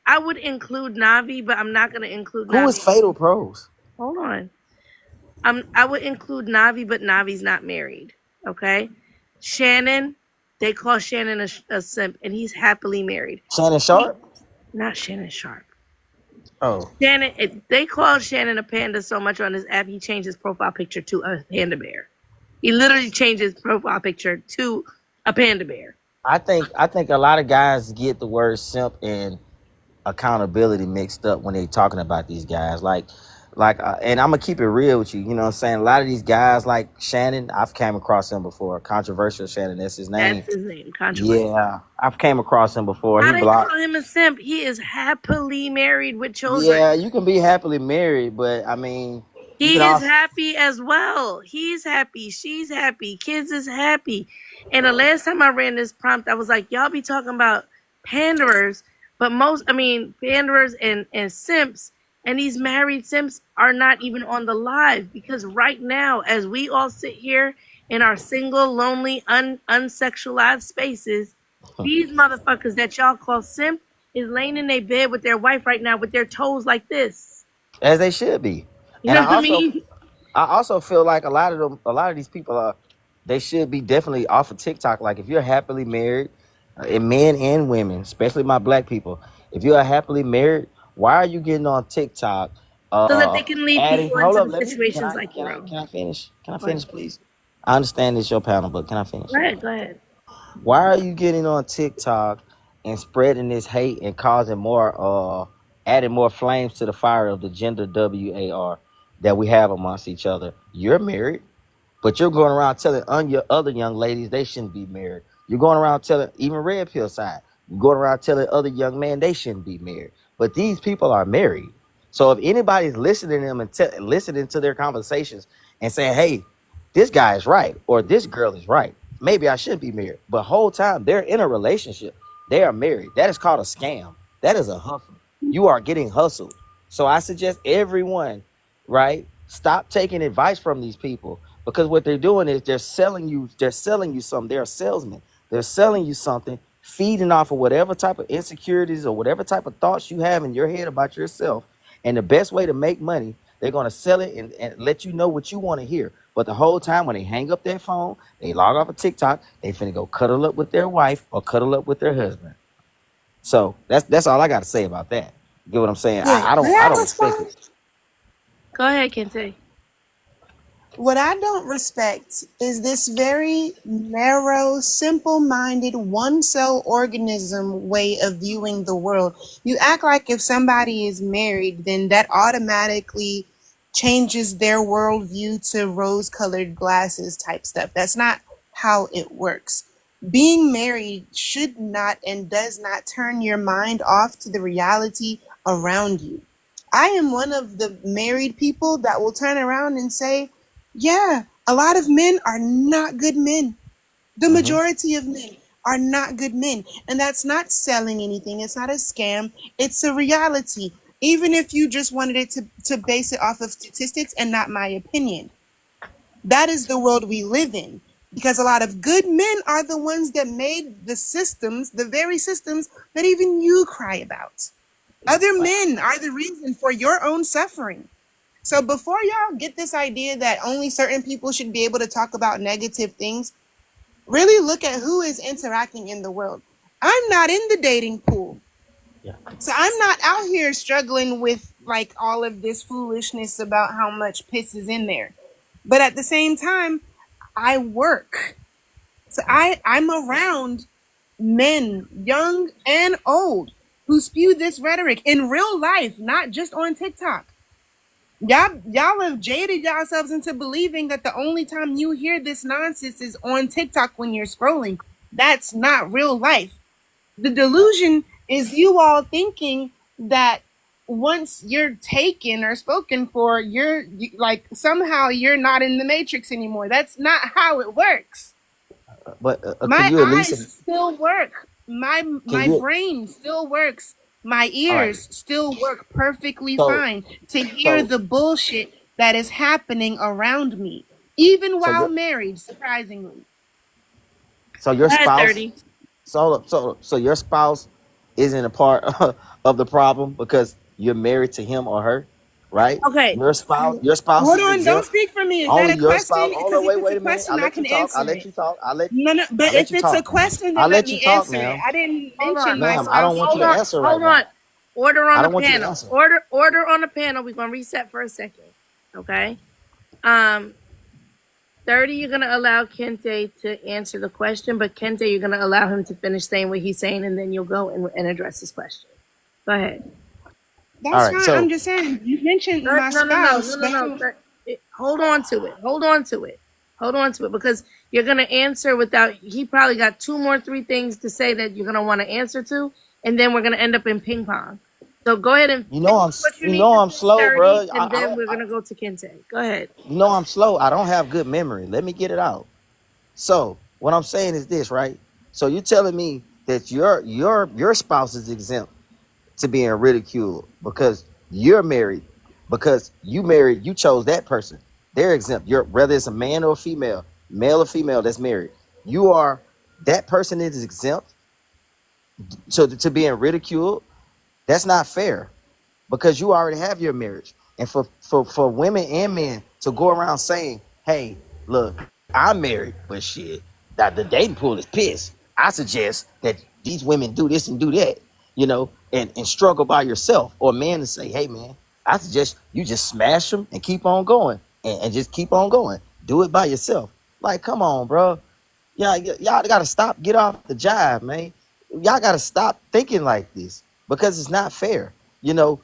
I would include Navi, but I'm not going to include who is Navi. Fatal Pros? Hold on. I would include Navi, but Navi's not married. Okay. Shannon, they call Shannon a simp, and he's happily married. Shannon Sharp? Not Shannon Sharp. Oh. Shannon, they call Shannon a panda so much on this app, he changed his profile picture to a panda bear. He literally changed his profile picture to a panda bear. I think a lot of guys get the word simp and accountability mixed up when they talking about these guys. And I'm gonna keep it real with you. You know what I'm saying? A lot of these guys like Shannon, I've came across him before. Controversial Shannon, that's his name. That's his name, controversial. Yeah, I've came across him before. How He they call blocked. him a simp? He is happily married with children. Yeah, you can be happily married, but I mean, you can He is also. happy as well. He's happy. She's happy. Kids is happy. And the last time I ran this prompt, I was like, y'all be talking about panderers, but panderers and simps, and these married simps are not even on the live, because right now, as we all sit here in our single, lonely, unsexualized spaces, these motherfuckers that y'all call simp is laying in their bed with their wife right now with their toes like this. As they should be. You And know what I mean? I also feel like a lot of these people are, they should be definitely off of TikTok. Like if you're happily married, and men and women, especially my black people, if you are happily married, why are you getting on TikTok? So that they can lead Adding. people Hold into up, the let me. situations like your own. Can I finish? Can I Go ahead. finish, please? I understand it's your panel, but can I finish? Go ahead. Why are you getting on TikTok and spreading this hate and causing more adding more flames to the fire of the gender WAR that we have amongst each other? You're married, but you're going around telling your other young ladies they shouldn't be married. You're going around telling, even red pill side, you're going around telling other young men they shouldn't be married. But these people are married. So if anybody's listening to them and listening to their conversations and saying, hey, this guy is right or this girl is right, maybe I should be married. But whole time they're in a relationship, they are married. That is called a scam. That is a hustle. You are getting hustled. So I suggest everyone, right, stop taking advice from these people, because what they're doing is they're selling you something. They're a salesman. They're selling you something, feeding off of whatever type of insecurities or whatever type of thoughts you have in your head about yourself. And the best way to make money, they're going to sell it and let you know what you want to hear. But the whole time when they hang up their phone, they log off of TikTok, they finna go cuddle up with their wife or cuddle up with their husband. So that's all I got to say about that. You get what I'm saying? Yeah. May I I don't respect respond? it. Go ahead, Kente. What I don't respect is this very narrow, simple-minded, one-cell organism way of viewing the world. You act like if somebody is married, then that automatically changes their worldview to rose-colored glasses type stuff. That's not how it works. Being married should not and does not turn your mind off to the reality around you. I am one of the married people that will turn around and say, yeah, a lot of men are not good men. The majority of men are not good men. And that's not selling anything. It's not a scam. It's a reality. Even if you just wanted it to base it off of statistics and not my opinion. That is the world we live in. Because a lot of good men are the ones that made the systems, the very systems that even you cry about. Other men are the reason for your own suffering. So before y'all get this idea that only certain people should be able to talk about negative things, really look at who is interacting in the world. I'm not in the dating pool. Yeah. So I'm not out here struggling with like all of this foolishness about how much piss is in there. But at the same time, I work. So I'm around men, young and old, who spew this rhetoric in real life, not just on TikTok. Y'all have jaded yourselves into believing that the only time you hear this nonsense is on TikTok when you're scrolling. That's not real life. The delusion is you all thinking that once you're taken or spoken for, like somehow you're not in the matrix anymore. That's not how it works. But can My you at least eyes still work. My can my you brain still works. My all right. ears still work perfectly So fine to hear so the bullshit that is happening around me, even so while your married, surprisingly. so Go your ahead, spouse 30. so your spouse isn't a part of the problem because you're married to him or her, right? Okay. Your spouse Hold is on, don't exempt. speak for me. Is that Only a your question? spouse. Hold Because on, if wait, it's a wait a minute. I'll question, I let you can talk. I'll answer let it. you talk. No, no, but I'll let if you it's a talk. question, I'll then let let you me talk, answer it. ma'am. I didn't Hold mention on. my Ma'am, I don't spouse want Hold you to on. here. answer right Hold now. on. Order on I the don't want you to panel. answer. Order on the panel. We're gonna reset for a second. Okay. Um, 30, you're gonna allow Kente to answer the question, but Kente, you're gonna allow him to finish saying what he's saying, and then you'll go and address his question. Go ahead. All That's right. fine. I'm So just saying, you mentioned my No, no, no, spouse, no, no, but no. Hold on to it. Hold on to it. Hold on to it because you're gonna answer without. He probably got two more, three things to say that you're gonna want to answer to, and then we're gonna end up in ping pong. So go ahead and finish what you you need know to I'm say, slow, 30, bro. and then we're gonna go to Kente. Go ahead. You know I'm slow. I don't have good memory. Let me get it out. So what I'm saying is this, right? So you're telling me that your spouse is exempt to being ridiculed because you're married, because you married, you chose that person. They're exempt. You're whether it's a man or a female, male or female that's married. You are that person is exempt to being ridiculed. That's not fair because you already have your marriage. And for women and men to go around saying, "Hey, look, I'm married, but shit, that the dating pool is pissed. I suggest that these women do this and do that, and struggle by yourself." Or men to say, "Hey, man, I suggest you just smash them and keep on going and just keep on going. Do it by yourself." Like, come on, bro. Y'all gotta stop. Get off the jive, man. Y'all gotta stop thinking like this because it's not fair.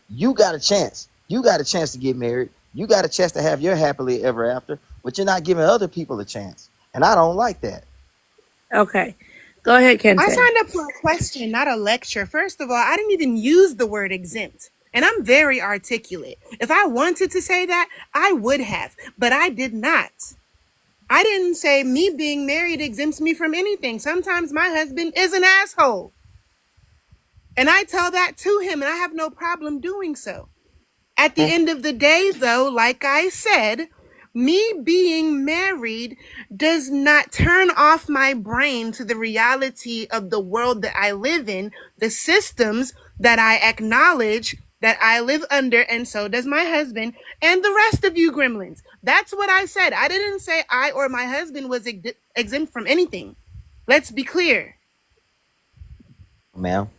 You got a chance. You got a chance to get married. You got a chance to have your happily ever after, but you're not giving other people a chance. And I don't like that. Okay. Go ahead, I Kente. signed up for a question, not a lecture. First of all, I didn't even use the word exempt. And I'm very articulate. If I wanted to say that, I would have, but I did not. I didn't say me being married exempts me from anything. Sometimes my husband is an asshole. And I tell that to him, and I have no problem doing so. At the end of the day, though, like I said, me being married does not turn off my brain to the reality of the world that I live in, the systems that I acknowledge that I live under, and so does my husband and the rest of you gremlins. That's what I said. I didn't say I or my husband was exempt from anything. Let's be clear. Ma'am,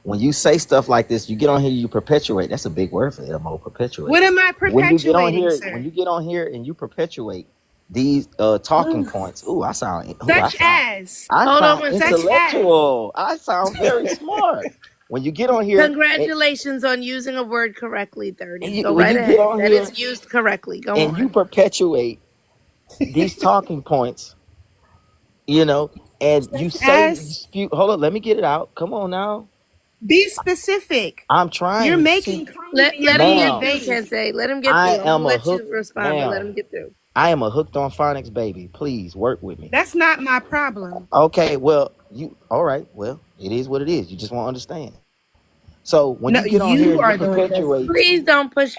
when you say stuff like this, you get on here, you perpetuate. That's a big word for MO, perpetuate. What am I When you get on perpetuating, here, when sir? you get on here and you perpetuate these talking points, Such as, I Hold on sound one such second. as. intellectual. I sound very smart. When you get on here Congratulations on using a word correctly, 30. Go when right you get ahead. on That here is used correctly. Go and you on. perpetuate these talking points, you know, and you Such say you as, spew. Hold on, let me get it out. Come on now. be specific. I'm You're trying to, making claims and you're Let him being get ma'am. through, vague. Kente. Let him get I through. I'm gonna am a let hook, you respond, but let ma'am. him get through. I am a hooked on phonics baby. Please work with me. That's not my problem. Okay, well, you all right? Well, it is what it is. You just won't understand. So when No, you get on here you and you are the one who doesn't perpetuate, Please understand. don't push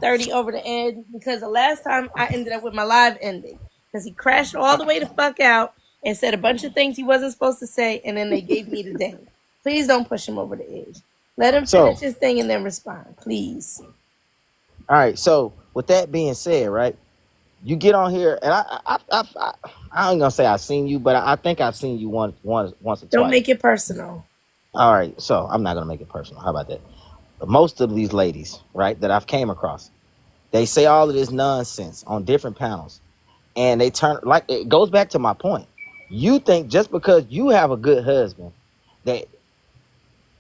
30 over the edge because the last time I ended up with my live ending because he crashed all the way the fuck out and said a bunch of things he wasn't supposed to say, and then they gave me the day. Please don't push him over the edge. Let him so finish his thing and then respond, please. all right. So with that being said, right, you get on here, and I ain't gonna say I've seen you, but I think I've seen you once or Don't twice. make it personal. All right, so I'm not gonna make it personal. How about that? Most of these ladies, right, that I've came across, they say all of this nonsense on different panels, and they turn, like, it goes back to my point. You think just because you have a good husband that,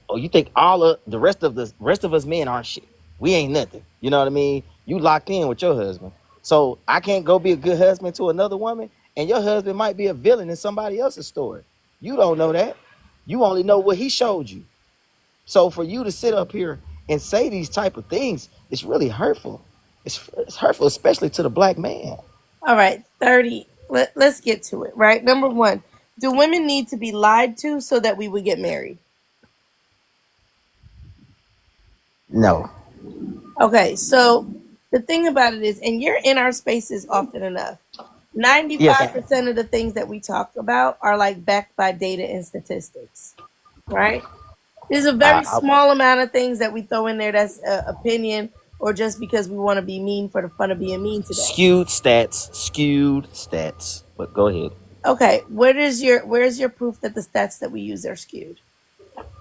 or you think all of the rest of us men aren't shit. We ain't nothing. You know what I mean? You locked in with your husband. So I can't go be a good husband to another woman, and your husband might be a villain in somebody else's story. You don't know that. You only know what he showed you. So for you to sit up here and say these type of things, it's really hurtful. It's hurtful, especially to the black man. All right, 30. Let's get to it, right? Number one, do women need to be lied to so that we would get married? No. Okay, so the thing about it is, and you're in our spaces often enough, Yes. 95% of the things that we talk about are like backed by data and statistics, right? There's a very I small amount of things that we throw in there that's opinion or just because we want to be mean for the fun of being mean today. skewed stats. But go ahead. Okay, where's your proof that the stats that we use are skewed?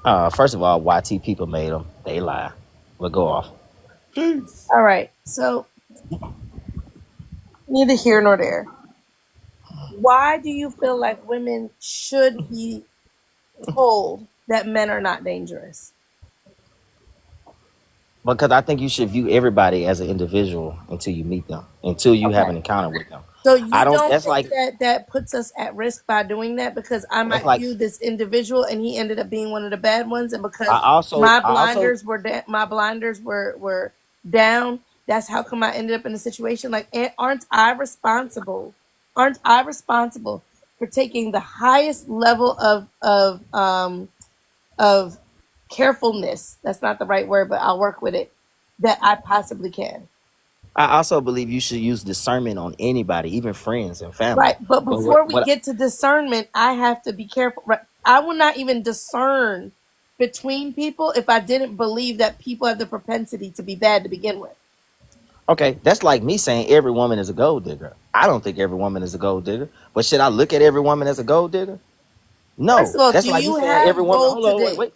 First of all, YT people made them. They lie. But go off. Jeez. All right, so neither here nor there. Why do you feel like women should be told that men are not dangerous? Because I think you should view everybody as an individual until you meet them, until you have Okay. an encounter with them. So I you don't. don't That's think like that puts us at risk by doing that because I that's might like. view this individual and he ended up being one of the bad ones, and because I also. my blinders were down, that's how come I ended up in a situation like. Aren't I responsible? Aren't I responsible for taking the highest level of carefulness? That's not the right word, but I'll work with it. That I possibly can. I also believe you should use discernment on anybody, even friends and family. Right. But But before we what get to discernment, I have to be careful. Right. I will not even discern between people if I didn't believe that people have the propensity to be bad to begin with. Okay, that's like me saying every woman is a gold digger. I don't think every woman is a gold digger. But should I look at every woman as a gold digger? First No. of all, That's do like me you saying every have woman. gold Hold to on, dig? wait.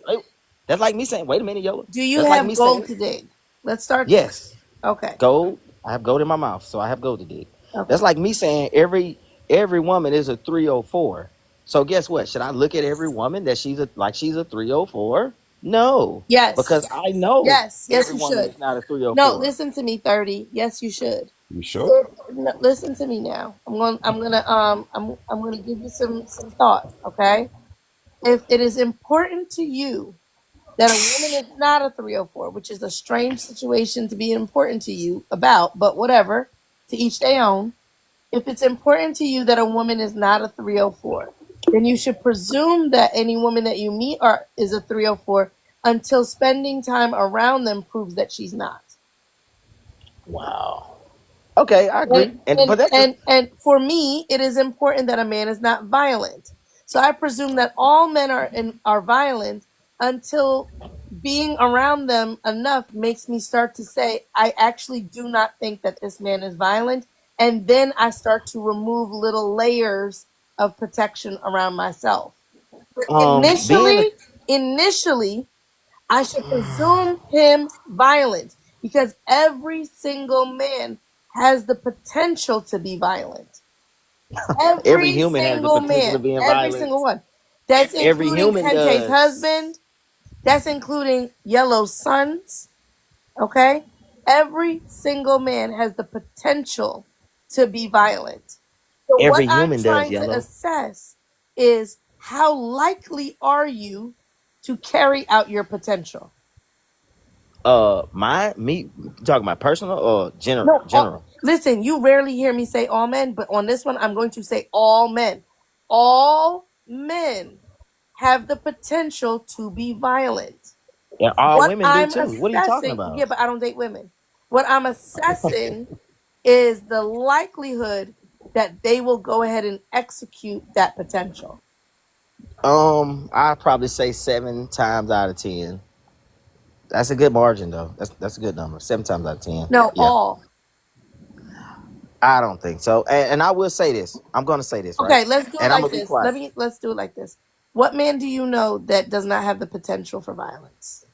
That's like me saying, wait a minute, yellow. Do you That's like have me gold saying, to dig? Let's start there. yes, Okay. gold. I have gold in my mouth, so I have gold to dig. Okay. That's like me saying every woman is a 304. So guess what? Should I look at every woman that she's a 304? No, Yes. because I know Yes. Yes, every you woman should. is not a No, 304. listen to me, 30. Yes, you should. You should. No, listen to me now. I'm gonna give you some thought, okay? If it is important to you that a woman is not a 304, which is a strange situation to be important to you about, but whatever, to each their own. If it's important to you that a woman is not a 304, then you should presume that any woman that you meet is a 304 until spending time around them proves that she's not. Wow. Okay, I And, agree. And and but that's just and for me, it is important that a man is not violent. So I presume that all men are violent until being around them enough makes me start to say, I actually do not think that this man is violent. And then I start to remove little layers of protection around myself. But being a initially, I should presume him violent because every single man has the potential to be violent. every Every human has the single potential man, of being every violent. single one. That's Every including human Kente's does. husband. That's including Yellow's sons. Okay? Every single man has the potential to be violent. So what Every I'm human does, trying to yellow. assess is how likely are you to carry out your potential? Me talking about personal or No, general. listen, you rarely hear me say all men, but on this one, I'm going to say all men. All men have the potential to be violent. Yeah, all What women do I'm too. What are you talking assessing, yeah, about? but I don't date women. What I'm assessing is the likelihood that they will go ahead and execute that potential. I'd probably say 7 times out of 10. That's a good margin though. That's a good number. 7 times out of 10. No, Yeah. all. I don't think so. And I will say this. I'm gonna say this, right? Okay, let's do it And I'm like gonna be this. quiet. Let's do it like this. What man do you know that does not have the potential for violence?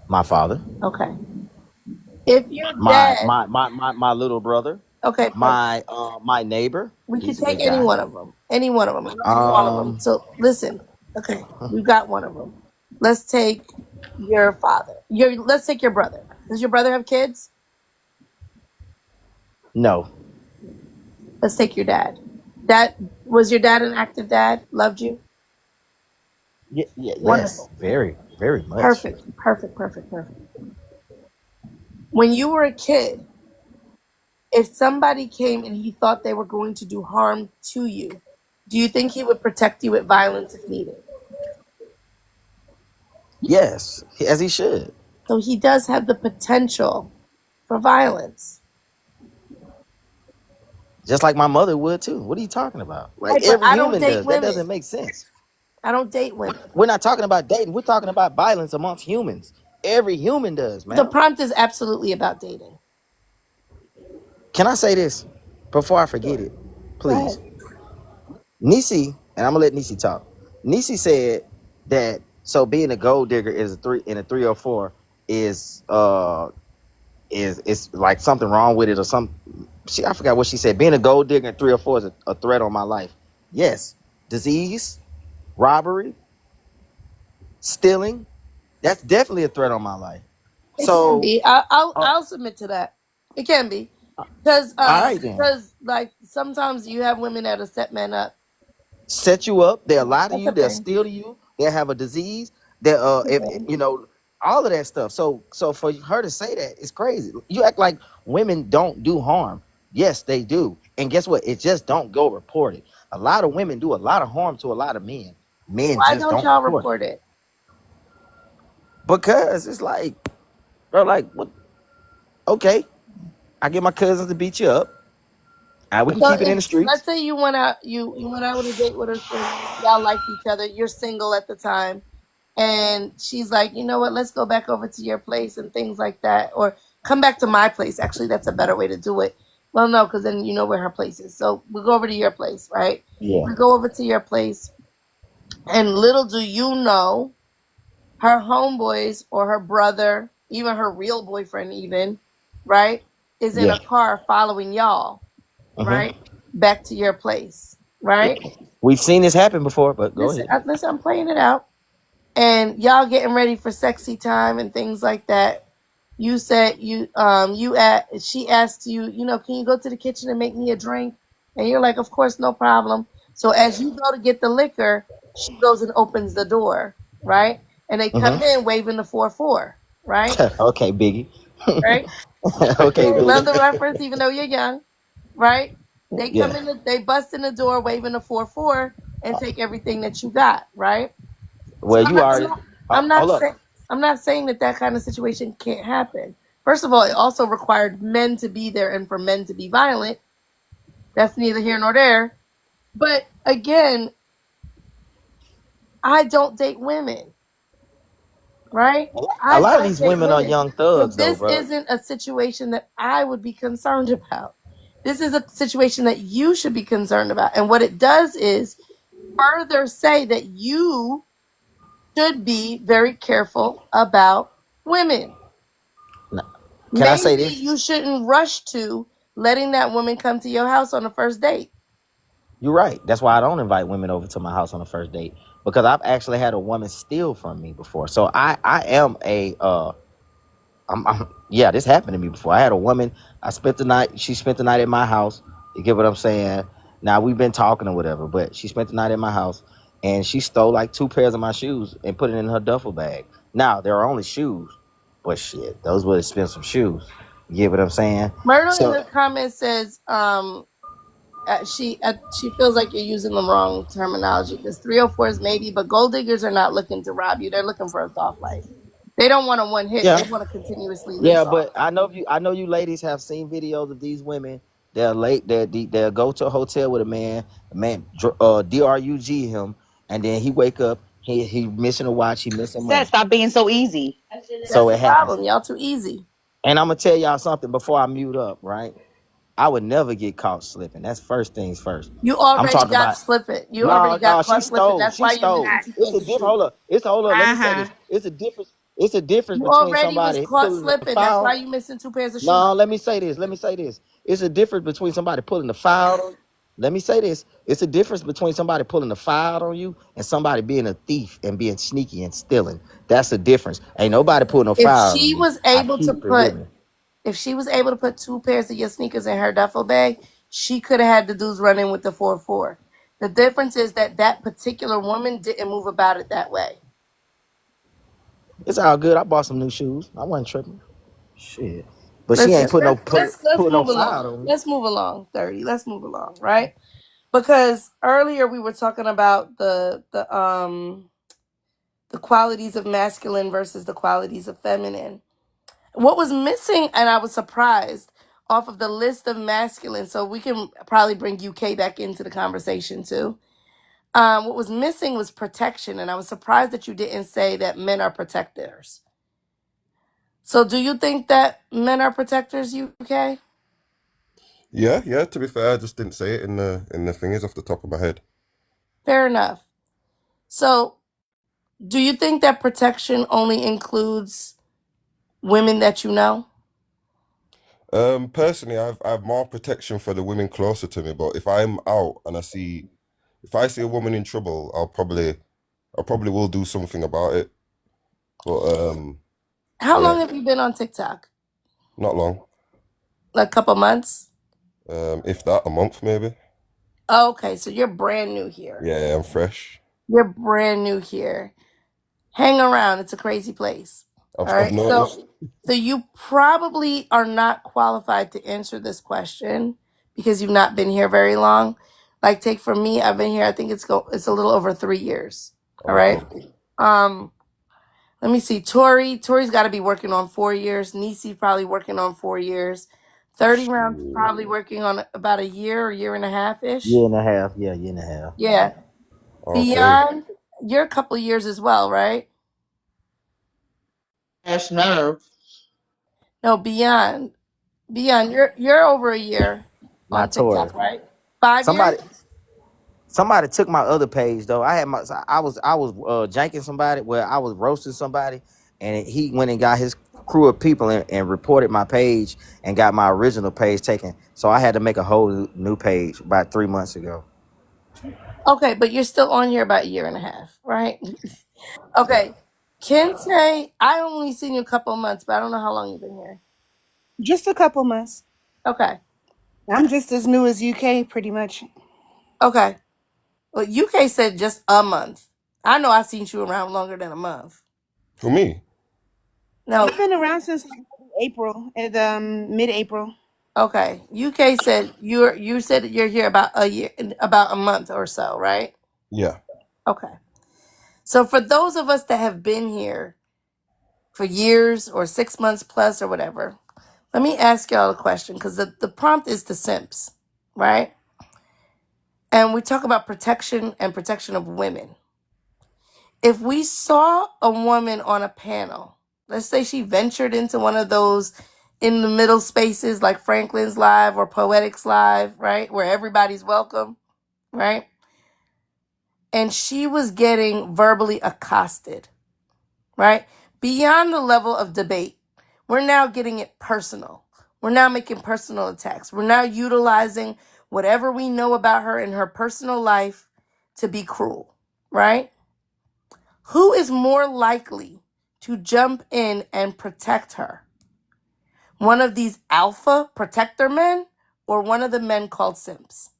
My father. Okay. If your My dad my my my, my little brother. Okay, My neighbor. we can He's a take good any guy. one of them. Any one of them. I don't want of them. Um, So listen. Okay, we got one of them. Let's take your father. Let's take your brother. Does your brother have kids? no. Let's take your dad. That was your dad an active dad? Loved you? Yes. Wonderful. Very, very much. Perfect. Perfect. Perfect. Perfect. When you were a kid, if somebody came and he thought they were going to do harm to you, do you think he would protect you with violence if needed? Yes, as he should. So he does have the potential for violence. Just like my mother would too. What are you talking about? Like Right, but every I don't human date does. That women. doesn't make sense. I don't date women. We're not talking about dating. We're talking about violence amongst humans. Every human does, The man. prompt is absolutely about dating. Can I say this before I forget Sure. it? Go ahead. Please. Nisi, and I'm gonna let Nisi talk. Nisi said that so being a gold digger is a 304 is like something wrong with it or something. I forgot what she said. Being a gold digger in 304 is a threat on my life. Yes. Disease, robbery, stealing. That's definitely a threat on my life. It can So, be. I'll uh, I'll submit to that. It can be because all right then. like sometimes you have women that'll set men up. Set you up. They'll lie to That's you. a They'll thing. steal to you. They'll have a disease. They That's a if thing. you know all of that stuff. So for her to say that, it's crazy. You act like women don't do harm. Yes, they do. And guess what? It just don't go reported. A lot of women do a lot of harm to a lot of men. Men Why just don't don't y'all report it report it? because it's like, bro, like what? Okay, I get my cousins to beat you up. We can So keep it in if the streets. let's say you went out on a date with her friend, y'all liked each other, you're single at the time, and she's like, you know what, let's go back over to your place and things like that, or come back to my place. Actually, that's a better way to do it. Well, no, because then you know where her place is. So we go over to your place, right? Yeah. We go over to your place, and little do you know, her homeboys or her brother, even her real boyfriend, even, right, is in Yeah. a car following y'all, right, Mm-hmm. back to your place, right? We've seen this happen before, but go Listen, ahead. listen, I'm playing it out, and y'all getting ready for sexy time and things like that. You said she asked you, can you go to the kitchen and make me a drink? And you're like, of course, no problem. So as you go to get the liquor, she goes and opens the door, right? And they come Mm-hmm. in waving the 4-4, right? Okay, Biggie. Right? Okay, Love the Biggie. reference, even though you're young, right? They come Yeah. in, they bust in the door waving the 4-4 and take everything that you got, right? So Well, you already. I'm not Hold up. saying I'm not saying that that kind of situation can't happen. First of all, it also required men to be there and for men to be violent. That's neither here nor there. But again, I don't date women, right? A I lot of don't these date women are women. young So thugs, though, this bro. isn't a situation that I would be concerned about. This is a situation that you should be concerned about. And what it does is further say that you should be very careful about women. Can I say Maybe this? you shouldn't rush to letting that woman come to your house on the first date. You're right. That's why I don't invite women over to my house on the first date because I've actually had a woman steal from me before. So I am yeah, this happened to me before. I had a woman. I spent the night. She spent the night at my house. You get what I'm saying? Now we've been talking or whatever, but she spent the night at my house, and she stole like 2 pairs of my shoes and put it in her duffel bag. Now there are only shoes, but shit, those were expensive shoes. You get what I'm saying? Myrtle in So the comments says she feels like you're using the wrong terminology because 304s maybe, but gold diggers are not looking to rob you. They're looking for a soft life. They don't want a one hit. yeah, They want to continuously live yeah, but soft. I know you ladies have seen videos of these women. They're late. They'll go to a hotel with a man. A man drug him, and then he wake up. He missing a watch. He missing Said, money. stop being so easy. So That's the it happens. problem. Y'all too easy. And I'm gonna tell y'all something before I mute up. Right? I would never get caught slipping. That's first things first. You I'm already talking got about slipping. You already no, got she caught slipping. stole. That's She why you're stole. missing two It's pairs a of different. shoes. Hold up. Let me say Uh-huh. this. It's a difference. It's a difference You between already was somebody caught pulling the slipping. That's why foul. you missing two pairs of shoes. No, let me say this. Let me say this. It's a difference between somebody pulling the foul. Let me say this. It's a difference between somebody pulling the foul on you and somebody being a thief and being sneaky and stealing. That's the difference. Ain't nobody putting no If foul on she me. was I able to keep it with put me. if she was able to put two pairs of your sneakers in her duffel bag, she could have had the dudes running with the 4-4. The difference is that that particular woman didn't move about it that way. It's all good. I bought some new shoes. I wasn't tripping. Shit. But she ain't Listen, put no let's put no move foul along. on me. Let's move along, 30. Let's move along, right? Because earlier we were talking about the qualities of masculine versus the qualities of feminine. What was missing, and I was surprised, off of the list of masculine, so we can probably bring UK back into the conversation too. What was missing was protection, and I was surprised that you didn't say that men are protectors. So, do you think that men are protectors, UK? Yeah, yeah. To be fair, I just didn't say it in the thingies off the top of my head. Fair enough. So, do you think that protection only includes women that you know? Personally, I have more protection for the women closer to me. But if I'm out and if I see a woman in trouble, I probably will do something about it. But How yeah, long have you been on TikTok? not long. Like a couple months? If that, a month maybe. Oh, okay, so you're brand new here. Yeah, yeah, I'm fresh. You're brand new here. Hang around. It's a crazy place. All I've right. noticed. So you probably are not qualified to answer this question because you've not been here very long. Like take for me, I've been here, I think it's a little over 3 years. All right. Okay. Um, let me see. Tori's gotta be working on 4 years. Nisi probably working on 4 years. 30 rounds Shit. probably working on about a year and a half ish. Year and a half. Yeah, year and a half. Yeah. Okay. Beyond, you're a couple years as well, right? Ash nerve. No, beyond, you're over a year on Not Tori. TikTok, right? 5 years? Somebody somebody took my other page though. I was janking somebody. Well, I was roasting somebody, and he went and got his crew of people and reported my page and got my original page taken. So I had to make a whole new page about 3 months ago. Okay, but you're still on here about a year and a half, right? Okay. Kente, I only seen you a couple of months, but I don't know how long you've been here. Just a couple months. Okay. I'm just as new as UK, pretty much. Okay. Well, UK said just a month. I know I've seen you around longer than a month. For me, No, I've been around since April, at mid-April. okay. UK said you said you're here about a year, about a month or so, right? yeah. Okay. So for those of us that have been here for years or 6 months plus or whatever, let me ask y'all a question because the prompt is the simps, right? And we talk about protection and protection of women. If we saw a woman on a panel, let's say she ventured into one of those in the middle spaces like Franklin's Live or Poetics Live, right? Where everybody's welcome, right? And she was getting verbally accosted, right? Beyond the level of debate, we're now getting it personal. We're now making personal attacks. We're now utilizing whatever we know about her in her personal life to be cruel, right? Who is more likely to jump in and protect her? One of these alpha protector men or one of the men called simps?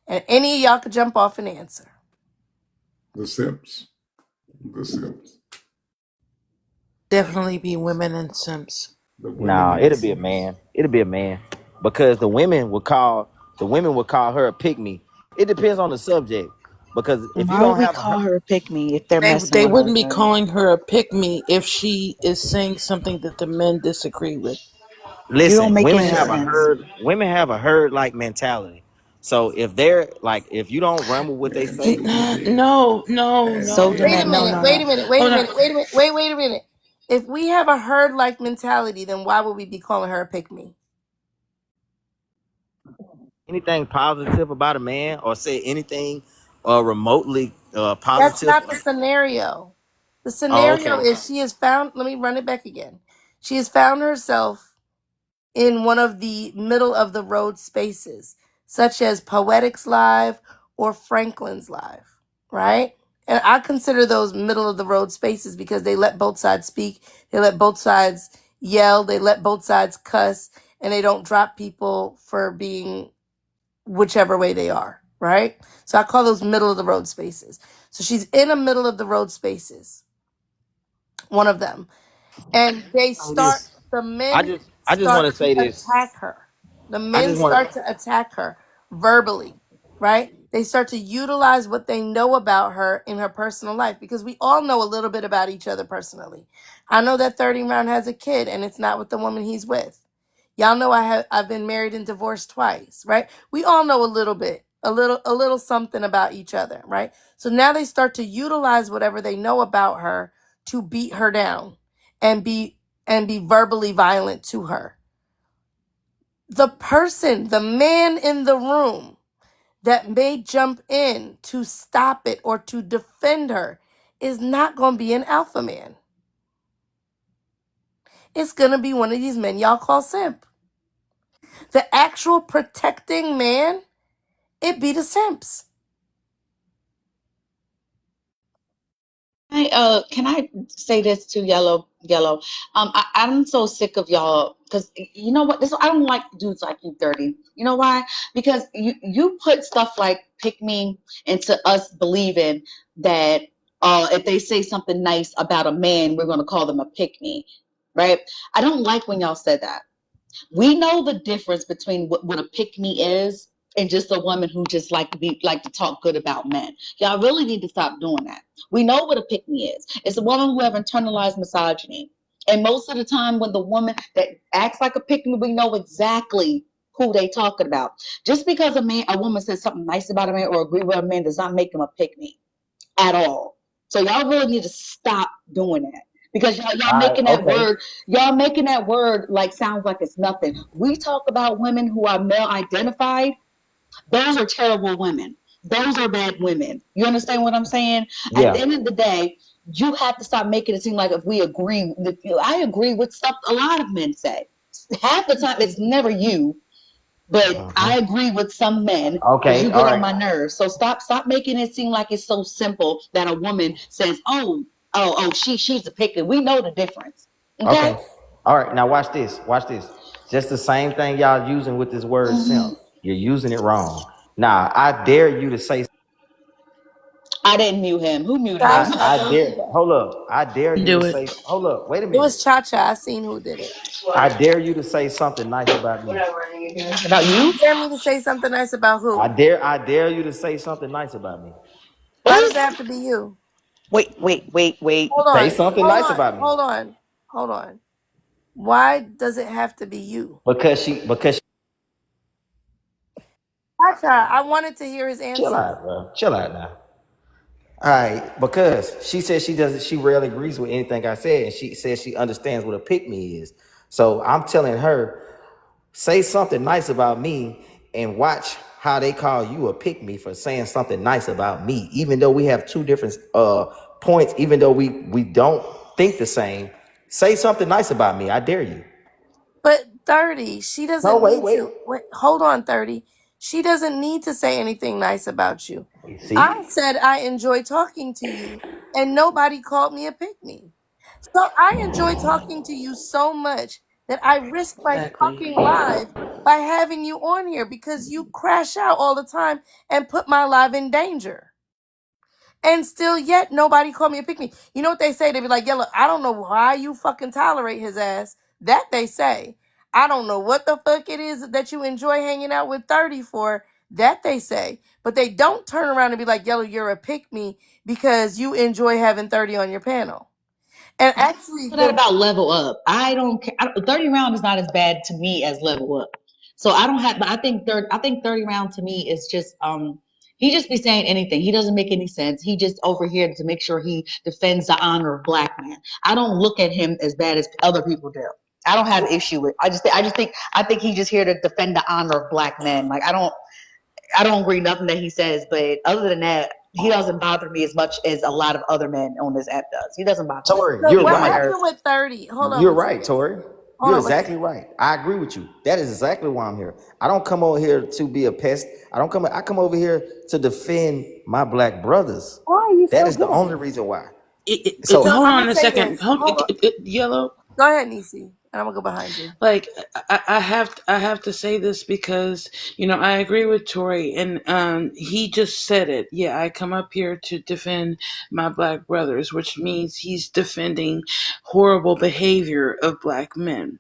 And any of y'all could jump off and answer. The Simps. The Simps. Definitely be women and simps. The women Nah, and it'll be a Simps. man. It'll be a man because the women would call her a pick me. It depends on the subject because if you Why would don't we have a call her a pick me if they're messing They with her, wouldn't be 30? calling her a pick me if she is saying something that the men disagree with. You don't listen, make women any have a sense. herd. Women have a herd like mentality. So if they're like, if you don't run with what they And say, so do men. No, no, And no, So, no, Wait Jeanette, a no, no, no. minute, no, wait no. a minute, wait a Hold on. minute, wait a minute, wait a minute. If we have a herd like mentality, then why would we be calling her a pick me? anything positive about a man or say anything remotely That's positive. not the scenario. The Oh, scenario okay. is she has found, let me run it back again. She has found herself in one of the middle of the road spaces, such as Poetics Live or Franklin's Live, right? And I consider those middle of the road spaces because they let both sides speak, they let both sides yell, they let both sides cuss, and they don't drop people for being whichever way they are, right? So I call those middle of the road spaces. So she's in a middle of the road spaces, one of them. And they Say start, this. the I men just I just want start to to say this. attack her. The I men just want start to attack her verbally, right? They start to utilize what they know about her in her personal life because we all know a little bit about each other personally. I know that 30 round has a kid and it's not with the woman he's with. Y'all know I've been married and divorced twice, right? We all know a little bit, a little something about each other, right? So now they start to utilize whatever they know about her to beat her down and be verbally violent to her. The person, the man in the room that may jump in to stop it or to defend her is not going to be an alpha man. It's going to be one of these men y'all call simp. The actual protecting man, it be the simps. Can I say this to Yellow? I'm so sick of y'all because you know what? This I don't like dudes like you 30. You know why? Because you put stuff like pick me into us believing that if they say something nice about a man, we're gonna call them a pick me, right? I don't like when y'all said that. We know the difference between what a pick me is and just a woman who just like to talk good about men. Y'all really need to stop doing that. We know what a pick me is. It's a woman who have internalized misogyny. And most of the time when the woman that acts like a pick me, we know exactly who they talking about. Just because a woman says something nice about a man or agree with a man does not make him a pick me at all. So y'all really need to stop doing that because y'all all right, making that okay. word y'all making that word like sounds like it's nothing. We talk about women who are male identified. Those are terrible women. Those are bad women. You understand what I'm saying? At the Yeah. end of the day, you have to stop making it seem like if we agree. I agree with stuff a lot of men say. Half the time, it's never you. But I Mhm. agree with some men because Okay, you all get on right. my nerves. So stop making it seem like it's so simple that a woman says, "Oh, she's a picker." We know the difference. Okay. Okay. All right. Now watch this. Watch this. Just the same thing y'all using with this word simp. You're using it wrong. Now I dare you to say. I didn't mute him. Who muted him? Cha-Cha. I dare. Hold up. I dare you to Do it. say. Hold up. Wait a It minute. was Cha-Cha. I seen who did it. I dare you to say something nice about me. About you? You dare me to say something nice about I who? dare. I dare you to say something nice about me. Why does it have to be you? Wait. Hold Say on. something Hold nice on. about me. Hold on. Hold on. Why does it have to be you? Because she, Cha-Cha, I wanted to hear his chill answer. out, bro. Chill out now. All right, because she says she doesn't. She rarely agrees with anything I said, and she says she understands what a pick me is. So I'm telling her, say something nice about me, and watch how they call you a pick me for saying something nice about me. Even though we have two different points, even though we don't think the same, say something nice about me. I dare you. But 30, she No, doesn't wait, need wait. to. Wait, hold on, 30. She doesn't need to say anything nice about you. You I see? said I enjoy talking to you, and nobody called me a pick me. So I enjoy talking to you so much that I risk my Exactly. fucking life by having you on here because you crash out all the time and put my life in danger. And still yet nobody called me a pick me. You know what they say? They be like, yeah, look, I don't know why you fucking tolerate his ass. That they say. I don't know what the fuck it is that you enjoy hanging out with 30 for. That they say. But they don't turn around and be like, yellow, you're a pick me because you enjoy having 30 on your panel. And actually That the about level up. I don't care. 30 round is not as bad to me as level up. So I don't have, but I think 30 round to me is just, he just be saying anything. He doesn't make any sense. He just over here to make sure he defends the honor of black men. I don't look at him as bad as other people do. I don't have issue with. I think he's just here to defend the honor of black men. Like I don't agree nothing that he says, but other than that, he doesn't bother me as much as a lot of other men on this app does. He doesn't bother me. Tori, So you're He gets what on my right. happened nerves. with 30? Hold on You're one right, second. Tori. Hold You're on one exactly second. right. I agree with you. That is exactly why I'm here. I don't come over here to be a pest. I come over here to defend my black brothers. Why are you That so is the good at only it? reason why. So So Hold I'm on gonna a say second. this. Hold on. Yellow. Go ahead, Nisi, and I'm gonna go behind you. Like I have to say this because I agree with Tori, and he just said it. Yeah, I come up here to defend my black brothers, which means he's defending horrible behavior of black men.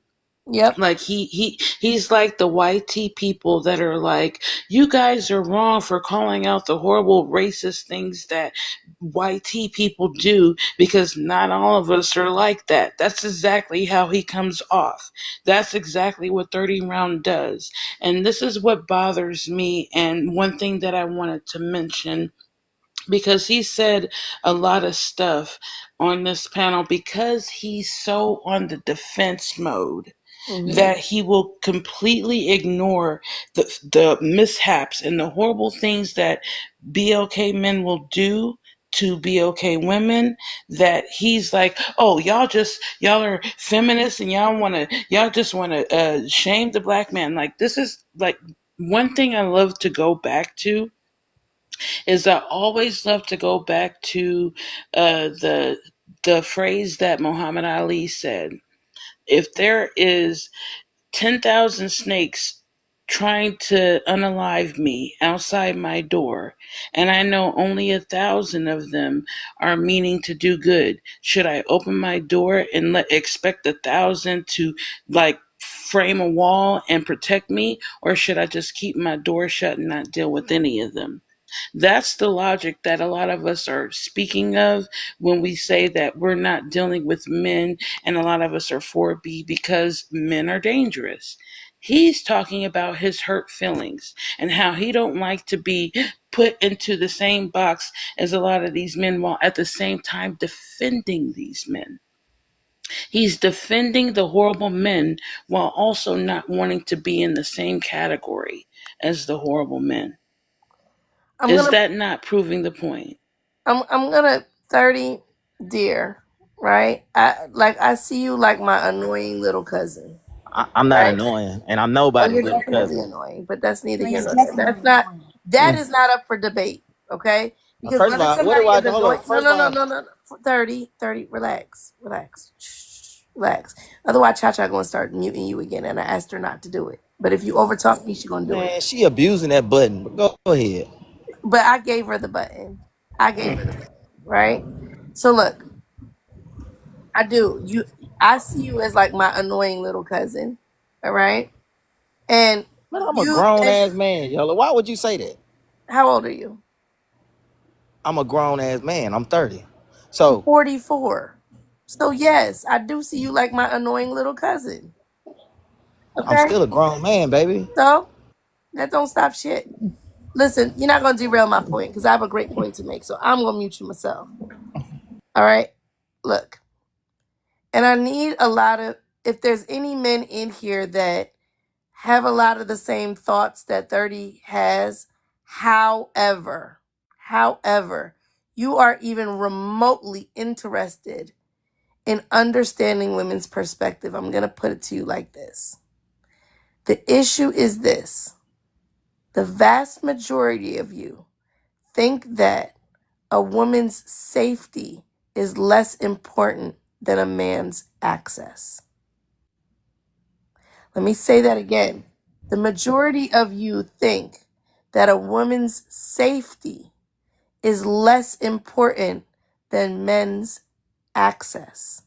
Yep. Like he's like the white tea people that are like, you guys are wrong for calling out the horrible racist things that white tea people do, because not all of us are like that. That's exactly how he comes off. That's exactly what 30 Round does. And this is what bothers me, and one thing that I wanted to mention, because he said a lot of stuff on this panel, because he's so on the defense mode Mm-hmm. that he will completely ignore the mishaps and the horrible things that BLK men will do to BLK women, that he's like, oh, y'all are feminists and y'all just want to shame the black man. Like, this is like one thing I love to go back to, is I always love to go back to the phrase that Muhammad Ali said: if there is 10,000 snakes trying to unalive me outside my door, and I know only 1,000 of them are meaning to do good, should I open my door and expect 1,000 to like frame a wall and protect me, or should I just keep my door shut and not deal with any of them? That's the logic that a lot of us are speaking of when we say that we're not dealing with men, and a lot of us are 4B because men are dangerous. He's talking about his hurt feelings and how he don't like to be put into the same box as a lot of these men, while at the same time defending these men. He's defending the horrible men while also not wanting to be in the same category as the horrible men. I'm Is gonna that not proving the point? I'm gonna 30, dear, right? I see you like my annoying little cousin, I'm not right? annoying, and I'm Oh, nobody's you're little definitely cousin. annoying, but that's neither No, here you're nor there. definitely annoying. That is not up for debate, okay? Because First of whether all, what somebody do I is hold annoying, up? First of all, no. 30, relax. Shh, relax. Otherwise, Cha Cha gonna start muting you again, and I asked her not to do it. But if you overtalk me, she gonna do it. man, she abusing that button. But go ahead. But I gave her the button. Right? So look, I do. I see you as like my annoying little cousin. All right? And But I'm a grown ass man, Yellow. Why would you say that? how old are you? I'm a grown ass man. I'm 30. I'm So 44. So yes, I do see you like my annoying little cousin. I'm Okay? still a grown man, baby. So that don't stop shit. Listen, you're not gonna derail my point because I have a great point to make. So I'm gonna mute you myself. All right? Look. And I need a lot of, if there's any men in here that have a lot of the same thoughts that 30 has, however, you are even remotely interested in understanding women's perspective, I'm going to put it to you like this. The issue is this: the vast majority of you think that a woman's safety is less important than a man's access. Let me say that again. The majority of you think that a woman's safety is less important than men's access.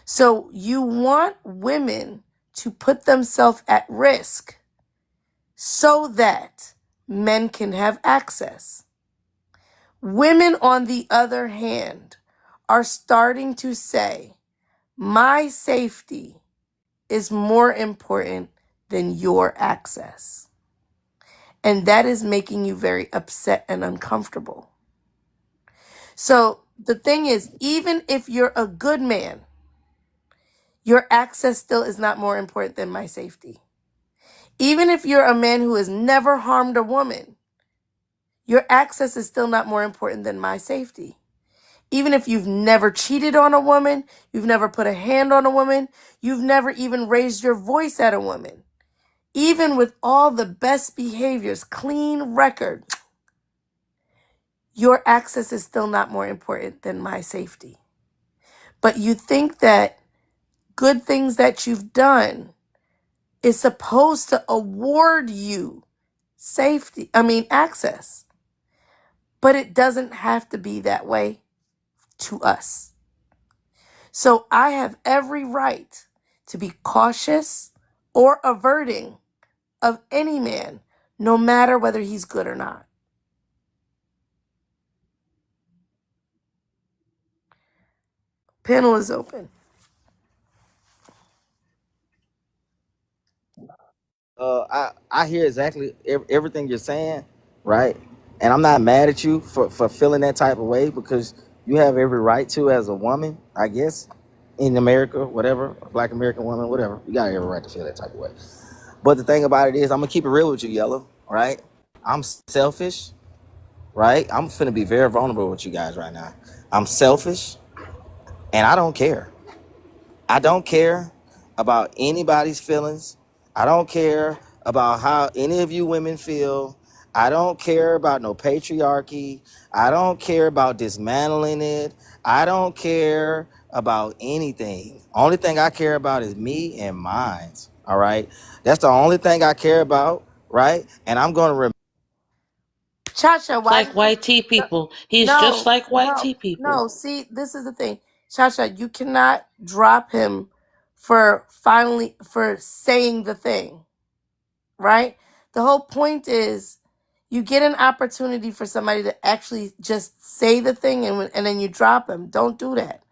So you want women to put themselves at risk so that men can have access. Women, on the other hand, are starting to say, my safety is more important than your access. And that is making you very upset and uncomfortable. So the thing is, even if you're a good man, your access still is not more important than my safety. Even if you're a man who has never harmed a woman, your access is still not more important than my safety. Even if you've never cheated on a woman, you've never put a hand on a woman, you've never even raised your voice at a woman. Even with all the best behaviors, clean record, your access is still not more important than my safety. But you think that good things that you've done is supposed to award you access. But it doesn't have to be that way to us. So I have every right to be cautious or averting of any man, no matter whether he's good or not. Panel is open. I hear exactly everything you're saying, right? And I'm not mad at you for feeling that type of way, because you have every right to, as a woman, I guess, in America, whatever, a Black American woman, whatever. You got every right to feel that type of way. But the thing about it is, I'm gonna keep it real with you, Yellow, right? I'm selfish, right? I'm finna be very vulnerable with you guys right now. I'm selfish, and I don't care. I don't care about anybody's feelings. I don't care about how any of you women feel. I don't care about no patriarchy. I don't care about dismantling it. I don't care about anything. Only thing I care about is me and mine. All right. That's the only thing I care about. Right. And I'm going to Chacha, It's why like did you? white tea people. He's just No, like white no, tea people. no. See, this is the thing. Chacha, you cannot drop him for saying the thing, right? The whole point is you get an opportunity for somebody to actually just say the thing, and then you drop him. Don't do that.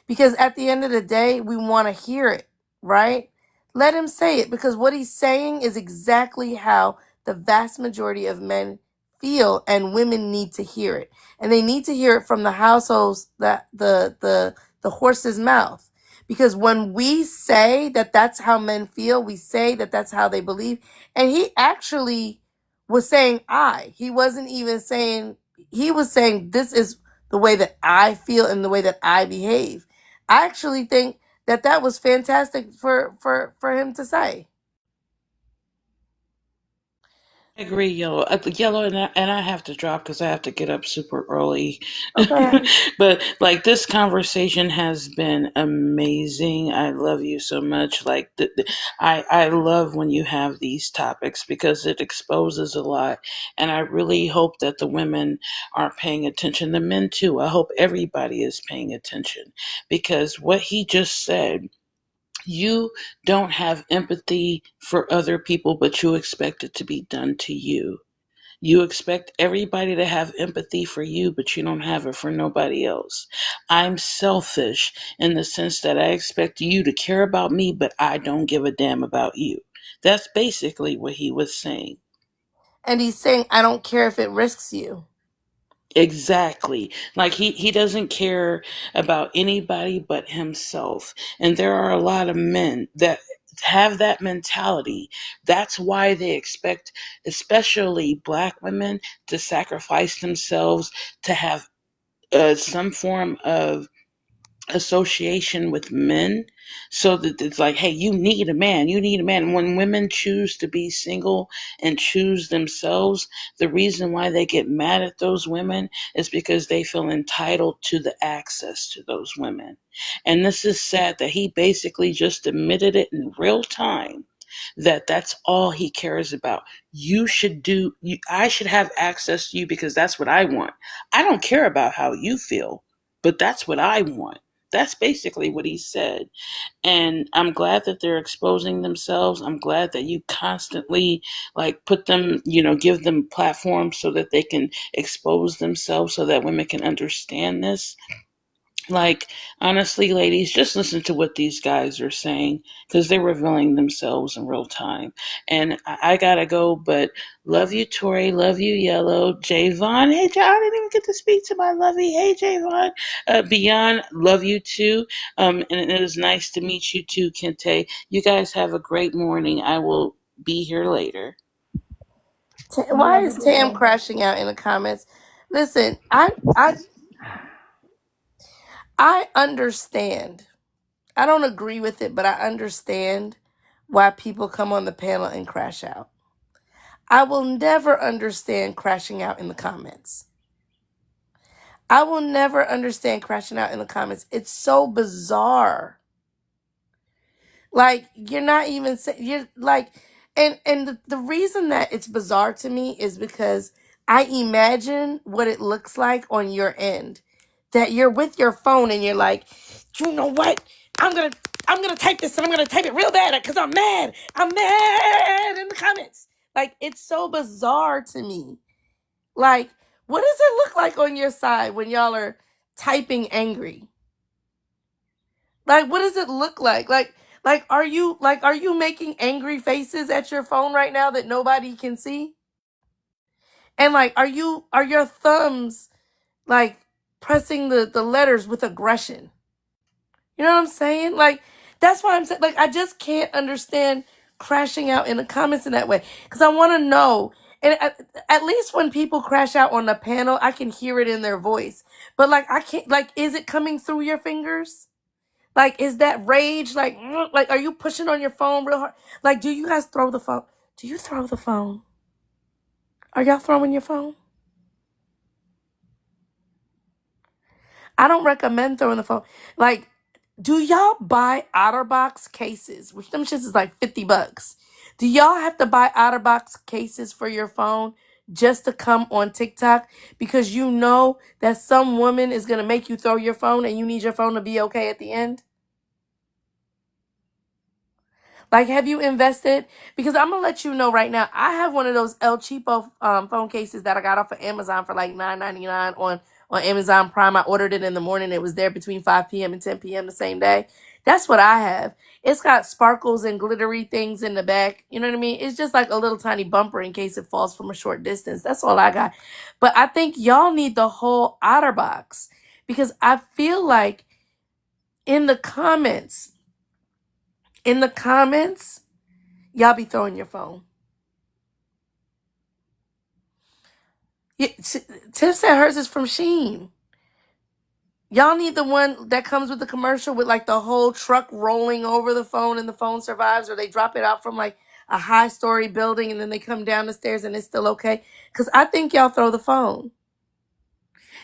Because at the end of the day, we want to hear it, right? Let him say it, because what he's saying is exactly how the vast majority of men feel, and women need to hear it. And they need to hear it from the households, that the horse's mouth. Because when we say that that's how men feel, we say that that's how they believe. And he actually was saying he wasn't even saying, he was saying this is the way that I feel and the way that I behave. I actually think that that was fantastic for him to say. I agree, Yellow. Yellow, and I have to drop because I have to get up super early. Okay. But like, this conversation has been amazing. I love you so much. Like, I love when you have these topics because it exposes a lot, and I really hope that the women are paying attention. The men too. I hope everybody is paying attention, because what he just said, you don't have empathy for other people, but you expect it to be done to you. You expect everybody to have empathy for you, but you don't have it for nobody else. I'm selfish in the sense that I expect you to care about me, but I don't give a damn about you. That's basically what he was saying. And he's saying, I don't care if it risks you. Exactly. Like, he doesn't care about anybody but himself. And there are a lot of men that have that mentality. That's why they expect, especially Black women, to sacrifice themselves to have some form of association with men, so that it's like, hey, you need a man, you need a man. And when women choose to be single and choose themselves, the reason why they get mad at those women is because they feel entitled to the access to those women. And this is sad that he basically just admitted it in real time, that that's all he cares about. I should have access to you because that's what I want. I don't care about how you feel, but that's what I want. That's basically what he said. And I'm glad that they're exposing themselves. I'm glad that you constantly, like, put them, give them platforms so that they can expose themselves, so that women can understand this. Like, honestly, ladies, just listen to what these guys are saying, because they're revealing themselves in real time. And I gotta go, but love you, Tori. Love you, Yellow. Javon. Hey, I didn't even get to speak to my lovey. Hey, Javon. Beyond, love you too. And it is nice to meet you too, Kente. You guys have a great morning. I will be here later. Why is Tam crashing out in the comments? Listen, I understand. I don't agree with it, but I understand why people come on the panel and crash out. I will never understand crashing out in the comments. I will never understand crashing out in the comments. It's so bizarre. Like, you're not even you're like, and the reason that it's bizarre to me is because I imagine what it looks like on your end, that you're with your phone and you're like, you know what, I'm gonna type this and I'm gonna type it real bad because I'm mad in the comments. Like, it's so bizarre to me. Like, what does it look like on your side when y'all are typing angry? Like, what does it look like? Like, are you making angry faces at your phone right now that nobody can see? And like, are your thumbs like pressing the letters with aggression? You know what I'm saying? Like, that's why I'm saying, like, I just can't understand crashing out in the comments in that way, because I want to know. And at least when people crash out on the panel, I can hear it in their voice. But like, I can't. Like, is it coming through your fingers? Like, is that rage? Like, are you pushing on your phone real hard? Like, do you guys throw the phone? Do you throw the phone? Are y'all throwing your phone? I don't recommend throwing the phone. Like, do y'all buy OtterBox cases? Which them shits is like $50. Do y'all have to buy OtterBox cases for your phone just to come on TikTok? Because you know that some woman is going to make you throw your phone and you need your phone to be okay at the end? Like, have you invested? Because I'm gonna let you know right now, I have one of those El Cheapo phone cases that I got off of Amazon for like $9.99 on Amazon Prime. I ordered it in the morning. It was there between 5 p.m. and 10 p.m. the same day. That's what I have. It's got sparkles and glittery things in the back. You know what I mean? It's just like a little tiny bumper in case it falls from a short distance. That's all I got. But I think y'all need the whole OtterBox, because I feel like in the comments, y'all be throwing your phone. Yeah, Tiff said hers is from Sheen. Y'all need the one that comes with the commercial with like the whole truck rolling over the phone and the phone survives, or they drop it out from like a high story building and then they come down the stairs and it's still okay. Because I think y'all throw the phone.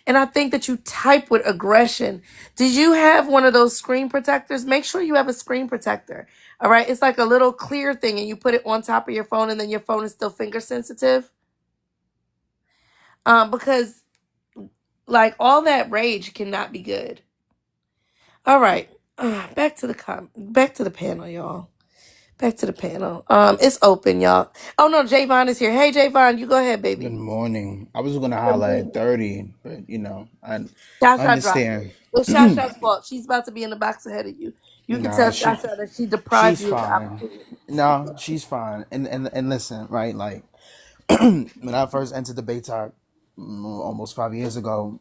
And I think that you type with aggression. Did you have one of those screen protectors? Make sure you have a screen protector. All right. It's like a little clear thing and you put it on top of your phone and then your phone is still finger sensitive. Because like all that rage cannot be good. All right. Back to the panel, y'all. Back to the panel. It's open, y'all. Oh no, Javon is here. Hey Javon, you go ahead, Good baby. morning. I was gonna Good highlight morning. 30, but I Shasha dropped understand. it. It's Shasha's fault. She's about to be in the box ahead of you. You can Nah, tell Shasha that she deprived she's you of the fine. opportunity. No, she's fine. And listen, right? Like when I first entered the Bay Talk almost 5 years ago,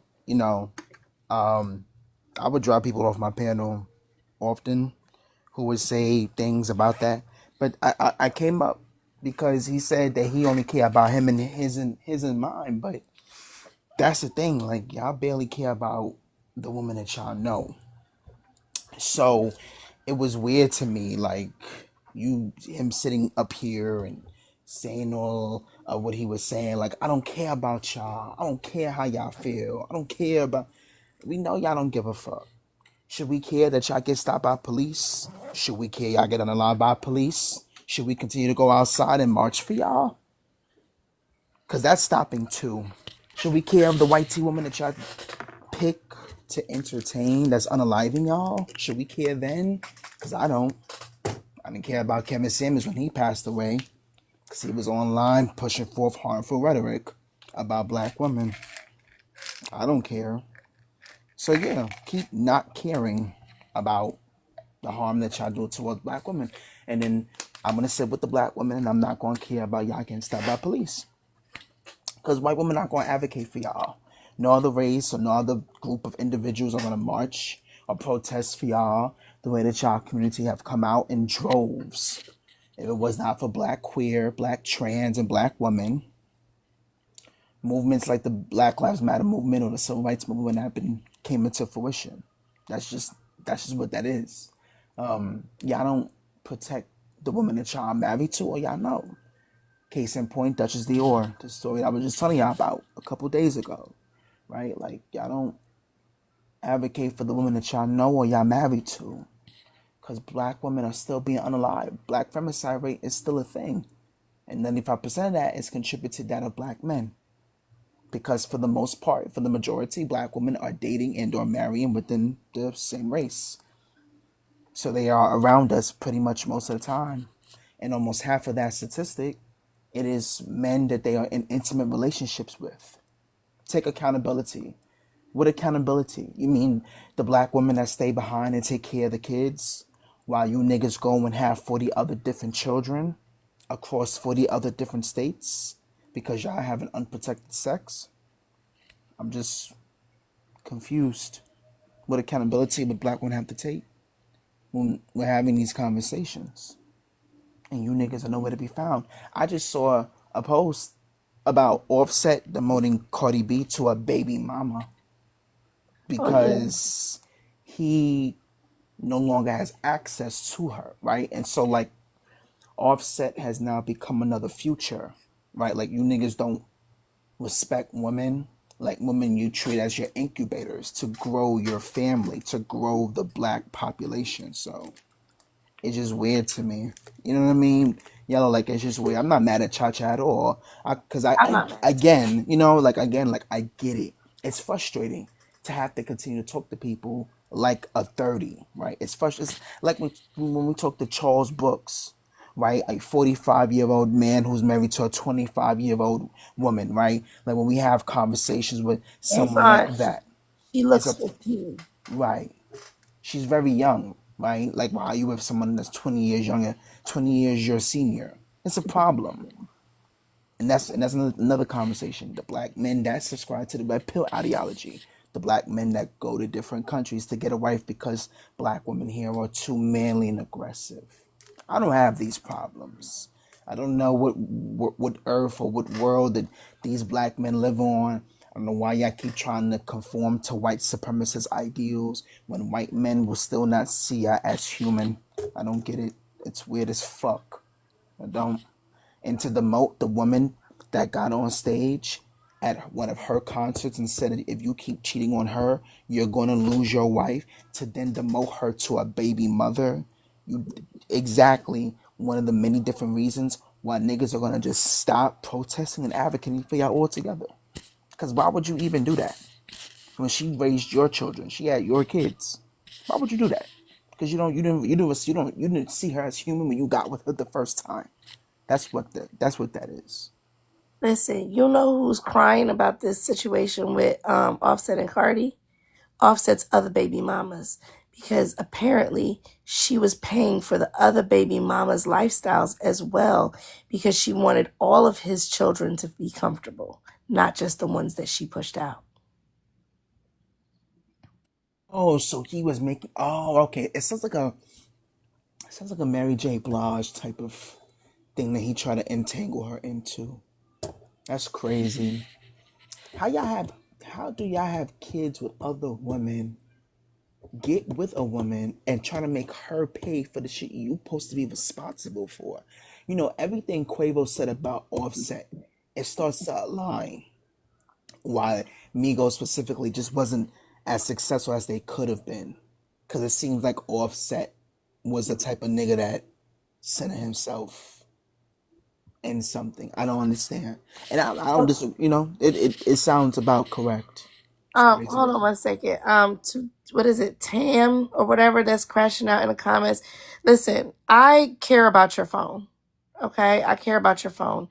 I would drop people off my panel often who would say things about that. But I came up because he said that he only care about him and his and mine. But that's the thing, like y'all barely care about the woman that y'all know. So it was weird to me, like him sitting up here and saying all of what he was saying. Like, I don't care about y'all. I don't care how y'all feel. I don't care about. We know y'all don't give a fuck. Should we care that y'all get stopped by police? Should we care y'all get on the line by police? Should we continue to go outside and march for y'all? Cause that's stopping too. Should we care of the white tea woman that y'all pick to entertain that's unaliving y'all? Should we care then? Because I don't. I didn't care about Kevin Samuels when he passed away because he was online pushing forth harmful rhetoric about black women. I don't care. So yeah, keep not caring about the harm that y'all do towards black women. And then I'm going to sit with the black women and I'm not going to care about y'all getting stopped by police. Because white women aren't going to advocate for y'all. No other race or no other group of individuals are going to march or protest for y'all the way that y'all community have come out in droves. If it was not for black queer, black trans, and black women, Movements like the Black Lives Matter movement or the Civil Rights movement happened came into fruition. That's just that's just what that is. Y'all don't protect the woman that y'all married to, or y'all know. Case in point, Duchess Dior, the story I was just telling y'all about a couple days ago, right? Like y'all don't advocate for the woman that y'all know or y'all married to, because black women are still being unalive. Black femicide rate is still a thing, and 95% of that is contributed to that of black men. Because for the most part, for the majority, black women are dating and or marrying within the same race. So they are around us pretty much most of the time. And almost half of that statistic, it is men that they are in intimate relationships with. Take accountability. What accountability? You mean the black women that stay behind and take care of the kids while you niggas go and have 40 other different children across 40 other different states because y'all having unprotected sex? I'm just confused. What accountability would black women have to take when we're having these conversations? And you niggas are nowhere to be found. I just saw a post about Offset demoting Cardi B to a baby mama Oh yeah. because he no longer has access to her, right? And so like Offset has now become another Future, right? Like you niggas don't respect women. Like women you treat as your incubators to grow your family, to grow the black population. So it's just weird to me. You know what I mean? Yellow, like it's just weird. I'm not mad at Cha Cha at all. Cause I'm not mad at you. again, you know, like again, like I get it. It's frustrating to have to continue to talk to people like a 30, right? It's frustrating. It's like when we talk to Charles Brooks, right? A 45-year-old man who's married to a 25-year-old woman, right? Like when we have conversations with It's someone like on. that, She it's looks a 15. right. She's very young, right? Like, why are you with someone that's 20 years younger, 20 years your senior? It's a problem. And that's another conversation. The black men that subscribe to the red pill ideology, the black men that go to different countries to get a wife because black women here are too manly and aggressive. I don't have these problems. I don't know what earth or what world that these black men live on. I don't know why y'all keep trying to conform to white supremacist ideals when white men will still not see y'all as human. I don't get it. It's weird as fuck. I don't. And to demote the woman that got on stage at one of her concerts and said that if you keep cheating on her, you're going to lose your wife, to then demote her to a baby mother. You exactly one of the many different reasons why niggas are going to just stop protesting and advocating for y'all altogether. Because why would you even do that? When she raised your children, she had your kids. Why would you do that? Because you didn't see her as human when you got with her the first time. That's what that is. Listen, you know who's crying about this situation with Offset and Cardi? Offset's other baby mamas. Because apparently she was paying for the other baby mamas' lifestyles as well because she wanted all of his children to be comfortable, not just the ones that she pushed out. Oh, so he was making. Oh, okay. It sounds like a Mary J. Blige type of thing that he tried to entangle her into. That's crazy. How y'all have? How do y'all have kids with other women? Get with a woman and try to make her pay for the shit you supposed to be responsible for. You know everything Quavo said about Offset. It starts to align. Why Migos specifically just wasn't as successful as they could have been. Because it seems like Offset was the type of nigga that centered himself in something. I don't understand. And I don't just, it sounds about correct. It's crazy. Hold on one second. What is it, Tam or whatever that's crashing out in the comments? Listen, I care about your phone. Okay, I care about your phone,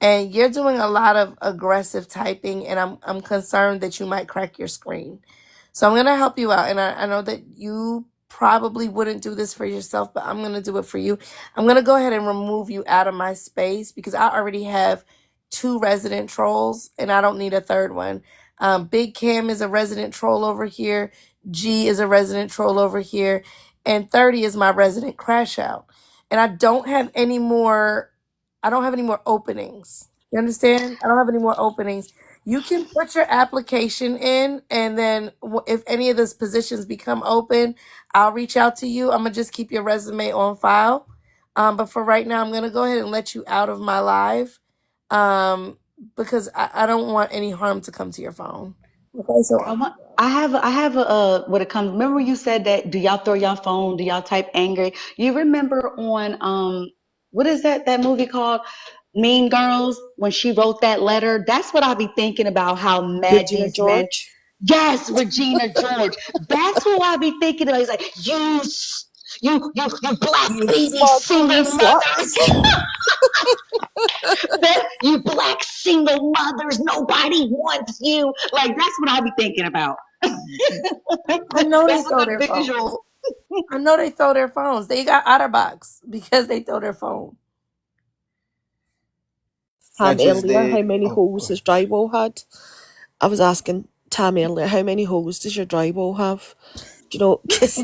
and you're doing a lot of aggressive typing, and I'm concerned that you might crack your screen. So I'm gonna help you out, and I know that you probably wouldn't do this for yourself, but I'm gonna do it for you. I'm gonna go ahead and remove you out of my space because I already have two resident trolls, and I don't need a third one. Big Cam is a resident troll over here. G is a resident troll over here, and 30 is my resident crash out. And I don't have any more. I don't have any more openings. You understand? I don't have any more openings. You can put your application in, and then if any of those positions become open, I'll reach out to you. I'm gonna just keep your resume on file. But for right now, I'm gonna go ahead and let you out of my live, um, because I don't want any harm to come to your phone. Okay, so I have a what it comes. Remember you said that? Do y'all throw your phone? Do y'all type angry? You remember on what is that movie called? Mean Girls, when she wrote that letter. That's what I be thinking about. How mad Regina these men. George. Yes, Regina George. That's who I be thinking about. He's like, you black You baby single fugly mothers. sluts. You black single mothers. Nobody wants you. Like that's what I be thinking about. I know they That's a throw good their phones. visual. I know they throw their phones. They got OtterBox because they throw their phone. Tam Sketches earlier, how did. many Oh, go holes ahead. his drywall had? I was asking Tam earlier, how many holes does your drywall have? Do you know? Because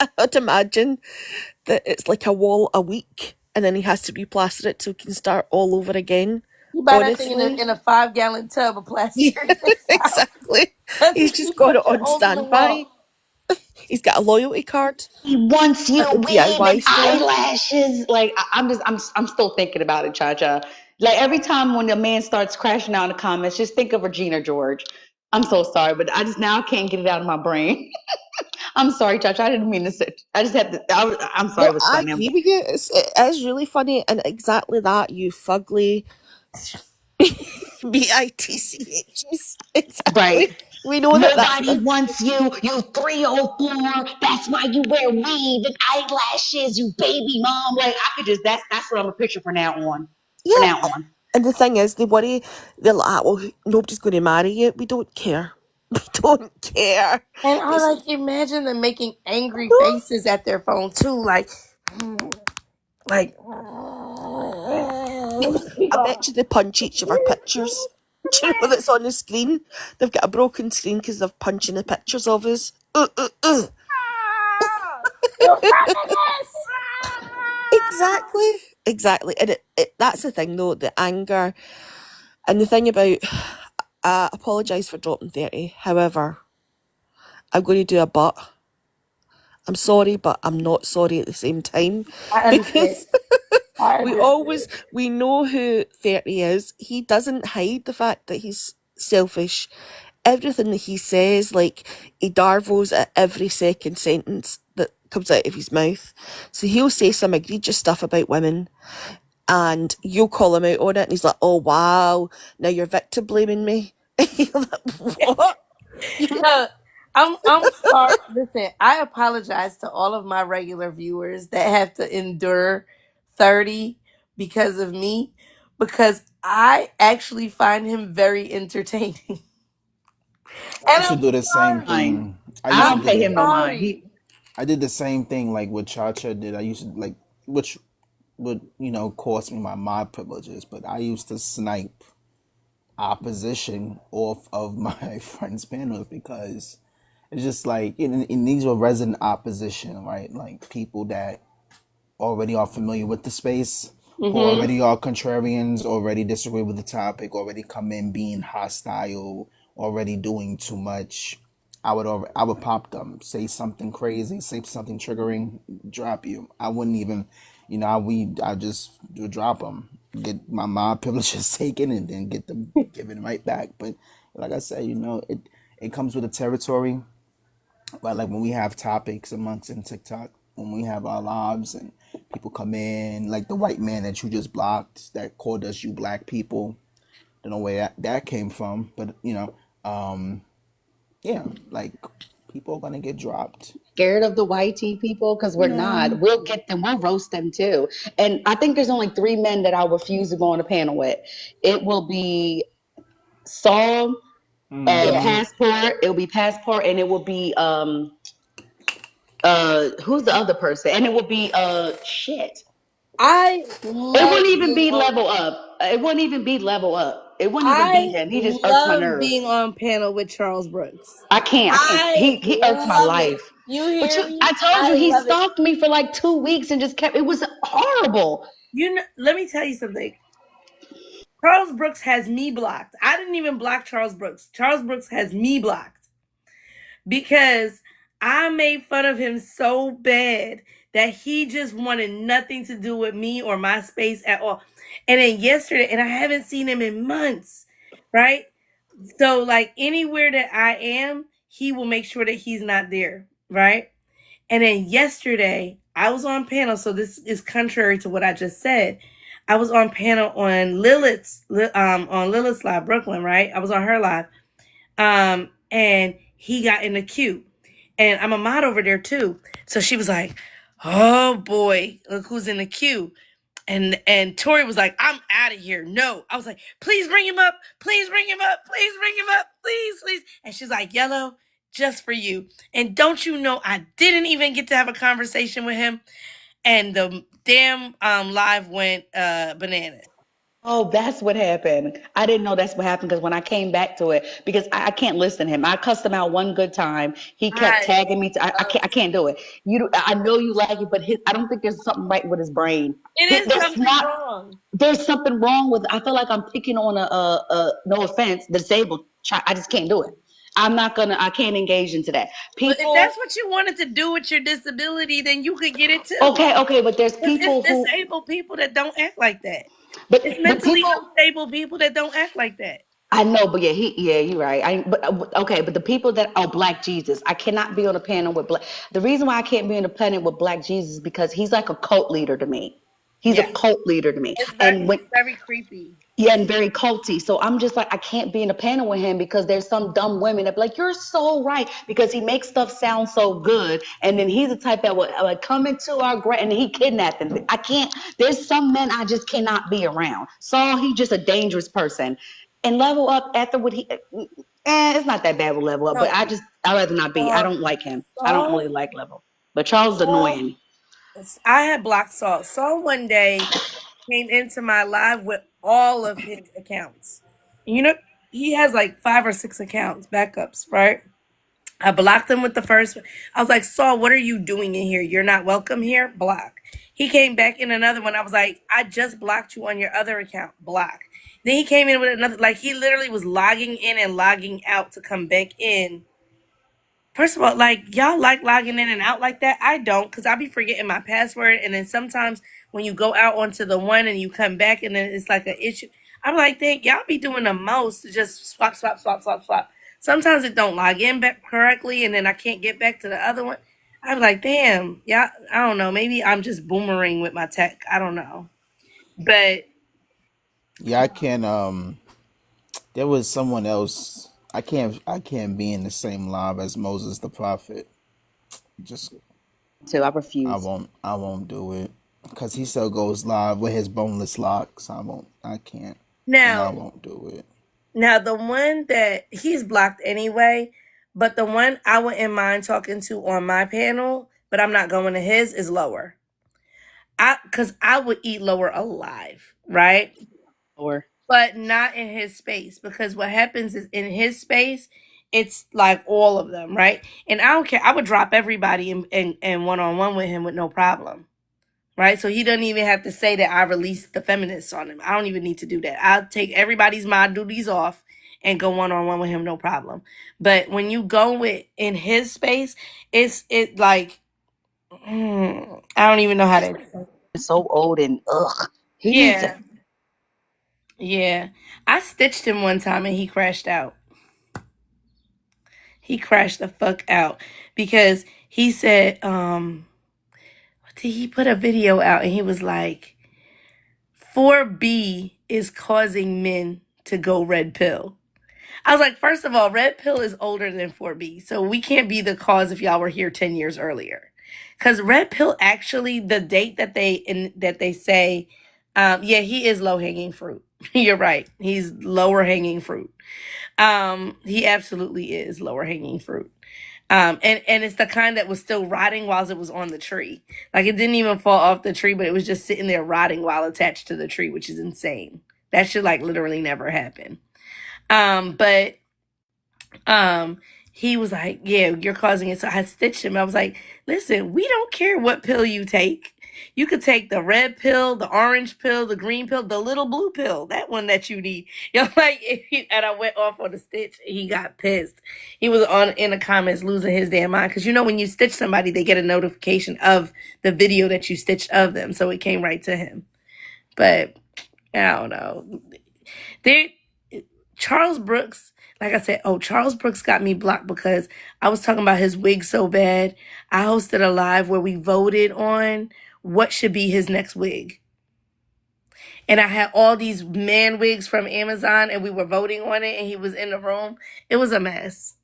I would imagine that it's like a wall a week, and then he has to replaster it so he can start all over again. You buy that thing Honestly, in a 5-gallon tub of yeah, plaster. exactly. Because He's he just got puts it it on over the standby. wall. He's got a loyalty card He wants you at the weave and DIY store. eyelashes. Like I'm still thinking about it, Cha Cha. Like every time when a man starts crashing out in the comments, just think of Regina George. I'm so sorry, but I just now can't get it out of my brain. I'm sorry, Cha Cha. I didn't mean to say. I just had to. I'm sorry. No, It was I funny. agree with you. It is really funny, and exactly that, you fugly bitches. Right. Exactly. We know that that's Nobody wants you. You 304. That's why you wear weave and eyelashes. You baby mom. Like I could just. That's what I'm a picture for now on. For yeah. now on. And the thing is, they worry. They're like, "Ah, well, nobody's going to marry you. We don't care. We don't care. And I It's like imagine them making angry no. faces at their phone too, like I bet you they punch each of our pictures. Do you know that's on the screen? They've got a broken screen because they're punching the pictures of us. you feminist. Exactly. Exactly. And that's the thing, though, the anger. And the thing about, I apologise for dropping 30. However, I'm going to do a but. I'm sorry, but I'm not sorry at the same time. I understand. Because I we understand. always, we know who 30 is. He doesn't hide the fact that he's selfish. Everything that he says, like, he darvos at every second sentence that comes out of his mouth. So he'll say some egregious stuff about women, and you'll call him out on it, and he's like, "Oh wow, now you're victim blaming me." You're like, what? No, I'm sorry. Listen, I apologize to all of my regular viewers that have to endure 30 because of me, because I actually find him very entertaining. I And used to I'm do the same sorry. Fine. thing. I I used to I'm don't do pay the him no mind. sorry. He I did the same thing like what Cha did. I used to like which would, cost me my mod privileges, but I used to snipe opposition off of my friends' panels because it's just like and these were resident opposition, right? Like people that already are familiar with the space, who Hmm. already are contrarians, already disagree with the topic, already come in being hostile, already doing too much. I would pop them, say something crazy, say something triggering, drop you. I wouldn't even, I just would drop them, get my mob privileges taken, and then get them given right back. But like I said, it comes with the territory. But like when we have topics amongst in TikTok, when we have our lives and people come in, like the white man that you just blocked that called us you black people, don't know where that came from, but um, yeah, like people are gonna get dropped. scared of the white tea people because we're not. We'll get them. We'll roast them too. And I think there's only three men that I refuse to go on a panel with. It will be Saul, Yeah. Mm-hmm. Passport. It will be Passport, and it will be who's the other person? And it will be shit. I It love wouldn't even being be on level up. It wouldn't even be level up. It wouldn't even be I him. He just irks my love nerves. being on panel with Charles Brooks. I can't. I can't. I He irks my love it. life. You But hear me? I told you, I he love it. stalked me for like 2 weeks and just kept. It was horrible. Let me tell you something. Charles Brooks has me blocked. I didn't even block Charles Brooks. Charles Brooks has me blocked because I made fun of him so bad that he just wanted nothing to do with me or my space at all. And then yesterday, and I haven't seen him in months, right? So, like, anywhere that I am, he will make sure that he's not there, right? And then yesterday, I was on panel. So this is contrary to what I just said. I was on panel on Lilith's live, Brooklyn, right? I was on her live, and he got in the queue, and I'm a mod over there too. So she was like, "Oh boy, look who's in the queue." And Tori was like, "I'm out of here." No. I was like, "Please bring him up. Please bring him up. Please bring him up. Please, please." And she's like, "Yellow, just for you." And don't you know, I didn't even get to have a conversation with him. And the damn live went bananas. Oh, that's what happened. I didn't know that's what happened because when I came back to it, because I can't listen to him. I cussed him out one good time. He kept I tagging me. I can't do it. I know you like it, but I don't think there's something right with his brain. It is That's something not. wrong. There's something wrong with. I feel like I'm picking on no offense, disabled child. I just can't do it. I'm not gonna. I can't engage into that. But if People. that's what you wanted to do with your disability, then you could get it too. Okay, but there's It's people who. disabled people that don't act like that. It's But mentally people. unstable people that don't act like that. I know, but yeah, you're right. But the people that Black Jesus, I cannot be on a panel with Black. The reason why I can't be on a panel with Black Jesus is because he's like a cult leader to me. He's a Yeah, cult leader to me, it's very and when he's very creepy. yeah, and very culty. So I'm just like, I can't be in a panel with him because there's some dumb women that be like, "You're so right," because he makes stuff sound so good, and then he's the type that would like come into our and he kidnapped them. I can't. There's some men I just cannot be around. Saul, he's just a dangerous person. And level up after what it's not that bad with level up, but No, I rather not be. I uh, don't like him. I don't Saul, really like level. But Charles is Saul, annoying. I had blocked Saul. Saul one day came into my live with all of his accounts. You know, he has like 5 or 6 accounts, backups, right? I blocked him with the first one. I was like, "Saul, what are you doing in here? You're not welcome here." Block. He came back in another one. I was like, "I just blocked you on your other account." Block. Then he came in with another, like he literally was logging in and logging out to come back in. First of all, like y'all like logging in and out like that. I don't, because I be forgetting my password, and then sometimes when you go out onto the one and you come back, and then it's like an issue. I'm like, think y'all be doing the most to just swap, swap, swap, swap, swap. Sometimes it don't log in back correctly, and then I can't get back to the other one. I'm like, damn, yeah, I don't know. Maybe I'm just boomerang with my tech. I don't know, but Yeah, I can't. There was someone else. I can't be in the same live as Moses the prophet. Just So I refuse. I won't do it because he still goes live with his boneless locks. I can't, and I now won't do it. Now, the one that he's blocked anyway, but the one I wouldn't mind talking to on my panel, but I'm not going to his, is Lower. Because I would eat Lower alive, right? Or But not in his space, because what happens is in his space, it's like all of them, right? And I don't care. I would drop everybody and one on one with him with no problem. Right? So he doesn't even have to say that I released the feminists on him. I don't even need to do that. I'll take everybody's mod duties off and go one on one with him, no problem. But when you go with in his space, it like I don't even know how to explain. so old and ugh. He needs to Yeah, yeah. I stitched him one time and he crashed out. He crashed the fuck out because he said, he put a video out and he was like, 4B is causing men to go red pill. I was like, first of all, red pill is older than 4B. So we can't be the cause if y'all were here 10 years earlier. Because red pill actually, the date that they say, yeah, he is low hanging fruit. You're right. He's lower hanging fruit. He absolutely is lower hanging fruit. And it's the kind that was still rotting while it was on the tree. Like it didn't even fall off the tree, but it was just sitting there rotting while attached to the tree, which is insane. That should like literally never happen. But he was like, "Yeah, you're causing it." So I stitched him. I was like, "Listen, we don't care what pill you take. You could take the red pill, the orange pill, the green pill, the little blue pill, that one that you need. Like, and I went off on a stitch. And he got pissed. He was on in the comments losing his damn mind because when you stitch somebody, they get a notification of the video that you stitched of them, so it came right to him. But I don't know. Charles Brooks, like I said, Charles Brooks got me blocked because I was talking about his wig so bad. I hosted a live where we voted on what should be his next wig. And I had all these man wigs from Amazon and we were voting on it and he was in the room. It was a mess.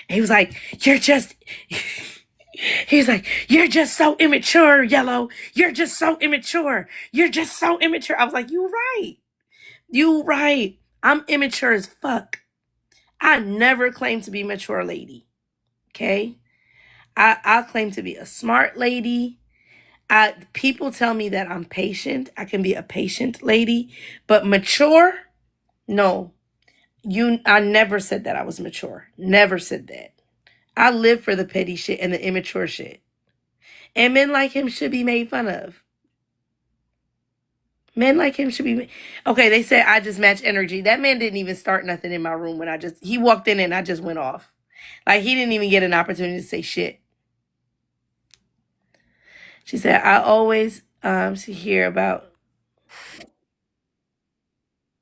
And he was like, he's like, you're just so immature, Yellow. You're just so immature. You're just so immature. I was like, you're right. You right. I'm immature as fuck. I never claimed to be a mature lady. Okay? I claim to be a smart lady. People tell me that I'm patient. I can be a patient lady. But mature? No. I never said that I was mature. Never said that. I live for the petty shit and the immature shit. And men like him should be made fun of. Men like him should be. Okay, they said I just match energy. That man didn't even start nothing in my room when he walked in and I just went off. Like, he didn't even get an opportunity to say shit. She said, I always hear about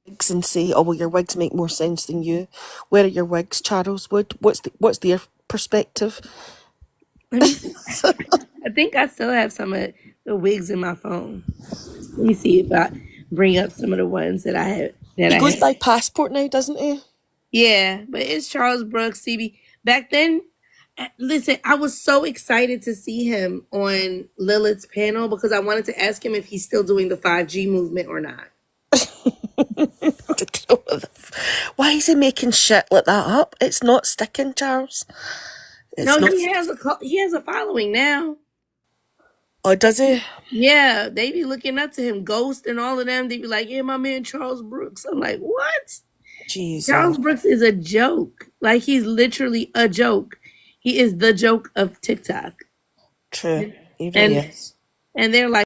wigs and say, "Oh well, your wigs make more sense than you." Where are your wigs, Charles Wood? What's their perspective? Let me see. I think I still have some of the wigs in my phone. Let me see if I bring up some of the ones that I had. He goes by passport now, doesn't he? Yeah, but it's Charles Brooks, CB. Back then, listen, I was so excited to see him on Lilith's panel because I wanted to ask him if he's still doing the 5G movement or not. Why is he making shit like that up? It's not sticking, Charles. He has a following now. Oh, does he? Yeah, they be looking up to him. Ghost and all of them, they be like, yeah, my man Charles Brooks. I'm like, what? Jesus. Charles Brooks is a joke. Like, he's literally a joke. He is the joke of TikTok. True. He really is. And they're like,